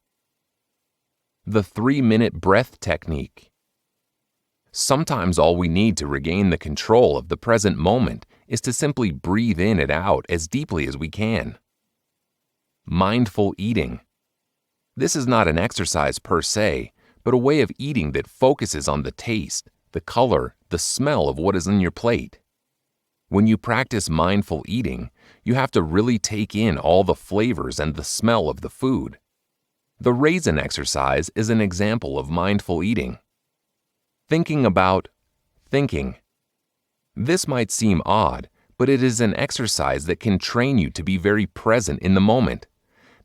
The 3-minute breath technique. Sometimes all we need to regain the control of the present moment is to simply breathe in and out as deeply as we can. Mindful eating. This is not an exercise per se, but a way of eating that focuses on the taste, the color, the smell of what is on your plate. When you practice mindful eating, you have to really take in all the flavors and the smell of the food. The raisin exercise is an example of mindful eating. Thinking about thinking. This might seem odd, but it is an exercise that can train you to be very present in the moment,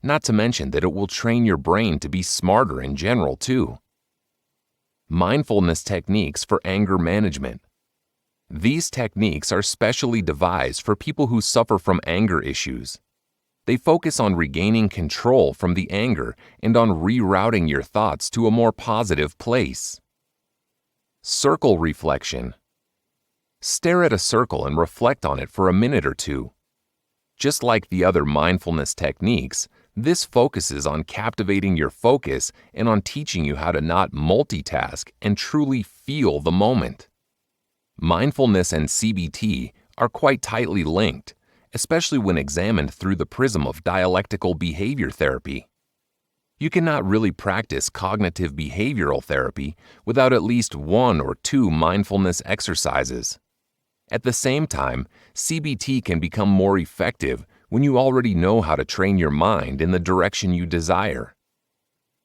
not to mention that it will train your brain to be smarter in general too. Mindfulness techniques for anger management. These techniques are specially devised for people who suffer from anger issues. They focus on regaining control from the anger and on rerouting your thoughts to a more positive place. Circle reflection. Stare at a circle and reflect on it for a minute or two. Just like the other mindfulness techniques, this focuses on captivating your focus and on teaching you how to not multitask and truly feel the moment. Mindfulness and CBT are quite tightly linked, especially when examined through the prism of dialectical behavior therapy. You cannot really practice cognitive behavioral therapy without at least one or two mindfulness exercises. At the same time, CBT can become more effective when you already know how to train your mind in the direction you desire.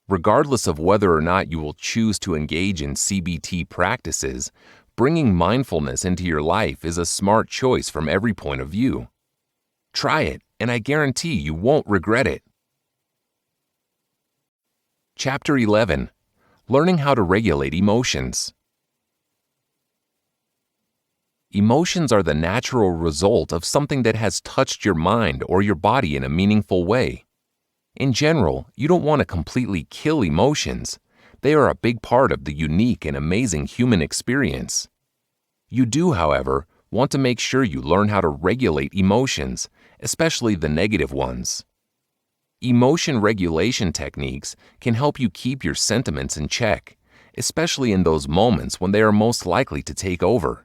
Regardless of whether or not you will choose to engage in CBT practices, bringing mindfulness into your life is a smart choice from every point of view. Try it, and I guarantee you won't regret it. Chapter 11. Learning how to regulate emotions. Emotions are the natural result of something that has touched your mind or your body in a meaningful way. In general, you don't want to completely kill emotions. They are a big part of the unique and amazing human experience. You do, however, want to make sure you learn how to regulate emotions, especially the negative ones. Emotion regulation techniques can help you keep your sentiments in check, especially in those moments when they are most likely to take over.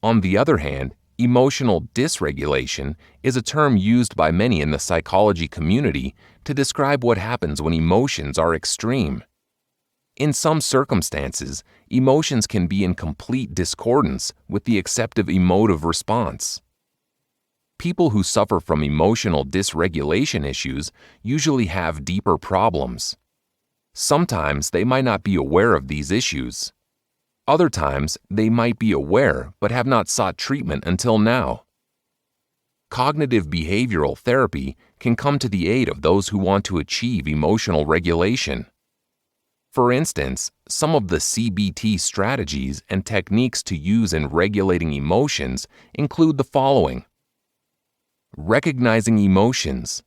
On the other hand, emotional dysregulation is a term used by many in the psychology community to describe what happens when emotions are extreme. In some circumstances, emotions can be in complete discordance with the acceptive emotive response. People who suffer from emotional dysregulation issues usually have deeper problems. Sometimes they might not be aware of these issues. Other times, they might be aware but have not sought treatment until now. Cognitive behavioral therapy can come to the aid of those who want to achieve emotional regulation. For instance, some of the CBT strategies and techniques to use in regulating emotions include the following: recognizing emotions,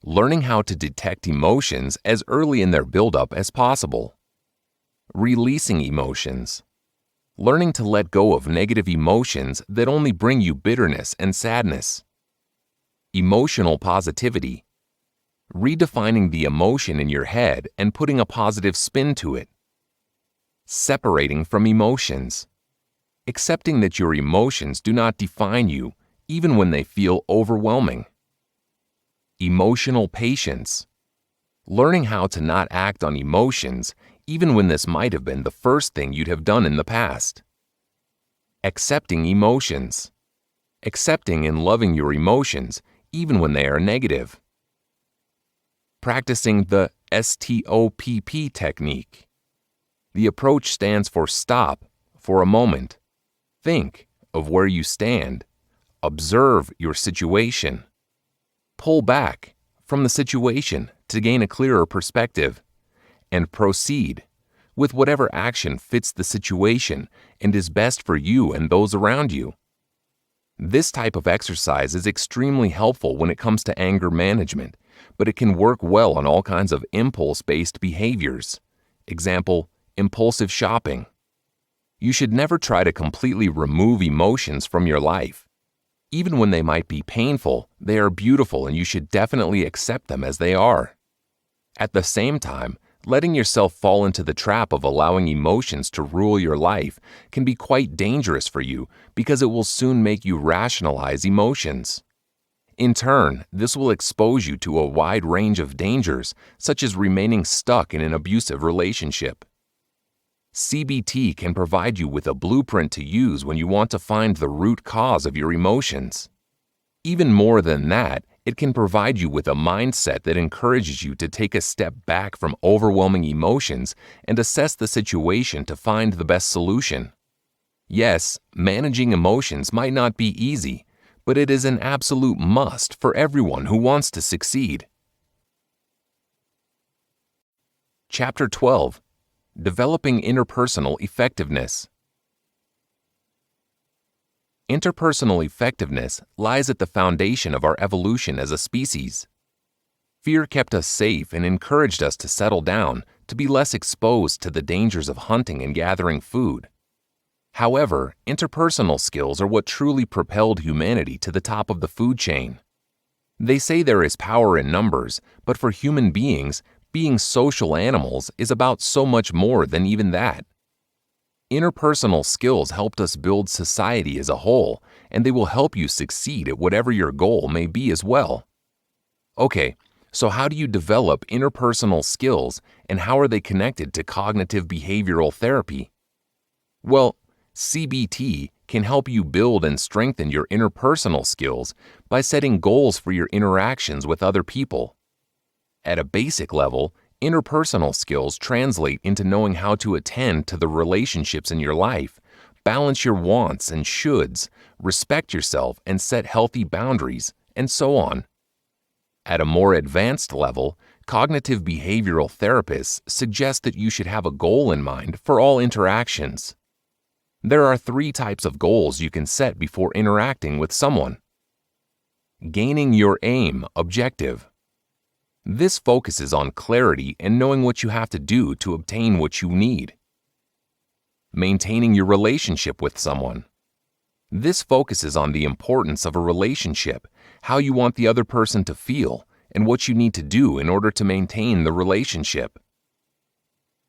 learning how to detect emotions as early in their buildup as possible, releasing emotions, learning to let go of negative emotions that only bring you bitterness and sadness. Emotional positivity. Redefining the emotion in your head and putting a positive spin to it. Separating from emotions. Accepting that your emotions do not define you, even when they feel overwhelming. Emotional patience. Learning how to not act on emotions even when this might have been the first thing you'd have done in the past. Accepting emotions. Accepting and loving your emotions even when they are negative. Practicing the STOPP technique. The approach stands for stop for a moment. Think of where you stand. Observe your situation. Pull back from the situation to gain a clearer perspective. And proceed with whatever action fits the situation and is best for you and those around you. This type of exercise is extremely helpful when it comes to anger management, but it can work well on all kinds of impulse-based behaviors. Example, impulsive shopping. You should never try to completely remove emotions from your life. Even when they might be painful, they are beautiful and you should definitely accept them as they are. At the same time, letting yourself fall into the trap of allowing emotions to rule your life can be quite dangerous for you because it will soon make you rationalize emotions. In turn, this will expose you to a wide range of dangers, such as remaining stuck in an abusive relationship. CBT can provide you with a blueprint to use when you want to find the root cause of your emotions. Even more than that, it can provide you with a mindset that encourages you to take a step back from overwhelming emotions and assess the situation to find the best solution. Yes, managing emotions might not be easy, but it is an absolute must for everyone who wants to succeed. Chapter 12. Developing Interpersonal Effectiveness. Interpersonal effectiveness lies at the foundation of our evolution as a species. Fear kept us safe and encouraged us to settle down, to be less exposed to the dangers of hunting and gathering food. However, interpersonal skills are what truly propelled humanity to the top of the food chain. They say there is power in numbers, but for human beings, being social animals is about so much more than even that. Interpersonal skills helped us build society as a whole, and they will help you succeed at whatever your goal may be as well. Okay, so how do you develop interpersonal skills, and how are they connected to cognitive behavioral therapy? Well, CBT can help you build and strengthen your interpersonal skills by setting goals for your interactions with other people. At a basic level, interpersonal skills translate into knowing how to attend to the relationships in your life, balance your wants and shoulds, respect yourself and set healthy boundaries, and so on. At a more advanced level, cognitive behavioral therapists suggest that you should have a goal in mind for all interactions. There are 3 types of goals you can set before interacting with someone. Gaining your aim objective. This focuses on clarity and knowing what you have to do to obtain what you need. Maintaining your relationship with someone. This focuses on the importance of a relationship, how you want the other person to feel, and what you need to do in order to maintain the relationship.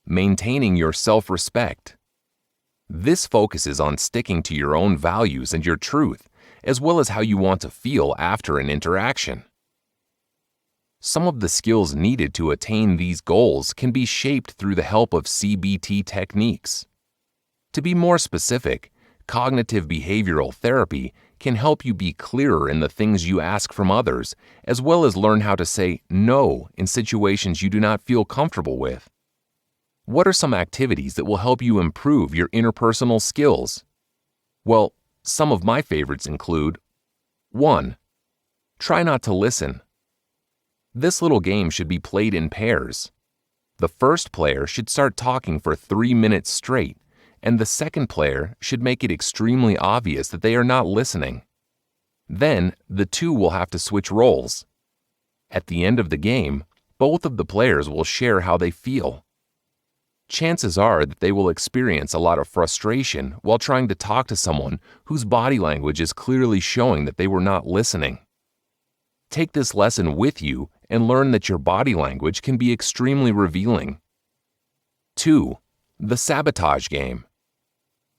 Maintaining your self-respect. This focuses on sticking to your own values and your truth, as well as how you want to feel after an interaction. Some of the skills needed to attain these goals can be shaped through the help of CBT techniques. To be more specific, cognitive behavioral therapy can help you be clearer in the things you ask from others, as well as learn how to say no in situations you do not feel comfortable with. What are some activities that will help you improve your interpersonal skills? Well, some of my favorites include 1. Try not to listen. This little game should be played in pairs. The first player should start talking for 3 minutes straight, and the second player should make it extremely obvious that they are not listening. Then, the 2 will have to switch roles. At the end of the game, both of the players will share how they feel. Chances are that they will experience a lot of frustration while trying to talk to someone whose body language is clearly showing that they were not listening. Take this lesson with you and learn that your body language can be extremely revealing. 2. The sabotage game.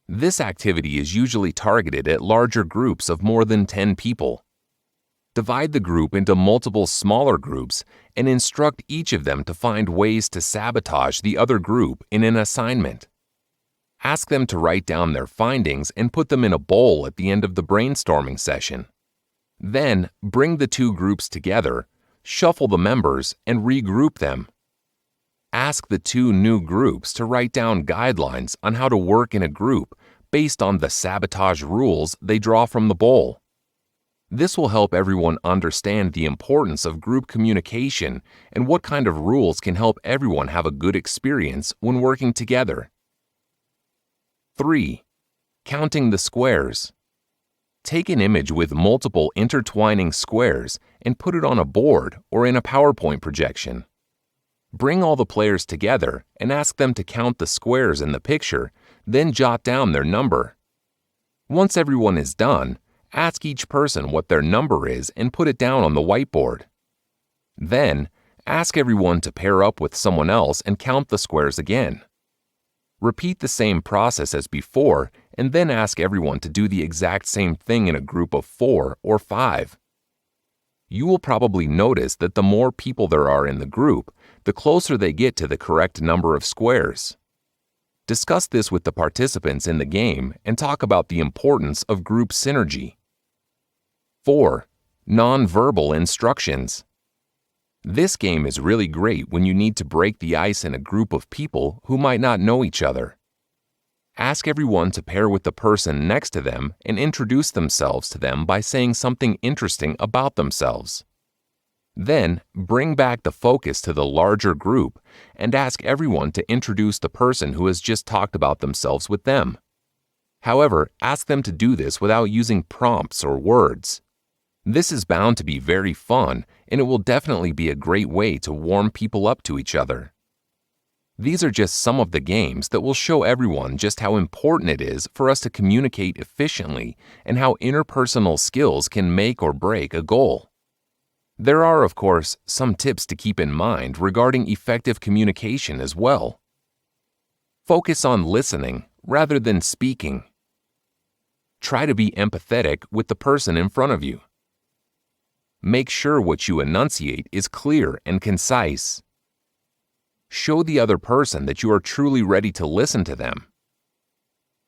This activity is usually targeted at larger groups of more than 10 people. Divide the group into multiple smaller groups and instruct each of them to find ways to sabotage the other group in an assignment. Ask them to write down their findings and put them in a bowl at the end of the brainstorming session. Then, bring the 2 groups together, shuffle the members, and regroup them. Ask the 2 new groups to write down guidelines on how to work in a group based on the sabotage rules they draw from the bowl. This will help everyone understand the importance of group communication and what kind of rules can help everyone have a good experience when working together. 3. Counting the squares. Take an image with multiple intertwining squares and put it on a board or in a PowerPoint projection. Bring all the players together and ask them to count the squares in the picture, then jot down their number. Once everyone is done, ask each person what their number is and put it down on the whiteboard. Then, ask everyone to pair up with someone else and count the squares again. Repeat the same process as before and then ask everyone to do the exact same thing in a group of 4 or 5. You will probably notice that the more people there are in the group, the closer they get to the correct number of squares. Discuss this with the participants in the game and talk about the importance of group synergy. 4. Nonverbal instructions. This game is really great when you need to break the ice in a group of people who might not know each other. Ask everyone to pair with the person next to them and introduce themselves to them by saying something interesting about themselves. Then, bring back the focus to the larger group and ask everyone to introduce the person who has just talked about themselves with them. However, ask them to do this without using prompts or words. This is bound to be very fun, and it will definitely be a great way to warm people up to each other. These are just some of the games that will show everyone just how important it is for us to communicate efficiently and how interpersonal skills can make or break a goal. There are, of course, some tips to keep in mind regarding effective communication as well. Focus on listening rather than speaking. Try to be empathetic with the person in front of you. Make sure what you enunciate is clear and concise. Show the other person that you are truly ready to listen to them.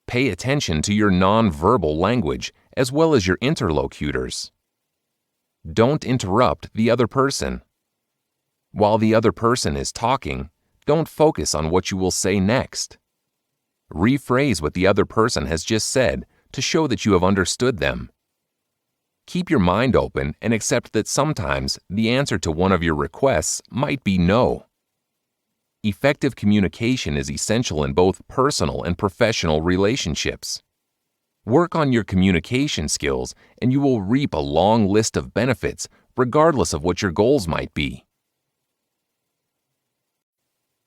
Pay attention to your non-verbal language as well as your interlocutors. Don't interrupt the other person. While the other person is talking, don't focus on what you will say next. Rephrase what the other person has just said to show that you have understood them. Keep your mind open and accept that sometimes the answer to one of your requests might be no. Effective communication is essential in both personal and professional relationships. Work on your communication skills and you will reap a long list of benefits regardless of what your goals might be.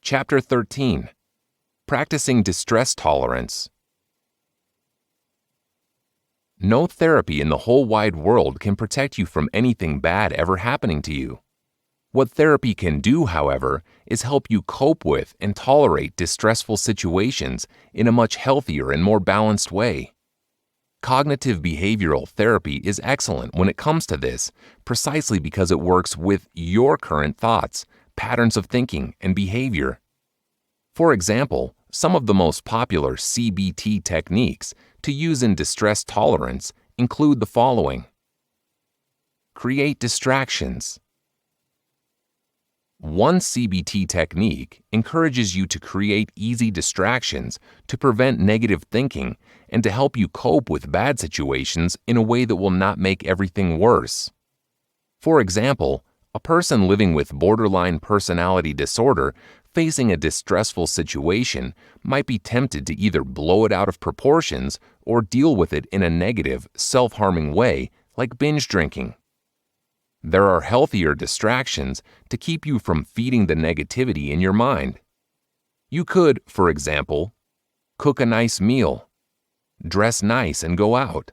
Chapter 13. Practicing Distress Tolerance. No therapy in the whole wide world can protect you from anything bad ever happening to you. What therapy can do, however, is help you cope with and tolerate distressful situations in a much healthier and more balanced way. Cognitive behavioral therapy is excellent when it comes to this, precisely because it works with your current thoughts, patterns of thinking, and behavior. For example, some of the most popular CBT techniques to use in distress tolerance include the following. Create distractions. One CBT technique encourages you to create easy distractions to prevent negative thinking and to help you cope with bad situations in a way that will not make everything worse. For example, a person living with borderline personality disorder facing a distressful situation might be tempted to either blow it out of proportions or deal with it in a negative, self-harming way, like binge drinking. There are healthier distractions to keep you from feeding the negativity in your mind. You could, for example, cook a nice meal, dress nice and go out,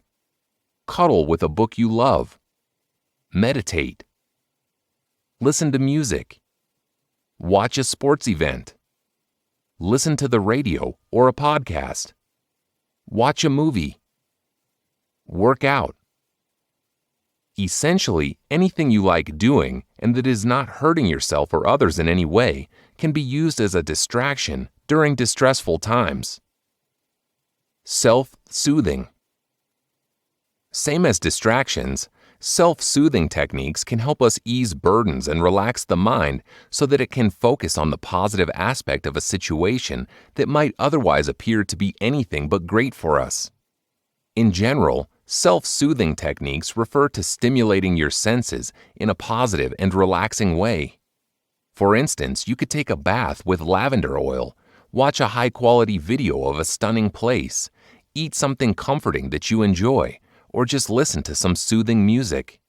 cuddle with a book you love, meditate, listen to music, watch a sports event, listen to the radio or a podcast, watch a movie, work out. Essentially, anything you like doing and that is not hurting yourself or others in any way can be used as a distraction during distressful times. Self-soothing. Same as distractions, self-soothing techniques can help us ease burdens and relax the mind so that it can focus on the positive aspect of a situation that might otherwise appear to be anything but great for us. In general, self-soothing techniques refer to stimulating your senses in a positive and relaxing way. For instance, you could take a bath with lavender oil, watch a high-quality video of a stunning place, eat something comforting that you enjoy, or just listen to some soothing music.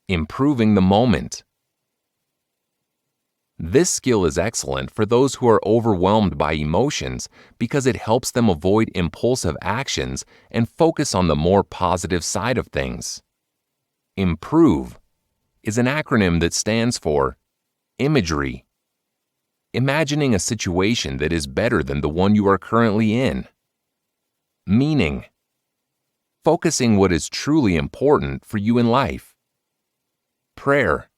Improving the moment. This skill is excellent for those who are overwhelmed by emotions because it helps them avoid impulsive actions and focus on the more positive side of things. IMPROVE is an acronym that stands for imagery. Imagining a situation that is better than the one you are currently in. Meaning. Focusing what is truly important for you in life. Prayer.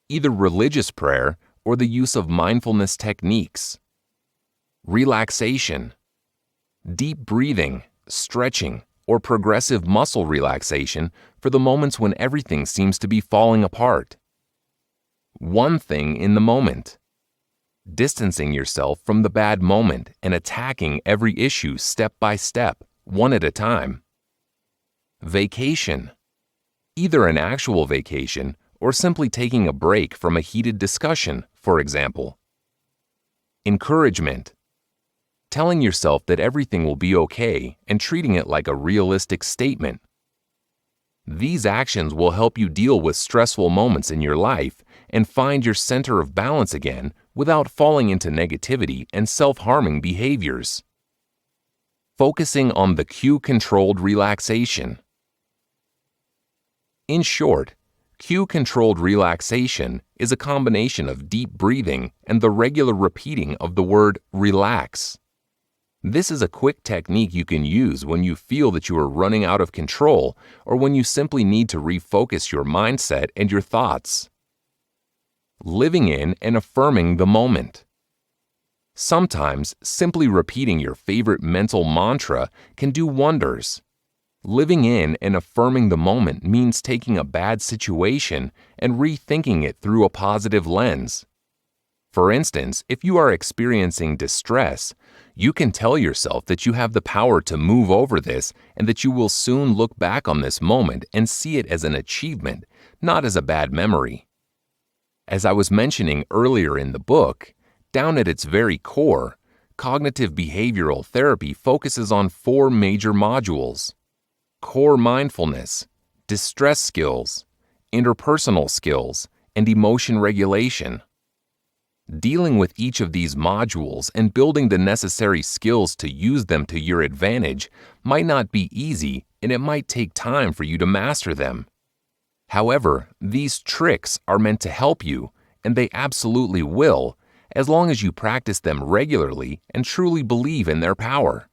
Either religious prayer or the use of mindfulness techniques. Relaxation. Deep breathing, stretching, or progressive muscle relaxation for the moments when everything seems to be falling apart. One thing in the moment. Distancing yourself from the bad moment and attacking every issue step by step, one at a time. Vacation. Either an actual vacation or simply taking a break from a heated discussion, for example. Encouragement. Telling yourself that everything will be okay and treating it like a realistic statement. These actions will help you deal with stressful moments in your life and find your center of balance again without falling into negativity and self-harming behaviors. Focusing on the cue-controlled relaxation. In short, cue-controlled relaxation is a combination of deep breathing and the regular repeating of the word relax. This is a quick technique you can use when you feel that you are running out of control or when you simply need to refocus your mindset and your thoughts. Living in and affirming the moment. Sometimes, simply repeating your favorite mental mantra can do wonders. Living in and affirming the moment means taking a bad situation and rethinking it through a positive lens. For instance, if you are experiencing distress, you can tell yourself that you have the power to move over this and that you will soon look back on this moment and see it as an achievement, not as a bad memory. As I was mentioning earlier in the book, down at its very core, cognitive behavioral therapy focuses on 4 major modules: core mindfulness, distress skills, interpersonal skills, and emotion regulation. Dealing with each of these modules and building the necessary skills to use them to your advantage might not be easy, and it might take time for you to master them. However, these tricks are meant to help you, and they absolutely will, as long as you practice them regularly and truly believe in their power.